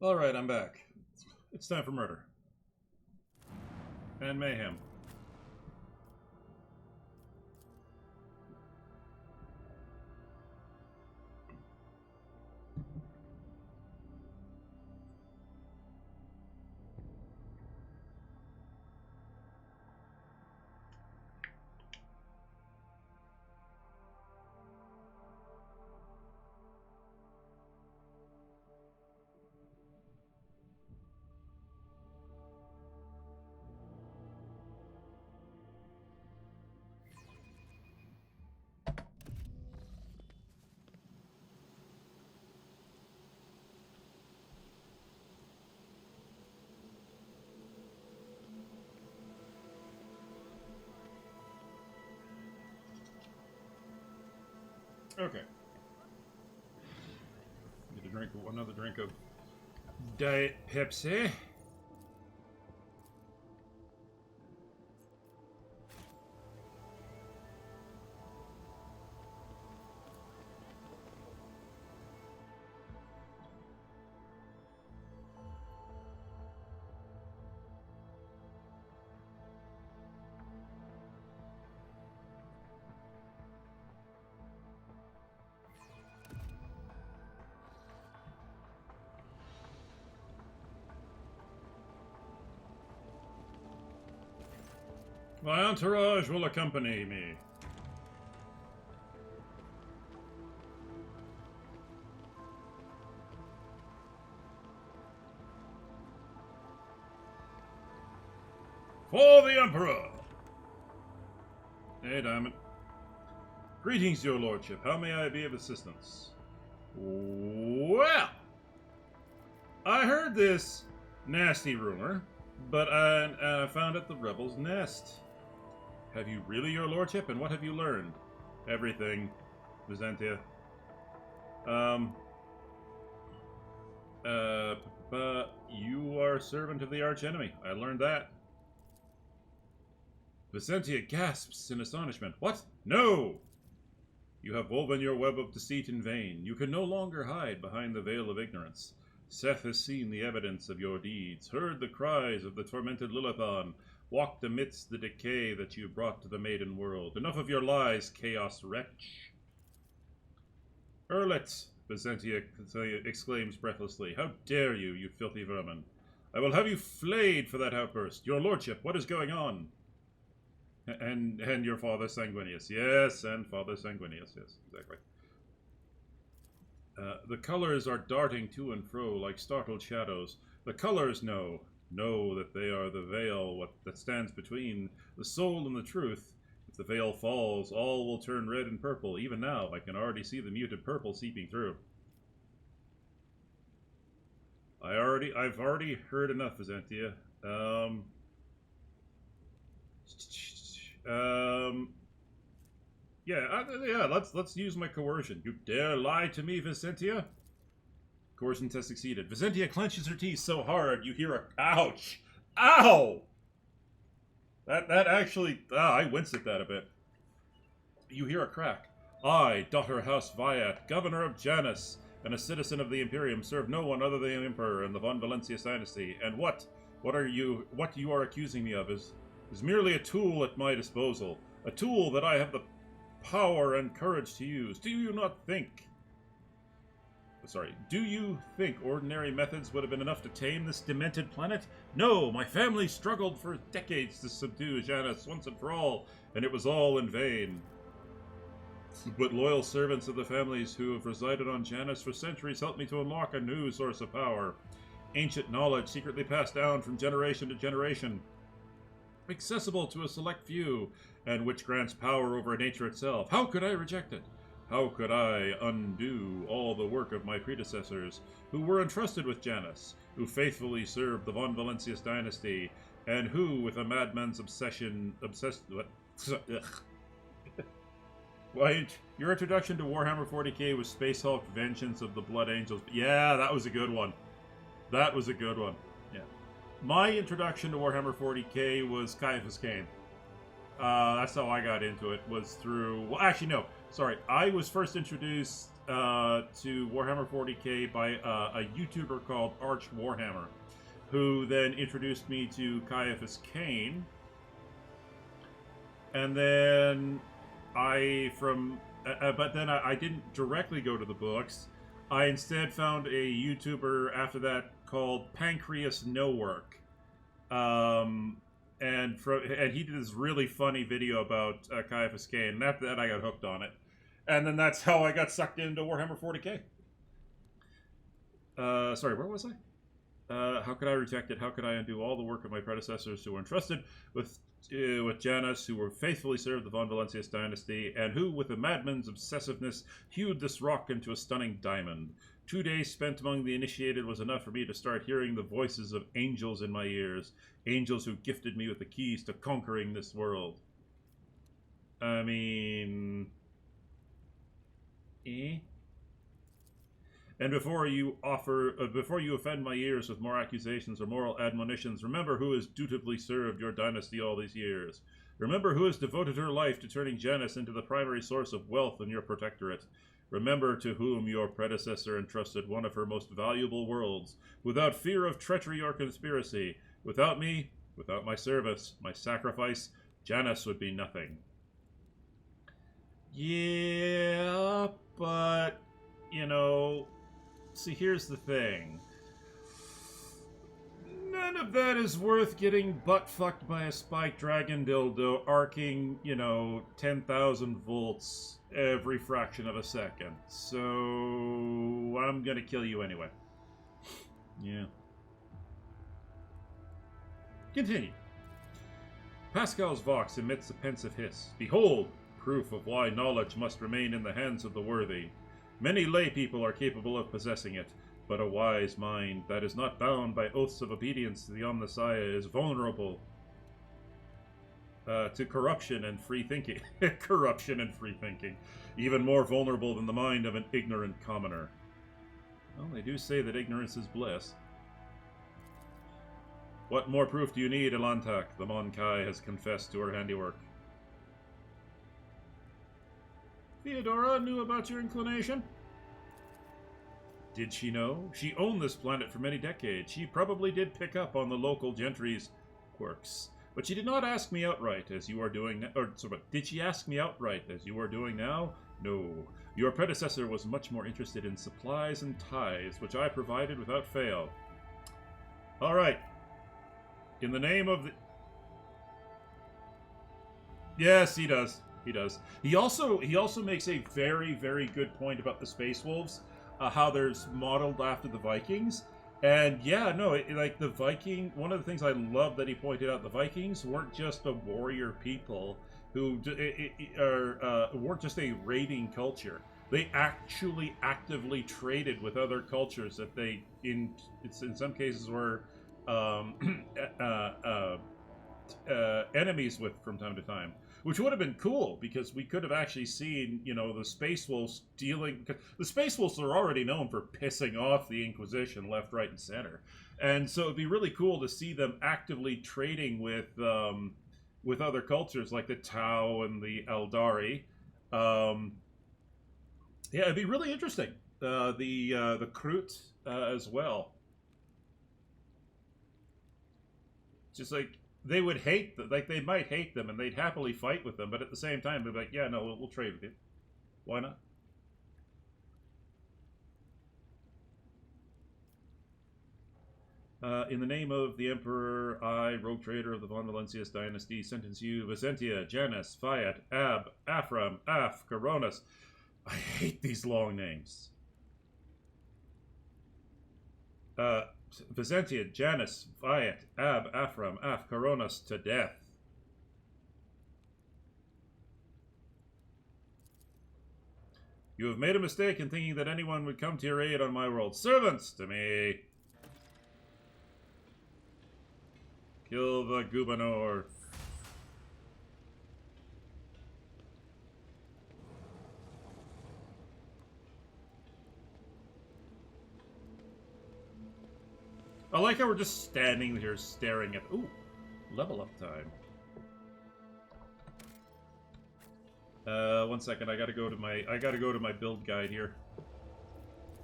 Alright, I'm back. It's time for murder. And mayhem. Okay. Get a drink, another drink of Diet Pepsi. My entourage will accompany me. For the Emperor! Hey, Diamond. Greetings, your lordship. How may I be of assistance? Well, I heard this nasty rumor, but I found it the rebels' nest. Have you really, your lordship? And what have you learned? Everything, Byzantia. You are a servant of the archenemy. I learned that. Byzantia gasps in astonishment. What? No! You have woven your web of deceit in vain. You can no longer hide behind the veil of ignorance. Seth has seen the evidence of your deeds, heard the cries of the tormented Lilithon, walked amidst the decay that you brought to the maiden world. Enough of your lies, chaos wretch. Erlet, Byzantia exclaims breathlessly. How dare you, you filthy vermin. I will have you flayed for that outburst. Your lordship, what is going on? And your father Sanguinius. Yes, and Father Sanguinius. Yes, exactly. The colors are darting to and fro like startled shadows. The colors know that they are the veil that stands between the soul and the truth. If the veil falls, all will turn red and purple. Even now, I can already see the muted purple seeping through. I've already heard enough, Byzantia. Yeah, let's use my coercion. You dare lie to me, Byzantia? Coercion test succeeded. Byzantia clenches her teeth so hard you hear a ouch! Ow! That actually I winced at that a bit. You hear a crack. I, daughter House Viat, governor of Janus, and a citizen of the Imperium, serve no one other than the Emperor and the von Valentius dynasty. And what you are accusing me of is merely a tool at my disposal. A tool that I have the power and courage to use. Do you think ordinary methods would have been enough to tame this demented planet? No, my family struggled for decades to subdue Janus once and for all, and it was all in vain. But loyal servants of the families who have resided on Janus for centuries helped me to unlock a new source of power. Ancient knowledge secretly passed down from generation to generation, accessible to a select few, and which grants power over nature itself. How could I reject it? How could I undo all the work of my predecessors, who were entrusted with Janus, who faithfully served the von Valentius dynasty, and who, with a madman's Why, your introduction to Warhammer 40k was Space Hulk Vengeance of the Blood Angels. Yeah, that was a good one. That was a good one. Yeah. My introduction to Warhammer 40k was Caiaphas Cain. That's how I got into it, was through... Well, actually, no. Sorry. I was first introduced to Warhammer 40k by a YouTuber called Arch Warhammer, who then introduced me to Caiaphas Cain. And then but then I didn't directly go to the books. I instead found a YouTuber after that called Pancreas No Work. And he did this really funny video about Caiaphas Cain, and after that I got hooked on it. And then that's how I got sucked into Warhammer 40k. Sorry, where was I? How could I reject it? How could I undo all the work of my predecessors who were entrusted with Janus, who were faithfully served the Von Valencius dynasty, and who, with a madman's obsessiveness, hewed this rock into a stunning diamond? 2 days spent among the initiated was enough for me to start hearing the voices of angels in my ears, angels who gifted me with the keys to conquering this world. I mean... And before you offend my ears with more accusations or moral admonitions, remember who has dutifully served your dynasty all these years. Remember who has devoted her life to turning Janus into the primary source of wealth in your protectorate. Remember to whom your predecessor entrusted one of her most valuable worlds, without fear of treachery or conspiracy. Without me, without my service, my sacrifice, Janus would be nothing. Yeah, but, you know, see, here's the thing. None of that is worth getting butt-fucked by a spiked dragon dildo arcing, 10,000 volts every fraction of a second. So, I'm gonna kill you anyway. Yeah. Continue. Pascal's vox emits a pensive hiss. Behold, proof of why knowledge must remain in the hands of the worthy. Many lay people are capable of possessing it, but a wise mind that is not bound by oaths of obedience to the Omnissiah is vulnerable to corruption and free thinking. Corruption and free thinking. Even more vulnerable than the mind of an ignorant commoner. Well, they do say that ignorance is bliss. What more proof do you need, Elantak? The Mon Kai has confessed to her handiwork. Theodora knew about your inclination. Did she know? She owned this planet for many decades. She probably did pick up on the local gentry's quirks. But she did not ask me outright, as you are doing... did she ask me outright, as you are doing now? No. Your predecessor was much more interested in supplies and ties, which I provided without fail. All right. In the name of the... Yes, he does. He does. He also makes a very, very good point about the Space Wolves, how they're modeled after the Vikings. And yeah, no, like the Viking, one of the things I love that he pointed out, the Vikings weren't just a warrior people who weren't just a raiding culture. They actually actively traded with other cultures that they, in some cases, were enemies with from time to time. Which would have been cool, because we could have actually seen, the Space Wolves dealing... The Space Wolves are already known for pissing off the Inquisition left, right, and center. And so it'd be really cool to see them actively trading with other cultures, like the Tau and the Eldari. Yeah, it'd be really interesting. The Kroot as well. Just like... They would hate them, they might hate them, and they'd happily fight with them, but at the same time, they'd be like, yeah, no, we'll trade with you. Why not? In the name of the Emperor, I, rogue trader of the Von Valencius dynasty, sentence you, Vicentia, Janus, Fiat, Ab, Afram, Af, Coronas. I hate these long names. Vicentia, Janus, Viat, Ab, Afram, Af, Coronas to death. You have made a mistake in thinking that anyone would come to your aid on my world. Servants to me! Kill the Gubanor. I like how we're just standing here staring at... Ooh, level up time. 1 second, I gotta go to my build guide here.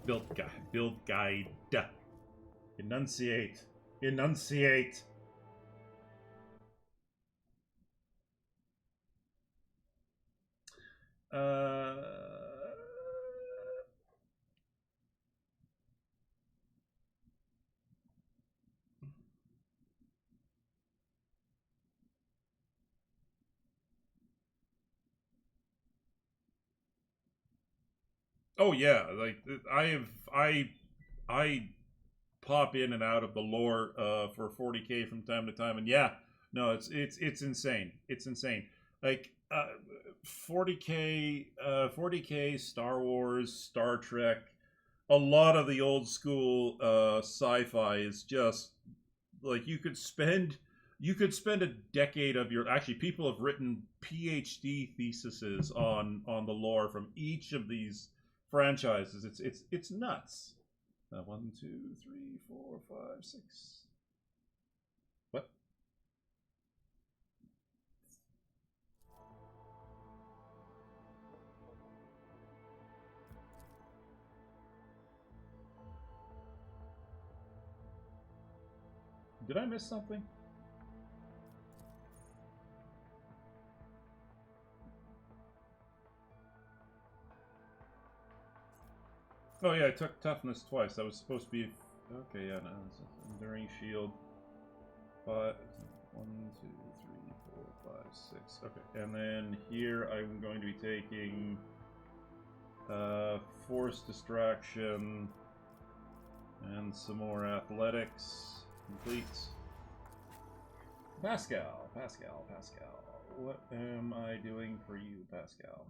Build guide. Enunciate. Enunciate. Oh yeah, like I pop in and out of the lore for 40K from time to time, and yeah, no, it's insane. It's insane. Like 40K Star Wars, Star Trek, a lot of the old school sci-fi is just like you could spend a decade of your actually people have written PhD theses on the lore from each of these franchises. It's nuts. 1, 2, 3, 4, 5, 6. What? Did I miss something? Oh yeah, I took toughness twice. That was supposed to be... Okay, yeah, no. Enduring shield. 1, 2, 3, 4, 5, 6. Okay, and then here I'm going to be taking... Force distraction... And some more athletics. Complete. Pascal. What am I doing for you, Pascal?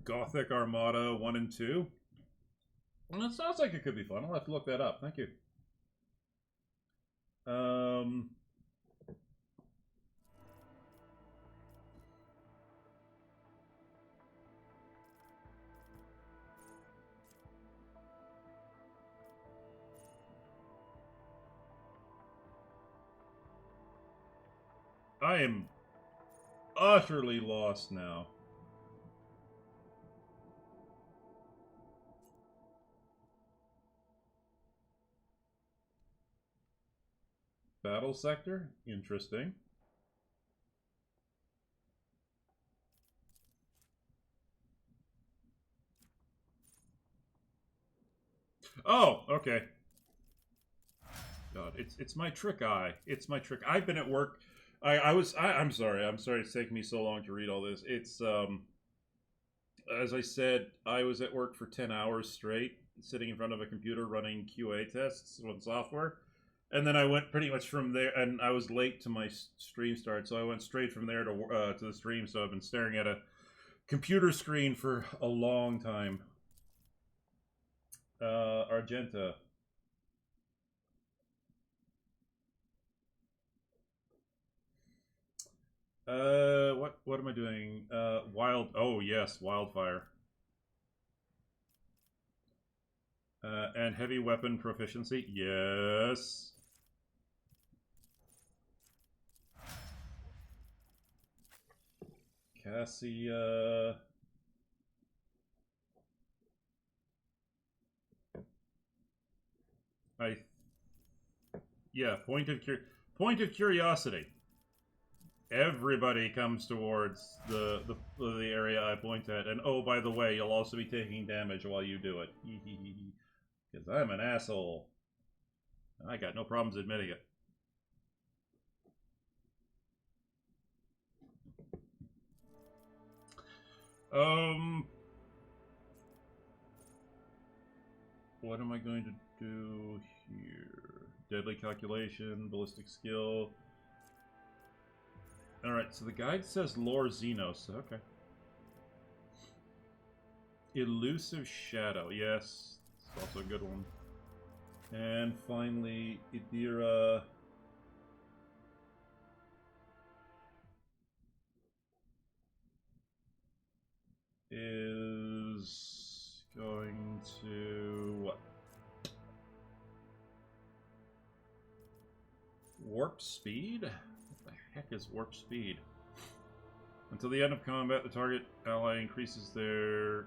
Gothic Armada 1 and 2. Well, that sounds like it could be fun. I'll have to look that up. Thank you. I am utterly lost now. Battle sector? Interesting. Oh, okay. God, it's my trick eye. It's my trick. I've been at work. I'm sorry. I'm sorry it's taking me so long to read all this. It's as I said, I was at work for 10 hours straight, sitting in front of a computer running QA tests on software. And then I went pretty much from there, and I was late to my stream start, so I went straight from there to the stream. So I've been staring at a computer screen for a long time. Argenta. What am I doing? Oh yes, wildfire. And heavy weapon proficiency, yes. Cassia. Point of curiosity. Everybody comes towards the area I point at, and oh, by the way, you'll also be taking damage while you do it. Because I'm an asshole. I got no problems admitting it. What am I going to do here? Deadly calculation, ballistic skill. Alright, so the guide says Lore Xenos. Okay. Elusive Shadow. Yes, it's also a good one. And finally, Idira. Is going to... what? Warp speed? What the heck is warp speed? Until the end of combat, the target ally increases their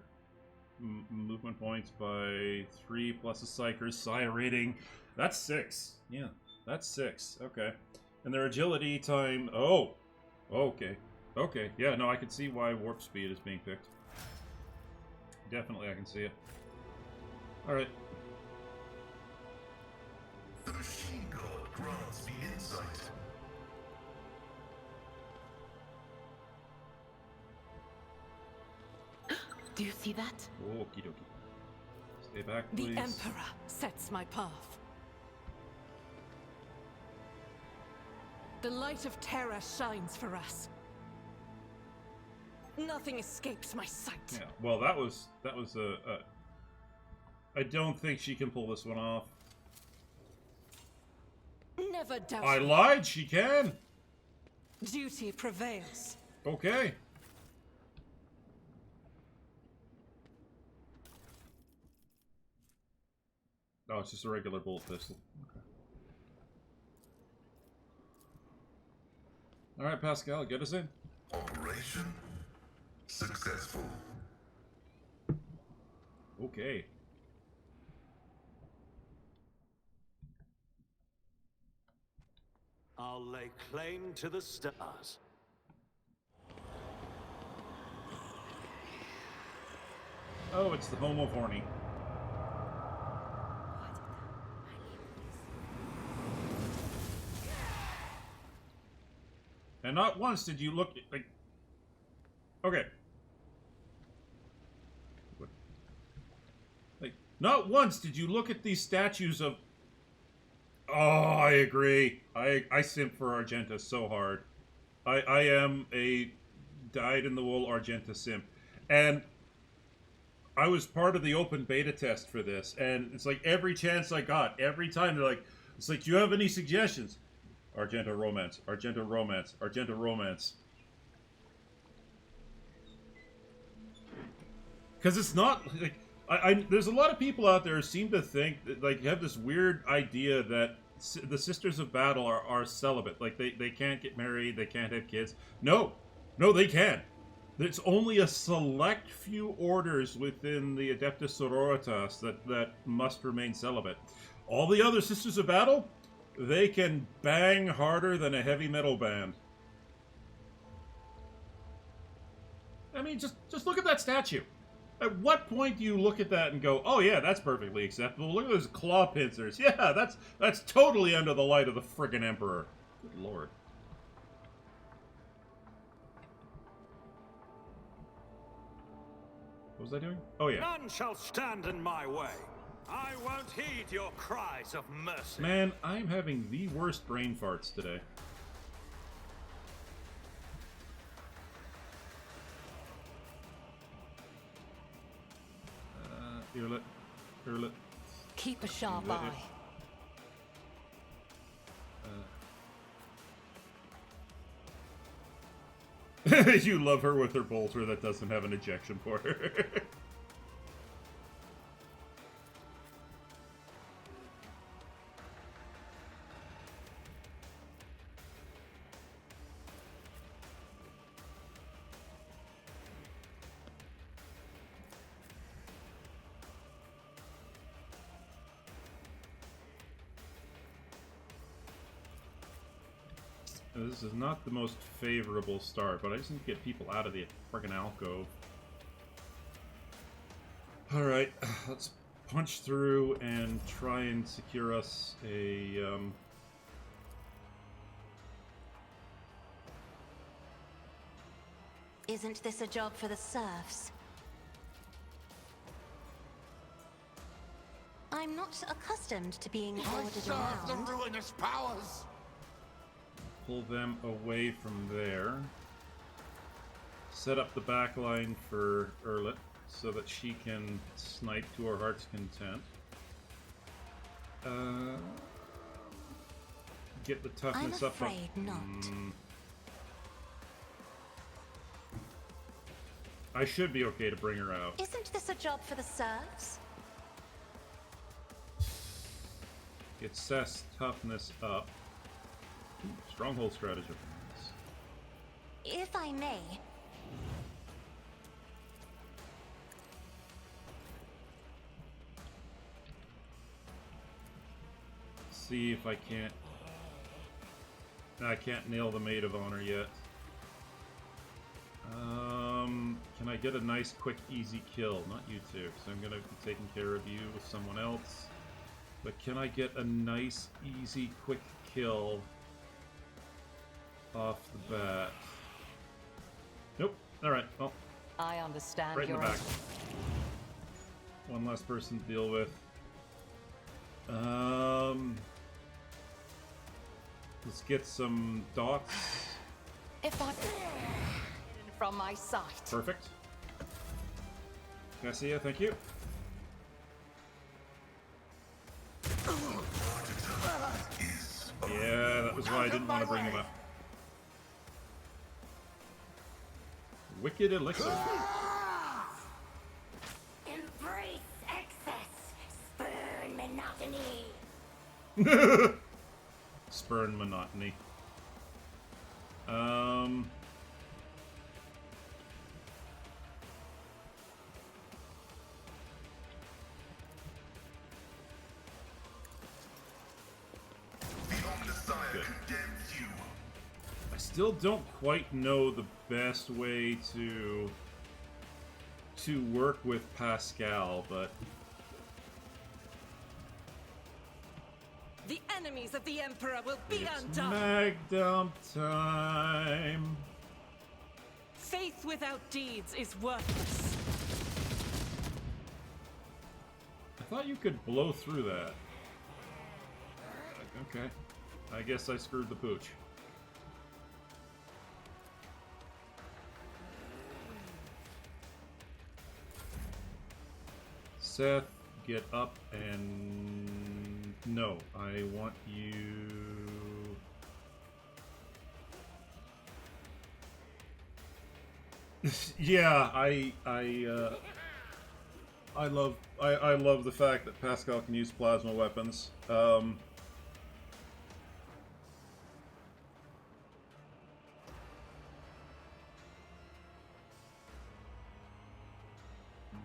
movement points by 3 plus a Psyker's Psi rating. That's 6. Yeah, that's 6. Okay. And their agility time... Oh! Okay. Okay. Yeah, no, I can see why warp speed is being picked. Definitely, I can see it. Alright. The machine god grants me insight. Do you see that? Okie dokie. Stay back, please. The Emperor sets my path. The light of terror shines for us. Nothing escapes my sight. Yeah, well, that was a I don't think she can pull this one off. Never doubt. I lied, she can! Duty prevails. Okay. Oh, it's just a regular bolt pistol. Okay. Alright, Pascal, get us in. Operation successful. Okay. I'll lay claim to the stars. Oh, it's the home of horny. And not once did you look like... Okay. Like, not once did you look at these statues of... Oh, I agree. I simp for Argenta so hard. I am a dyed-in-the-wool Argenta simp. And I was part of the open beta test for this. And it's like every chance I got, every time they're like, it's like, do you have any suggestions? Argenta romance, Argenta romance, Argenta romance. Because it's not like there's a lot of people out there who seem to think that, like, you have this weird idea that the Sisters of Battle are celibate. Like they can't get married, they can't have kids. No, they can. There's only a select few orders within the Adeptus Sororitas that must remain celibate. All the other Sisters of Battle, they can bang harder than a heavy metal band. I mean, just look at that statue. At what point do you look at that and go, oh yeah, that's perfectly acceptable. Look at those claw pincers. Yeah, that's totally under the light of the friggin' Emperor. Good lord. What was I doing? Oh yeah. None shall stand in my way. I won't heed your cries of mercy. Man, I'm having the worst brain farts today. Earlet. Keep a sharp eye. You love her with her bolter that doesn't have an ejection port. This is not the most favorable start, but I just need to get people out of the friggin' alcove. Alright, let's punch through and try and secure us a, Isn't this a job for the serfs? I'm not accustomed to being ordered around. The ruinous powers. pull them away from there. Set up the back line for Earlet so that she can snipe to her heart's content. Get the toughness up. I'm afraid not. I should be okay to bring her out. Isn't this a job for the serfs? Get Seth's toughness up. Stronghold stratagem. If I may, see if I can't... I can't nail the Maid of Honor yet. Can I get a nice, quick, easy kill? Not you two, because I'm going to be taking care of you with someone else. But can I get a nice, easy, quick kill off the bat? Nope. Alright, well. I understand right in the your... back. One less person to deal with. Let's get some dots. If I... from my sight. Perfect. Cassia, thank you. Yeah, that was why I didn't want to bring him up. Wicked Elixir. Embrace excess. Spurn monotony. Spurn monotony. Good. I still don't quite know the best way to work with Pascal, but The enemies of the Emperor will be it's undone. mag dump time. Faith without deeds is worthless. I thought you could blow through that. Okay. I guess I screwed the pooch. Seth, get up and... No, I want you... Yeah, I love the fact that Pascal can use plasma weapons.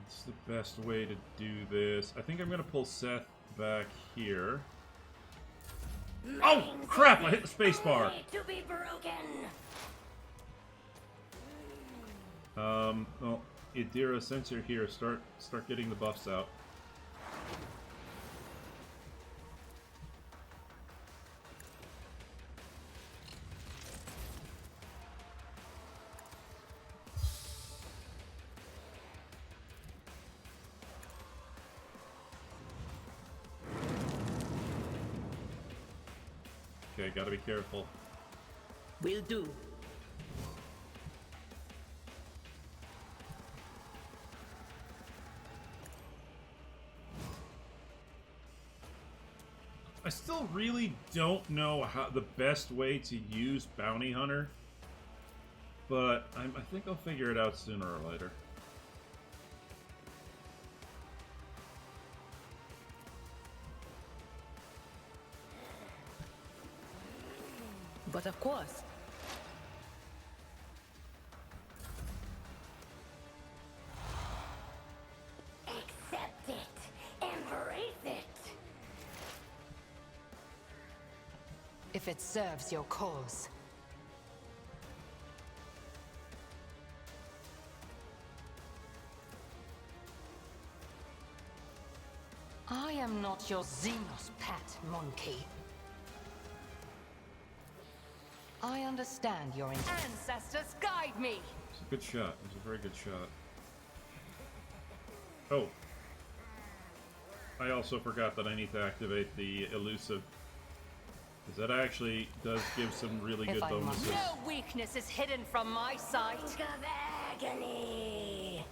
It's the best way to do this. I think I'm gonna pull Seth back here. Oh crap! I hit the space bar. To be broken. Well, Idira, since you're here, start getting the buffs out. Okay, gotta be careful. Will do. I still really don't know how the best way to use Bounty Hunter, but I think I'll figure it out sooner or later. But of course, Accept it. Embrace it. If it serves your cause. I am not your Xenos pet, monkey. I understand your ancestors guide me. It's a good shot. It's a very good shot. Oh. I also forgot that I need to activate the elusive. Because that actually does give some really good bonuses. No weakness is hidden from my sight. Of agony.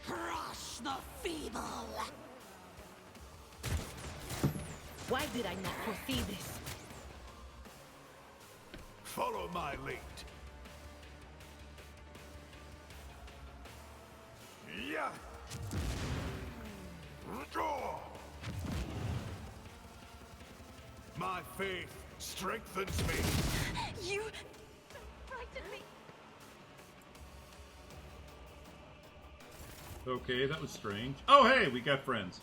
Crush the feeble. why did I not foresee this? Follow my lead. Yeah. My faith strengthens me. You frightened me. Okay, that was strange. Oh, hey, we got friends.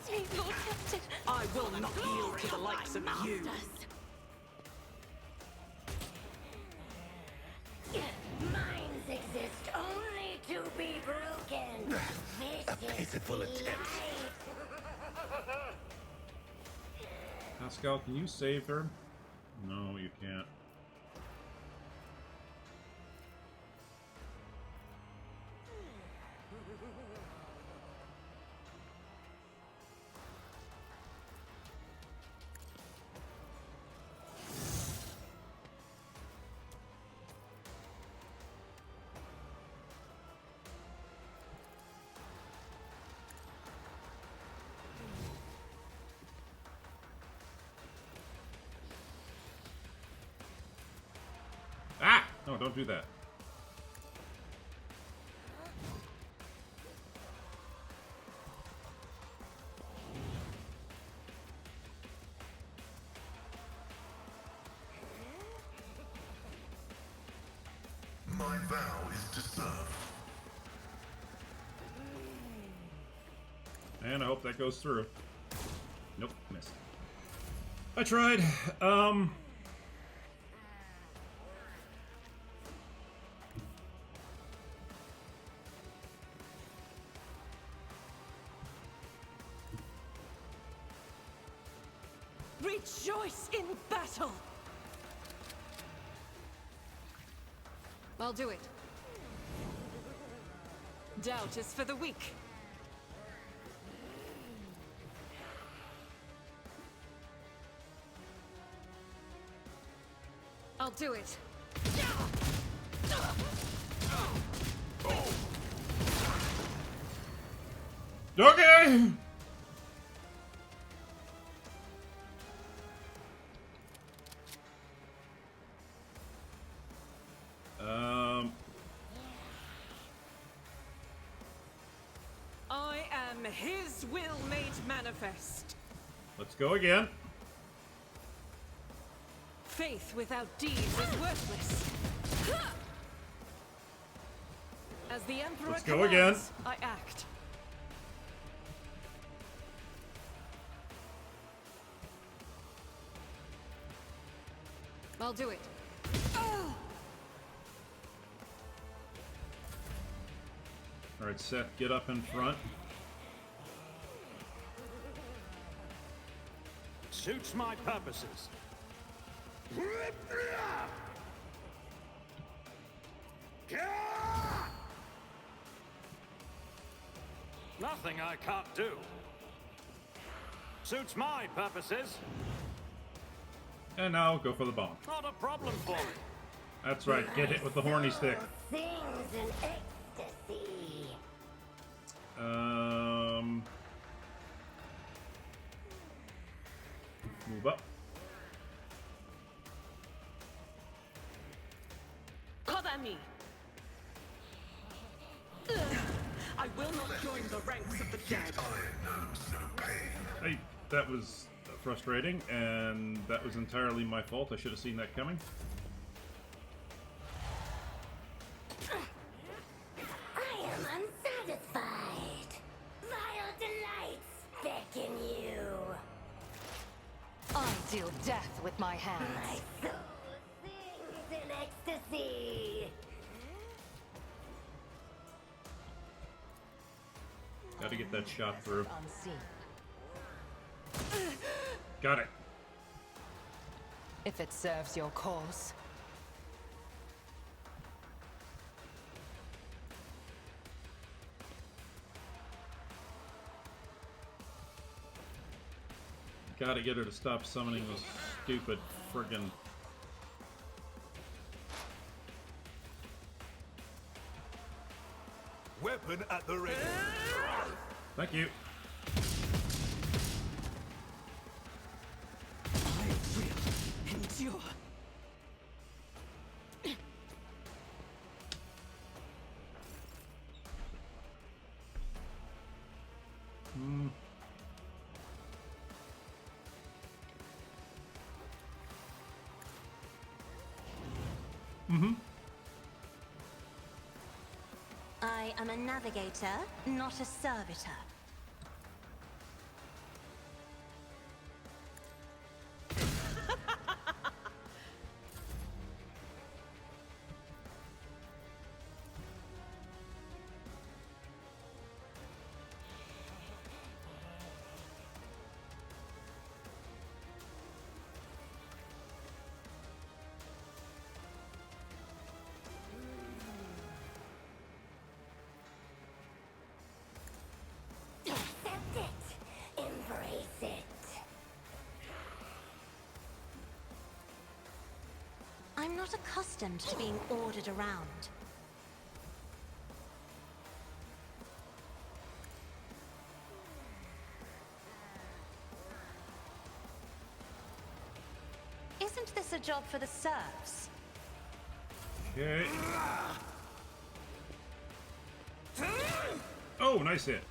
hesitate, Lord Captain. I will not yield to the likes of you. Minds exist only to be broken. This is pitiful attempt. Pascal, can you save her? No, you can't. Ah! No, don't do that. My vow is to serve. And I hope that goes through. Nope, missed. I tried. Rejoice in battle! I'll do it. Doubt is for the weak. I'll do it. Okay! I am his will made manifest. Let's go again. Faith without deeds is worthless. As the Emperor Let's go again. commands, I act. I'll do it. Alright, Seth, get up in front. Suits my purposes. Nothing I can't do. Suits my purposes. And now go for the bomb. Not a problem for me. That's right, get hit with the horny stick. Things in ecstasy. Move up. Cover me! I will not join the ranks of the dead. Iron knows no pain. Hey, that was frustrating, and that was entirely my fault. I should have seen that coming. I am unsatisfied. Vile delights beckon you. I deal death with my My hands. soul sings in ecstasy. Gotta get that shot through. Unseen. Got it. If it serves your cause. Gotta get her to stop summoning those stupid friggin' Weapon at the ready. Thank you. I will endure. I am a navigator, not a servitor. not accustomed to being ordered around. Isn't this a job for the serfs? Okay. Oh, nice hit.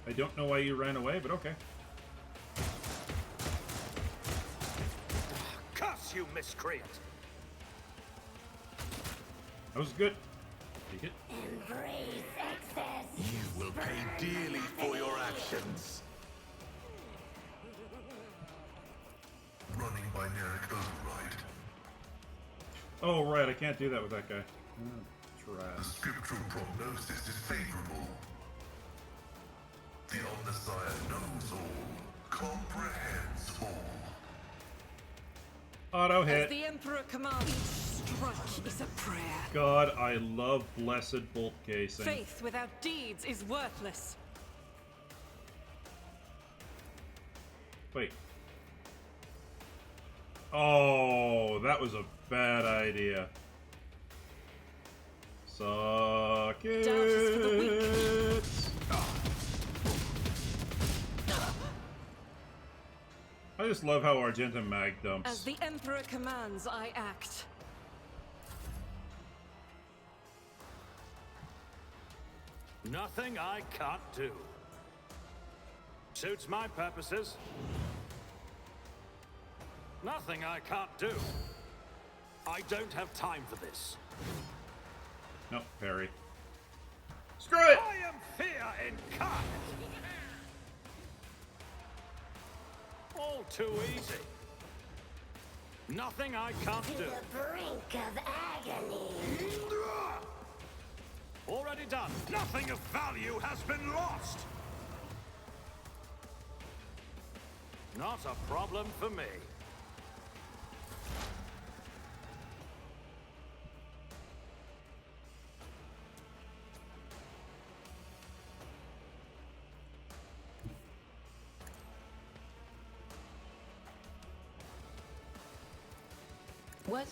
I don't know why you ran away, but okay. Curse you, miscreant! That was good. Take it. Embrace excess. You will pay dearly for your actions. Running binaric override. Oh, right, I can't do that with that guy. The Trash. scriptural prognosis is favorable. The Omnissiah knows all, comprehends all. Auto As hit. the Emperor commands, each strike is a prayer. God, I love blessed bolt casing. Faith without deeds is worthless. Wait. Oh, that was a bad idea. Suck it. Doubt is for the weak. I just love how Argenta mag dumps. As the Emperor commands, I act. Nothing I can't do. Suits my purposes. Nothing I can't do. I don't have time for this. No, parry. Screw it! I am fear incarnate. All too easy. Nothing I can't To do. the brink of agony. Already done. Nothing of value has been lost. Not a problem for me. What?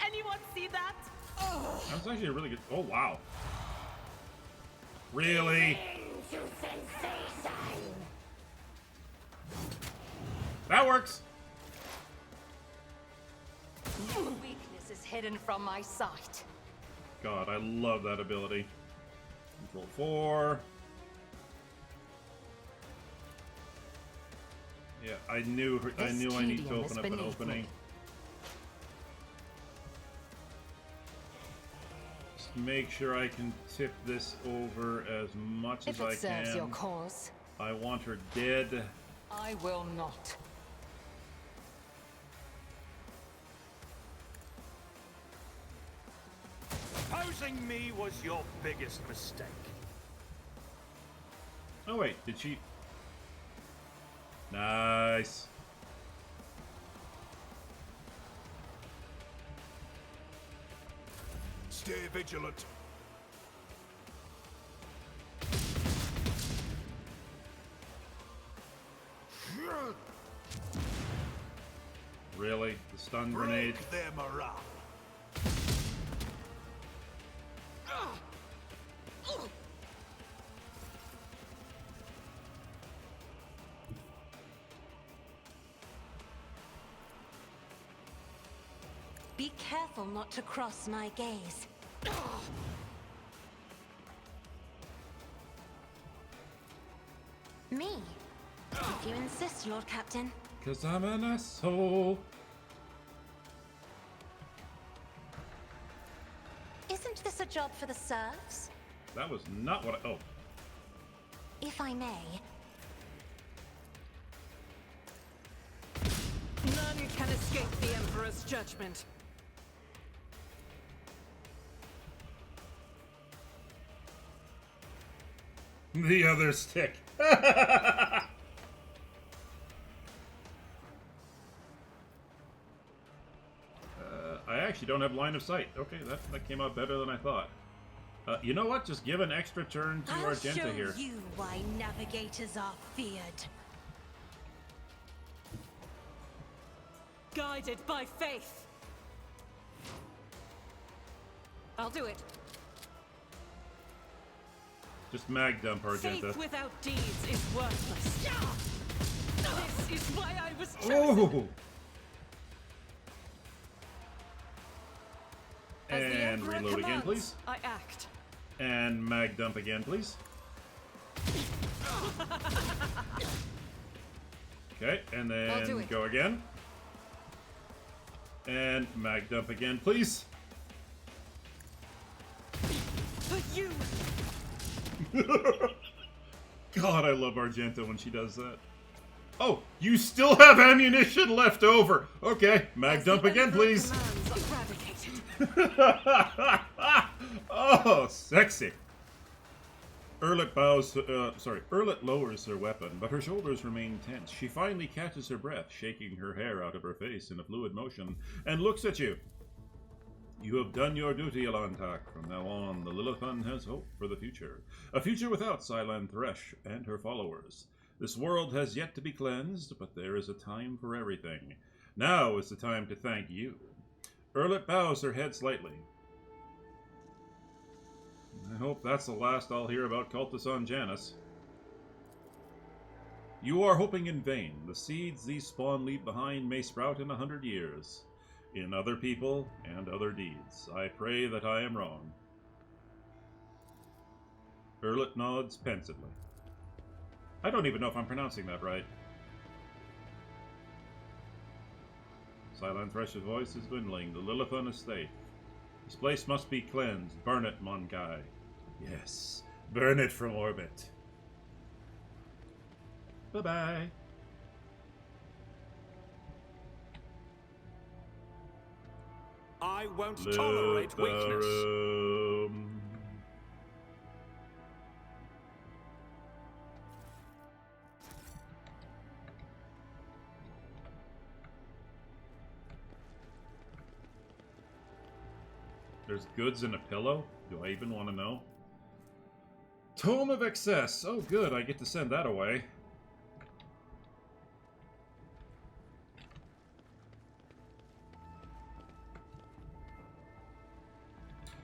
Anyone see that? That was actually a really good. Oh, wow. Really? Into sensation. That works. No weakness is hidden from my sight. God, I love that ability. Control 4. Yeah, I knew I need to tedium open is up an beneath opening. me. Just make sure I can tip this over as much If as I it serves can. your cause, I want her dead. I will not. Opposing me was your biggest mistake. Oh wait, did she? Nice. Stay vigilant. Really? The stun grenade? Break their morale. Be careful not to cross my gaze. Me? If you insist, Lord Captain. Cause I'm an asshole. Isn't this a job for the serfs? That was not what I. Oh. If I may. None can escape the Emperor's judgment. The other stick. I actually don't have line of sight. Okay, that came out better than I thought. You know what? Just give an extra turn to I'll Argenta show here. you why navigators are feared. guided by faith. I'll do it. Just mag dump Argenta. Faith without deeds is worthless. This is why I was chosen. Oh! As the And Emperor reload again, commands, please. I act. And mag dump again, please. Okay, and I'll do then it. go again. And mag dump again, please. But you. God, I love Argenta when she does that. Oh, you still have ammunition left over. Okay, mag As dump the again, Emperor please. commands, eradicated. Oh, sexy. Erlet lowers her weapon, but her shoulders remain tense. She finally catches her breath, shaking her hair out of her face in a fluid motion, and looks at you. You have done your duty, Alantak. From now on, the Lilithun has hope for the future. A future without Silan Thresh and her followers. This world has yet to be cleansed, but there is a time for everything. Now is the time to thank you. Erlet bows her head slightly. I hope that's the last I'll hear about cultists on Janus. You are hoping in vain. The seeds these spawn leave behind may sprout in 100 years. In other people and other deeds. I pray that I am wrong. Erlet nods pensively. I don't even know if I'm pronouncing that right. Silan Thresh's voice is dwindling. The Lilithun estate. This place must be cleansed. Burn it, Monkai. Yes, burn it from orbit. Bye-bye. I won't tolerate weakness. Room. There's goods in a pillow? Do I even want to know? Tome of Excess. Oh, good. I get to send that away.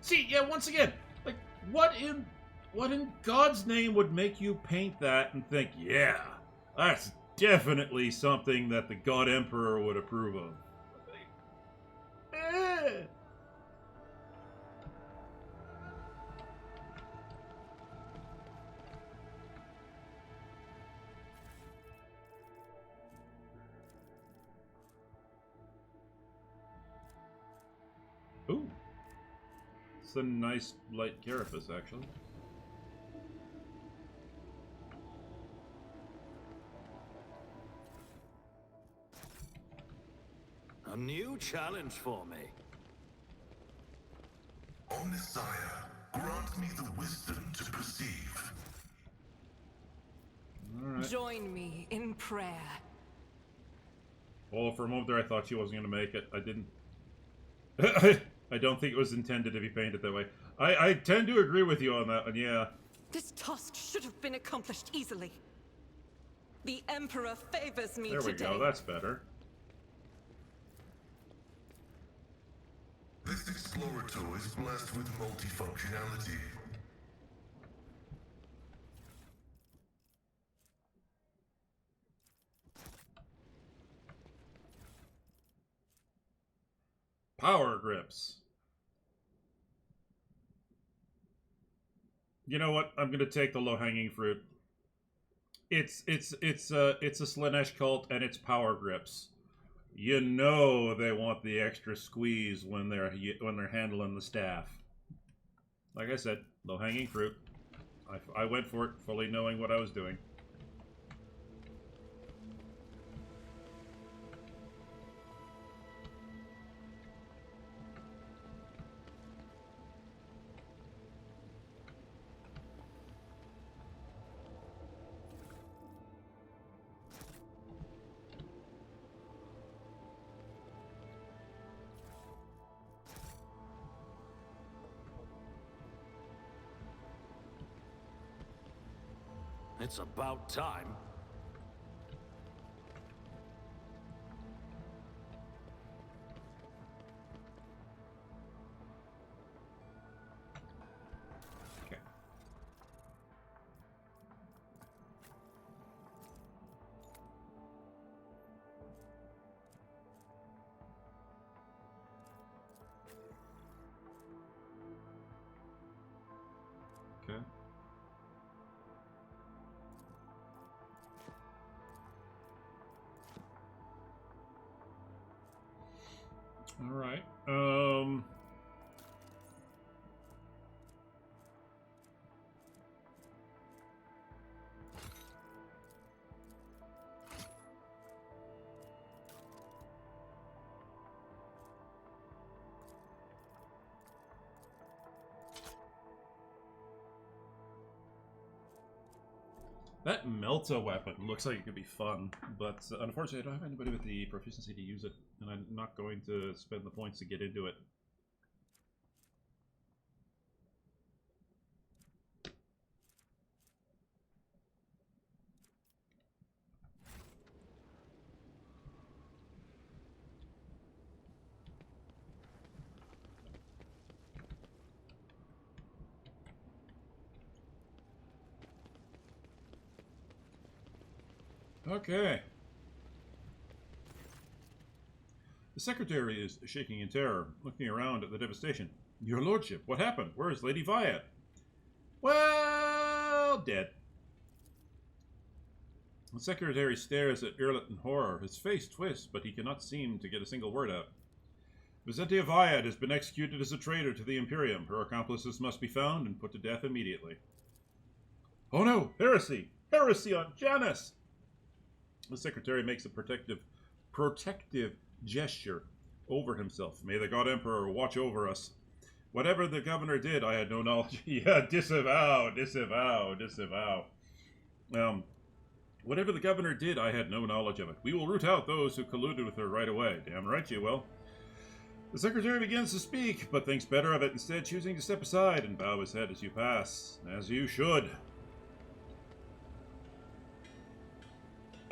See, yeah, once again, like, what in God's name would make you paint that and think, yeah, that's definitely something that the God Emperor would approve of? Eh. Ooh. It's a nice light carapace, actually. A new challenge for me. O Messiah, grant me the wisdom to perceive. Alright. Join me in prayer. Well, for a moment there I thought she wasn't going to make it. I didn't. I don't think it was intended to be painted that way. I tend to agree with you on that one, yeah. This task should have been accomplished easily. The Emperor favors me There we today. go, that's better. This Explorator is blessed with multifunctionality. Power grips. You know what? I'm gonna take the low-hanging fruit. It's a Slanesh cult and it's power grips. You know they want the extra squeeze when they're handling the staff. Like I said, low-hanging fruit. I went for it, fully knowing what I was doing. It's about time. All right. That Melta weapon looks like it could be fun, but unfortunately I don't have anybody with the proficiency to use it, and I'm not going to spend the points to get into it. Okay. The secretary is shaking in terror, looking around at the devastation. Your lordship, what happened? Where is Lady Viad? Well, dead. The secretary stares at Irlet in horror. His face twists, but he cannot seem to get a single word out. Vizentia Viad has been executed as a traitor to the Imperium. Her accomplices must be found and put to death immediately. Oh no! Heresy! Heresy on Janus! The secretary makes a protective gesture over himself. May the God Emperor watch over us. Whatever the governor did, I had no knowledge. Yeah, disavow. Whatever the governor did, I had no knowledge of it. We will root out those who colluded with her right away. Damn right you will. The secretary begins to speak, but thinks better of it, instead choosing to step aside and bow his head as you pass. As you should.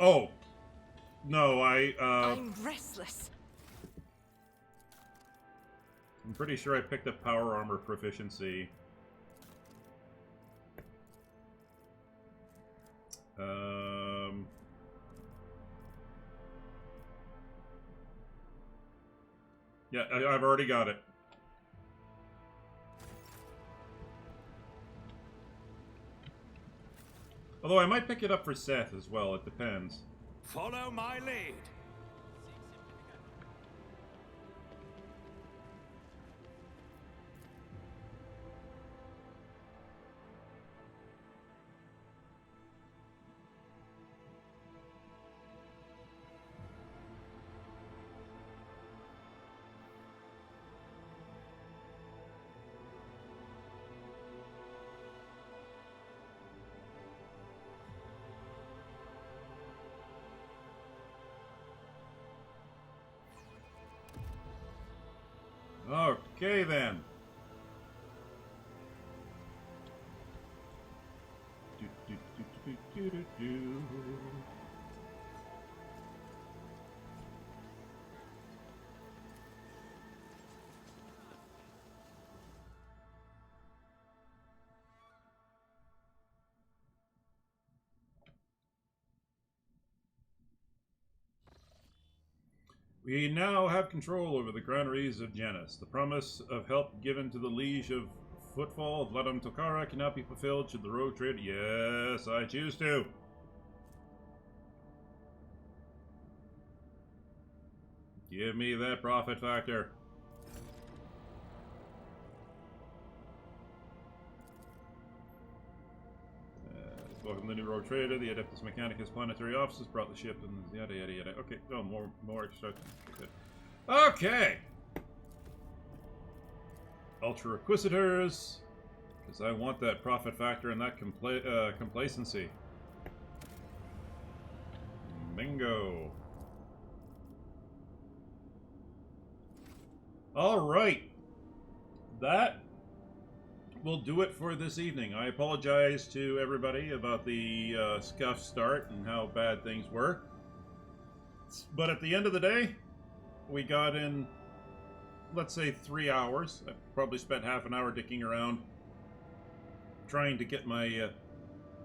Oh. No, I'm restless. I'm pretty sure I picked up power armor proficiency. Yeah, I've already got it. Although I might pick it up for Seth as well, it depends. Follow my lead. Okay then. We now have control over the granaries of Janus. The promise of help given to the liege of Footfall, Vladam Tokara, cannot be fulfilled should the rogue trader... Yes, I choose to. Give me that profit factor. Welcome the new rogue trader. The Adeptus Mechanicus planetary officers brought the ship and yada yada yada. Okay, oh, more instructions. Okay. Ultra Inquisitors, because I want that profit factor and that complacency. Bingo. All right. That will do it for this evening. I apologize to everybody about the scuff start and how bad things were. But at the end of the day, we got in, let's say, 3 hours. I probably spent half an hour dicking around trying to get my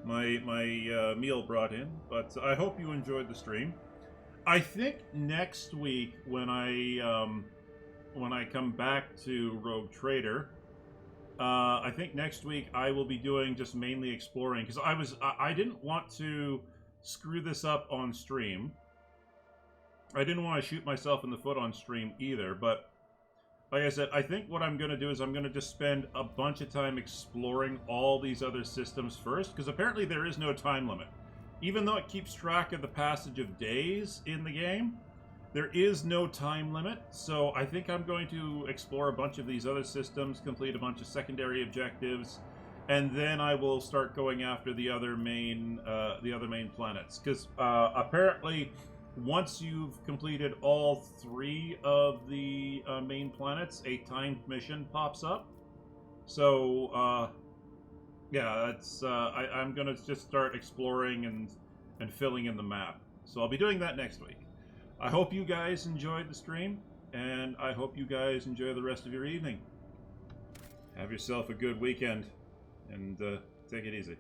meal brought in. But I hope you enjoyed the stream. I think next week when I come back to Rogue Trader, I think next week I will be doing just mainly exploring, because I didn't want to screw this up on stream. I didn't want to shoot myself in the foot on stream either, but like I said, I think what I'm going to do is I'm going to just spend a bunch of time exploring all these other systems first, because apparently there is no time limit. Even though it keeps track of the passage of days in the game, there is no time limit, so I think I'm going to explore a bunch of these other systems, complete a bunch of secondary objectives, and then I will start going after the other main planets. Because apparently, once you've completed all 3 of the main planets, a timed mission pops up. So yeah, that's I'm gonna just start exploring and filling in the map. So I'll be doing that next week. I hope you guys enjoyed the stream, and I hope you guys enjoy the rest of your evening. Have yourself a good weekend, and take it easy.